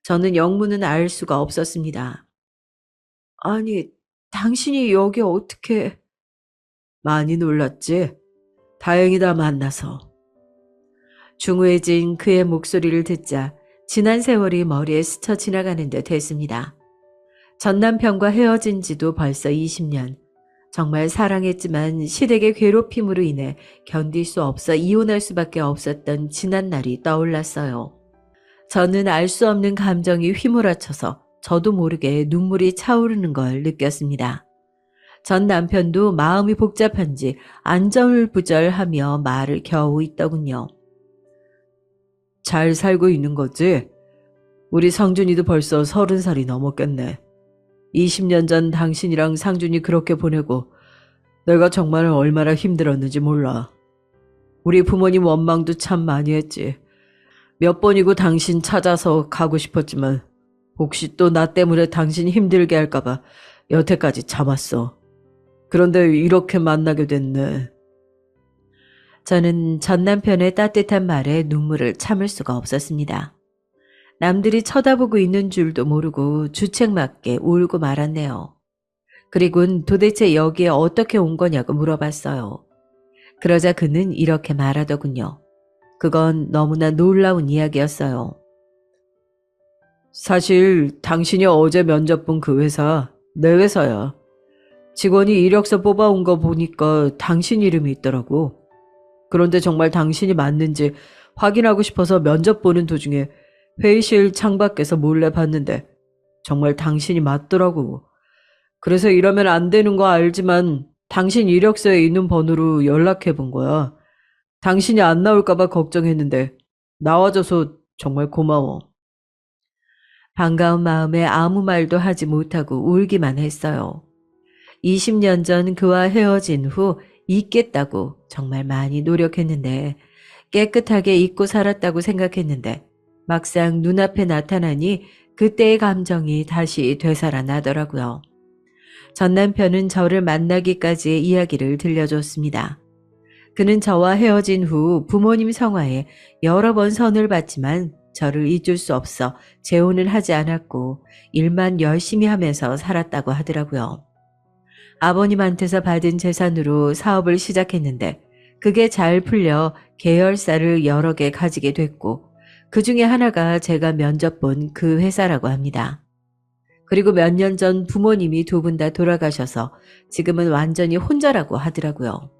저는 영문은 알 수가 없었습니다. 아니, 당신이 여기 어떻게... 많이 놀랐지? 다행이다 만나서. 중후해진 그의 목소리를 듣자 지난 세월이 머리에 스쳐 지나가는 듯 했습니다. 전 남편과 헤어진 지도 벌써 20년. 정말 사랑했지만 시댁의 괴롭힘으로 인해 견딜 수 없어 이혼할 수밖에 없었던 지난 날이 떠올랐어요. 저는 알 수 없는 감정이 휘몰아쳐서 저도 모르게 눈물이 차오르는 걸 느꼈습니다. 전 남편도 마음이 복잡한지 안절부절하며 말을 겨우 잇더군요. 잘 살고 있는 거지? 우리 상준이도 벌써 30살이 넘었겠네. 20년 전 당신이랑 상준이 그렇게 보내고 내가 정말 얼마나 힘들었는지 몰라. 우리 부모님 원망도 참 많이 했지. 몇 번이고 당신 찾아서 가고 싶었지만 혹시 또 나 때문에 당신 힘들게 할까봐 여태까지 참았어. 그런데 이렇게 만나게 됐네. 저는 전 남편의 따뜻한 말에 눈물을 참을 수가 없었습니다. 남들이 쳐다보고 있는 줄도 모르고 주책맞게 울고 말았네요. 그리곤 도대체 여기에 어떻게 온 거냐고 물어봤어요. 그러자 그는 이렇게 말하더군요. 그건 너무나 놀라운 이야기였어요. 사실 당신이 어제 면접 본 그 회사 내 회사야. 직원이 이력서 뽑아온 거 보니까 당신 이름이 있더라고. 그런데 정말 당신이 맞는지 확인하고 싶어서 면접 보는 도중에 회의실 창밖에서 몰래 봤는데 정말 당신이 맞더라고. 그래서 이러면 안 되는 거 알지만 당신 이력서에 있는 번호로 연락해 본 거야. 당신이 안 나올까봐 걱정했는데 나와줘서 정말 고마워. 반가운 마음에 아무 말도 하지 못하고 울기만 했어요. 20년 전 그와 헤어진 후 잊겠다고 정말 많이 노력했는데 깨끗하게 잊고 살았다고 생각했는데 막상 눈앞에 나타나니 그때의 감정이 다시 되살아나더라고요. 전 남편은 저를 만나기까지의 이야기를 들려줬습니다. 그는 저와 헤어진 후 부모님 성화에 여러 번 선을 봤지만 저를 잊을 수 없어 재혼은 하지 않았고 일만 열심히 하면서 살았다고 하더라고요. 아버님한테서 받은 재산으로 사업을 시작했는데 그게 잘 풀려 계열사를 여러 개 가지게 됐고 그 중에 하나가 제가 면접 본 그 회사라고 합니다. 그리고 몇 년 전 부모님이 두 분 다 돌아가셔서 지금은 완전히 혼자라고 하더라고요.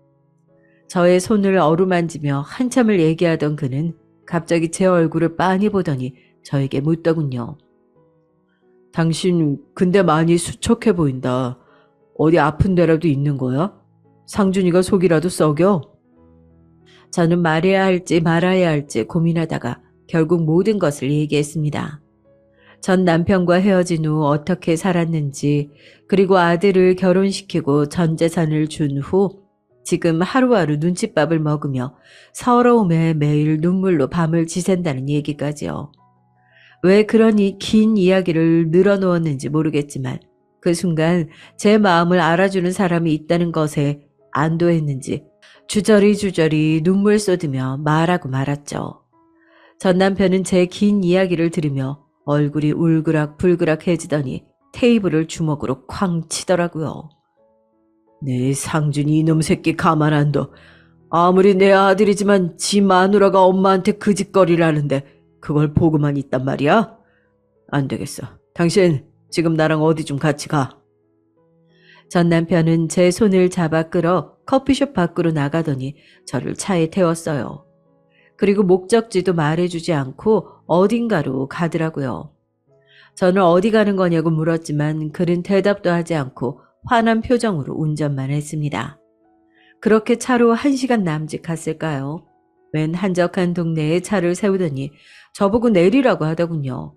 저의 손을 어루만지며 한참을 얘기하던 그는 갑자기 제 얼굴을 빤히 보더니 저에게 묻더군요. 당신 근데 많이 수척해 보인다. 어디 아픈 데라도 있는 거야? 상준이가 속이라도 썩여? 저는 말해야 할지 말아야 할지 고민하다가 결국 모든 것을 얘기했습니다. 전 남편과 헤어진 후 어떻게 살았는지, 그리고 아들을 결혼시키고 전 재산을 준 후 지금 하루하루 눈칫밥을 먹으며 서러움에 매일 눈물로 밤을 지샌다는 얘기까지요. 왜 그러니 긴 이야기를 늘어놓았는지 모르겠지만 그 순간 제 마음을 알아주는 사람이 있다는 것에 안도했는지 주저리 눈물 쏟으며 말하고 말았죠. 전 남편은 제 긴 이야기를 들으며 얼굴이 울그락불그락해지더니 테이블을 주먹으로 쾅 치더라고요. 내 상준이 이놈 새끼 가만 안 둬. 아무리 내 아들이지만 지 마누라가 엄마한테 그 짓거리를 하는데 그걸 보고만 있단 말이야? 안 되겠어. 당신 지금 나랑 어디 좀 같이 가. 전 남편은 제 손을 잡아 끌어 커피숍 밖으로 나가더니 저를 차에 태웠어요. 그리고 목적지도 말해주지 않고 어딘가로 가더라고요. 저는 어디 가는 거냐고 물었지만 그는 대답도 하지 않고 화난 표정으로 운전만 했습니다. 그렇게 차로 1시간 남짓 갔을까요? 웬 한적한 동네에 차를 세우더니 저보고 내리라고 하더군요.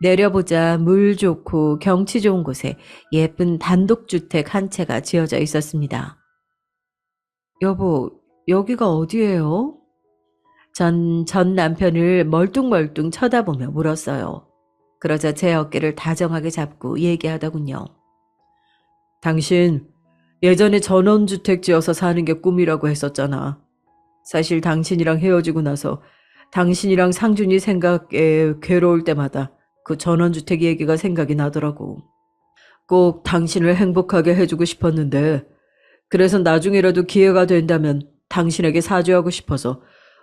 내려보자 물 좋고 경치 좋은 곳에 예쁜 단독주택 한 채가 지어져 있었습니다. 여보, 여기가 어디예요? 전 남편을 멀뚱멀뚱 쳐다보며 물었어요. 그러자 제 어깨를 다정하게 잡고 얘기하더군요. 당신 예전에 전원주택 지어서 사는 게 꿈이라고 했었잖아. 사실 당신이랑 헤어지고 나서 당신이랑 상준이 생각에 괴로울 때마다 그 전원주택 얘기가 생각이 나더라고. 꼭 당신을 행복하게 해주고 싶었는데 그래서 나중에라도 기회가 된다면 당신에게 사죄하고 싶어서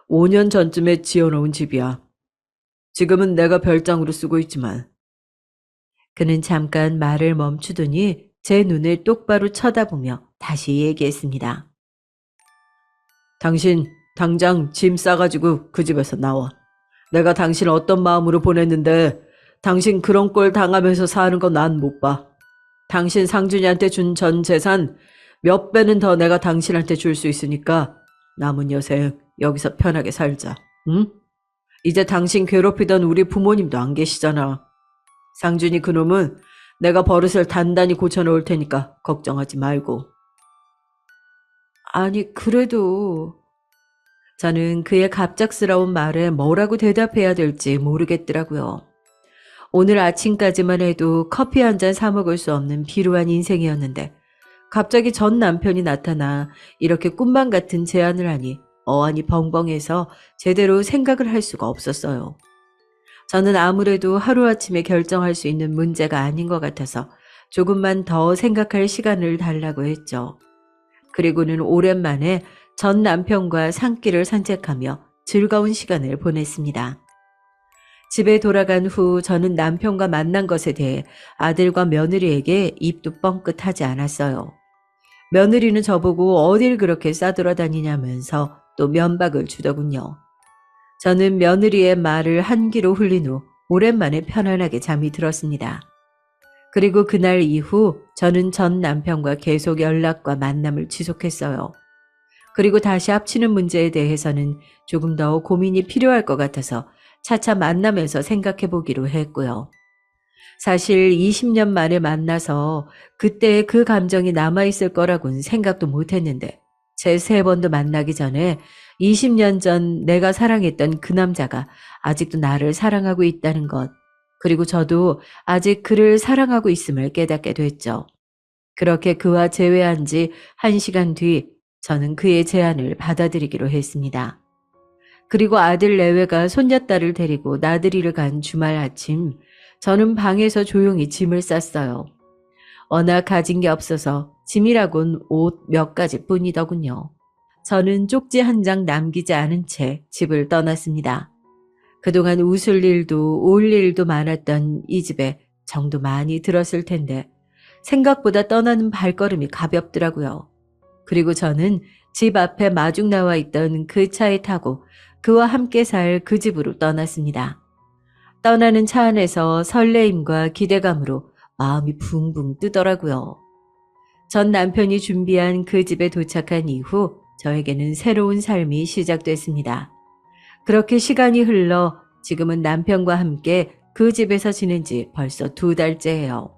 5년 전쯤에 지어놓은 집이야. 지금은 내가 별장으로 쓰고 있지만. 그는 잠깐 말을 멈추더니 제 눈을 똑바로 쳐다보며 다시 얘기했습니다. 당신 당장 짐 싸가지고 그 집에서 나와. 내가 당신 어떤 마음으로 보냈는데 당신 그런 꼴 당하면서 사는 거 난 못 봐. 당신 상준이한테 준 전 재산 몇 배는 더 내가 당신한테 줄 수 있으니까 남은 여생 여기서 편하게 살자. 응? 이제 당신 괴롭히던 우리 부모님도 안 계시잖아. 상준이 그놈은 내가 버릇을 단단히 고쳐놓을 테니까 걱정하지 말고. 아니, 그래도 저는 그의 갑작스러운 말에 뭐라고 대답해야 될지 모르겠더라고요. 오늘 아침까지만 해도 커피 한 잔 사 먹을 수 없는 비루한 인생이었는데 갑자기 전 남편이 나타나 이렇게 꿈만 같은 제안을 하니 어안이 벙벙해서 제대로 생각을 할 수가 없었어요. 저는 아무래도 하루아침에 결정할 수 있는 문제가 아닌 것 같아서 조금만 더 생각할 시간을 달라고 했죠. 그리고는 오랜만에 전 남편과 산길을 산책하며 즐거운 시간을 보냈습니다. 집에 돌아간 후 저는 남편과 만난 것에 대해 아들과 며느리에게 입도 뻥끗하지 않았어요. 며느리는 저보고 어딜 그렇게 싸돌아다니냐면서 또 면박을 주더군요. 저는 며느리의 말을 한 귀로 흘린 후 오랜만에 편안하게 잠이 들었습니다. 그리고 그날 이후 저는 전 남편과 계속 연락과 만남을 지속했어요. 그리고 다시 합치는 문제에 대해서는 조금 더 고민이 필요할 것 같아서 차차 만나면서 생각해 보기로 했고요. 사실 20년 만에 만나서 그때의 그 감정이 남아있을 거라고는 생각도 못했는데 제 3번도 만나기 전에 20년 전 내가 사랑했던 그 남자가 아직도 나를 사랑하고 있다는 것, 그리고 저도 아직 그를 사랑하고 있음을 깨닫게 됐죠. 그렇게 그와 재회한 지 1시간 뒤 저는 그의 제안을 받아들이기로 했습니다. 그리고 아들 내외가 손녀딸을 데리고 나들이를 간 주말 아침, 저는 방에서 조용히 짐을 쌌어요. 워낙 가진 게 없어서 짐이라곤 옷 몇 가지 뿐이더군요. 저는 쪽지 한 장 남기지 않은 채 집을 떠났습니다. 그동안 웃을 일도 올 일도 많았던 이 집에 정도 많이 들었을 텐데 생각보다 떠나는 발걸음이 가볍더라고요. 그리고 저는 집 앞에 마중 나와 있던 그 차에 타고 그와 함께 살 그 집으로 떠났습니다. 떠나는 차 안에서 설레임과 기대감으로 마음이 붕붕 뜨더라고요. 전 남편이 준비한 그 집에 도착한 이후 저에게는 새로운 삶이 시작됐습니다. 그렇게 시간이 흘러 지금은 남편과 함께 그 집에서 지낸 지 벌써 2달째예요.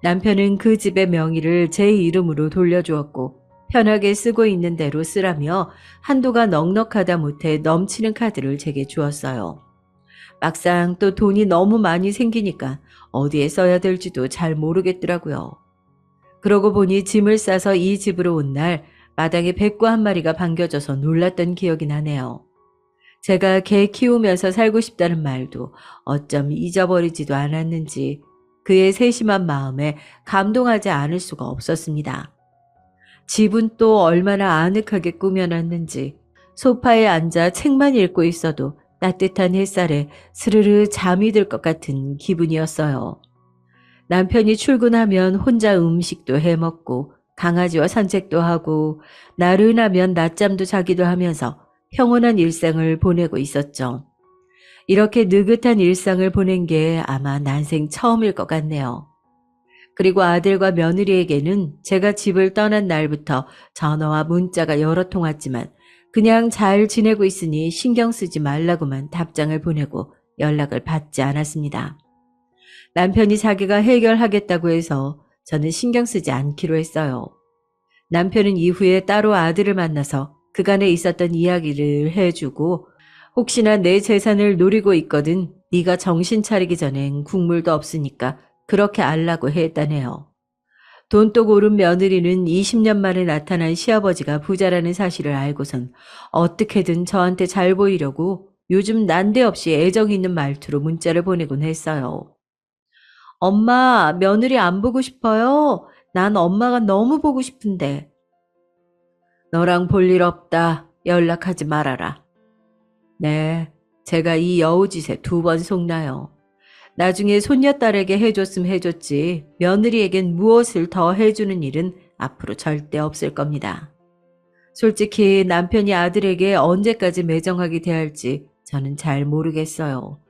남편은 그 집의 명의를 제 이름으로 돌려주었고 편하게 쓰고 있는 대로 쓰라며 한도가 넉넉하다 못해 넘치는 카드를 제게 주었어요. 막상 또 돈이 너무 많이 생기니까 어디에 써야 될지도 잘 모르겠더라고요. 그러고 보니 짐을 싸서 이 집으로 온 날 마당에 백구 한 마리가 반겨져서 놀랐던 기억이 나네요. 제가 개 키우면서 살고 싶다는 말도 어쩜 잊어버리지도 않았는지 그의 세심한 마음에 감동하지 않을 수가 없었습니다. 집은 또 얼마나 아늑하게 꾸며놨는지 소파에 앉아 책만 읽고 있어도 따뜻한 햇살에 스르르 잠이 들 것 같은 기분이었어요. 남편이 출근하면 혼자 음식도 해먹고 강아지와 산책도 하고 나른하면 낮잠도 자기도 하면서 평온한 일상을 보내고 있었죠. 이렇게 느긋한 일상을 보낸 게 아마 난생 처음일 것 같네요. 그리고 아들과 며느리에게는 제가 집을 떠난 날부터 전화와 문자가 여러 통 왔지만 그냥 잘 지내고 있으니 신경 쓰지 말라고만 답장을 보내고 연락을 받지 않았습니다. 남편이 자기가 해결하겠다고 해서 저는 신경 쓰지 않기로 했어요. 남편은 이후에 따로 아들을 만나서 그간에 있었던 이야기를 해주고 혹시나 내 재산을 노리고 있거든 네가 정신 차리기 전엔 국물도 없으니까 그렇게 알라고 했다네요. 돈독 오른 며느리는 20년 만에 나타난 시아버지가 부자라는 사실을 알고선 어떻게든 저한테 잘 보이려고 요즘 난데없이 애정 있는 말투로 문자를 보내곤 했어요. 엄마, 며느리 안 보고 싶어요? 난 엄마가 너무 보고 싶은데. 너랑 볼 일 없다. 연락하지 말아라. 네, 제가 이 여우짓에 2번 속나요. 나중에 손녀딸에게 해줬으면 해줬지 며느리에겐 무엇을 더 해주는 일은 앞으로 절대 없을 겁니다. 솔직히 남편이 아들에게 언제까지 매정하게 대할지 저는 잘 모르겠어요.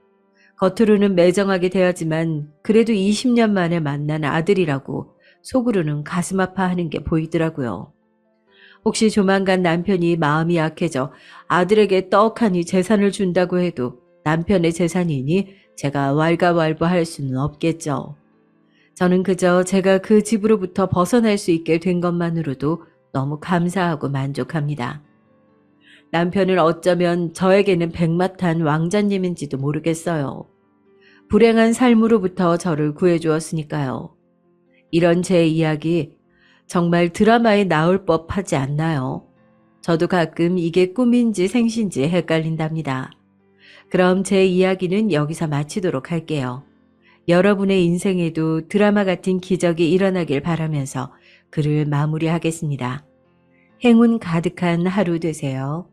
겉으로는 매정하게 대하지만 그래도 20년 만에 만난 아들이라고 속으로는 가슴 아파하는 게 보이더라고요. 혹시 조만간 남편이 마음이 약해져 아들에게 떡하니 재산을 준다고 해도 남편의 재산이니 제가 왈가왈부할 수는 없겠죠. 저는 그저 제가 그 집으로부터 벗어날 수 있게 된 것만으로도 너무 감사하고 만족합니다. 남편은 어쩌면 저에게는 백마탄 왕자님인지도 모르겠어요. 불행한 삶으로부터 저를 구해주었으니까요. 이런 제 이야기 정말 드라마에 나올 법하지 않나요? 저도 가끔 이게 꿈인지 생신지 헷갈린답니다. 그럼 제 이야기는 여기서 마치도록 할게요. 여러분의 인생에도 드라마 같은 기적이 일어나길 바라면서 글을 마무리하겠습니다. 행운 가득한 하루 되세요.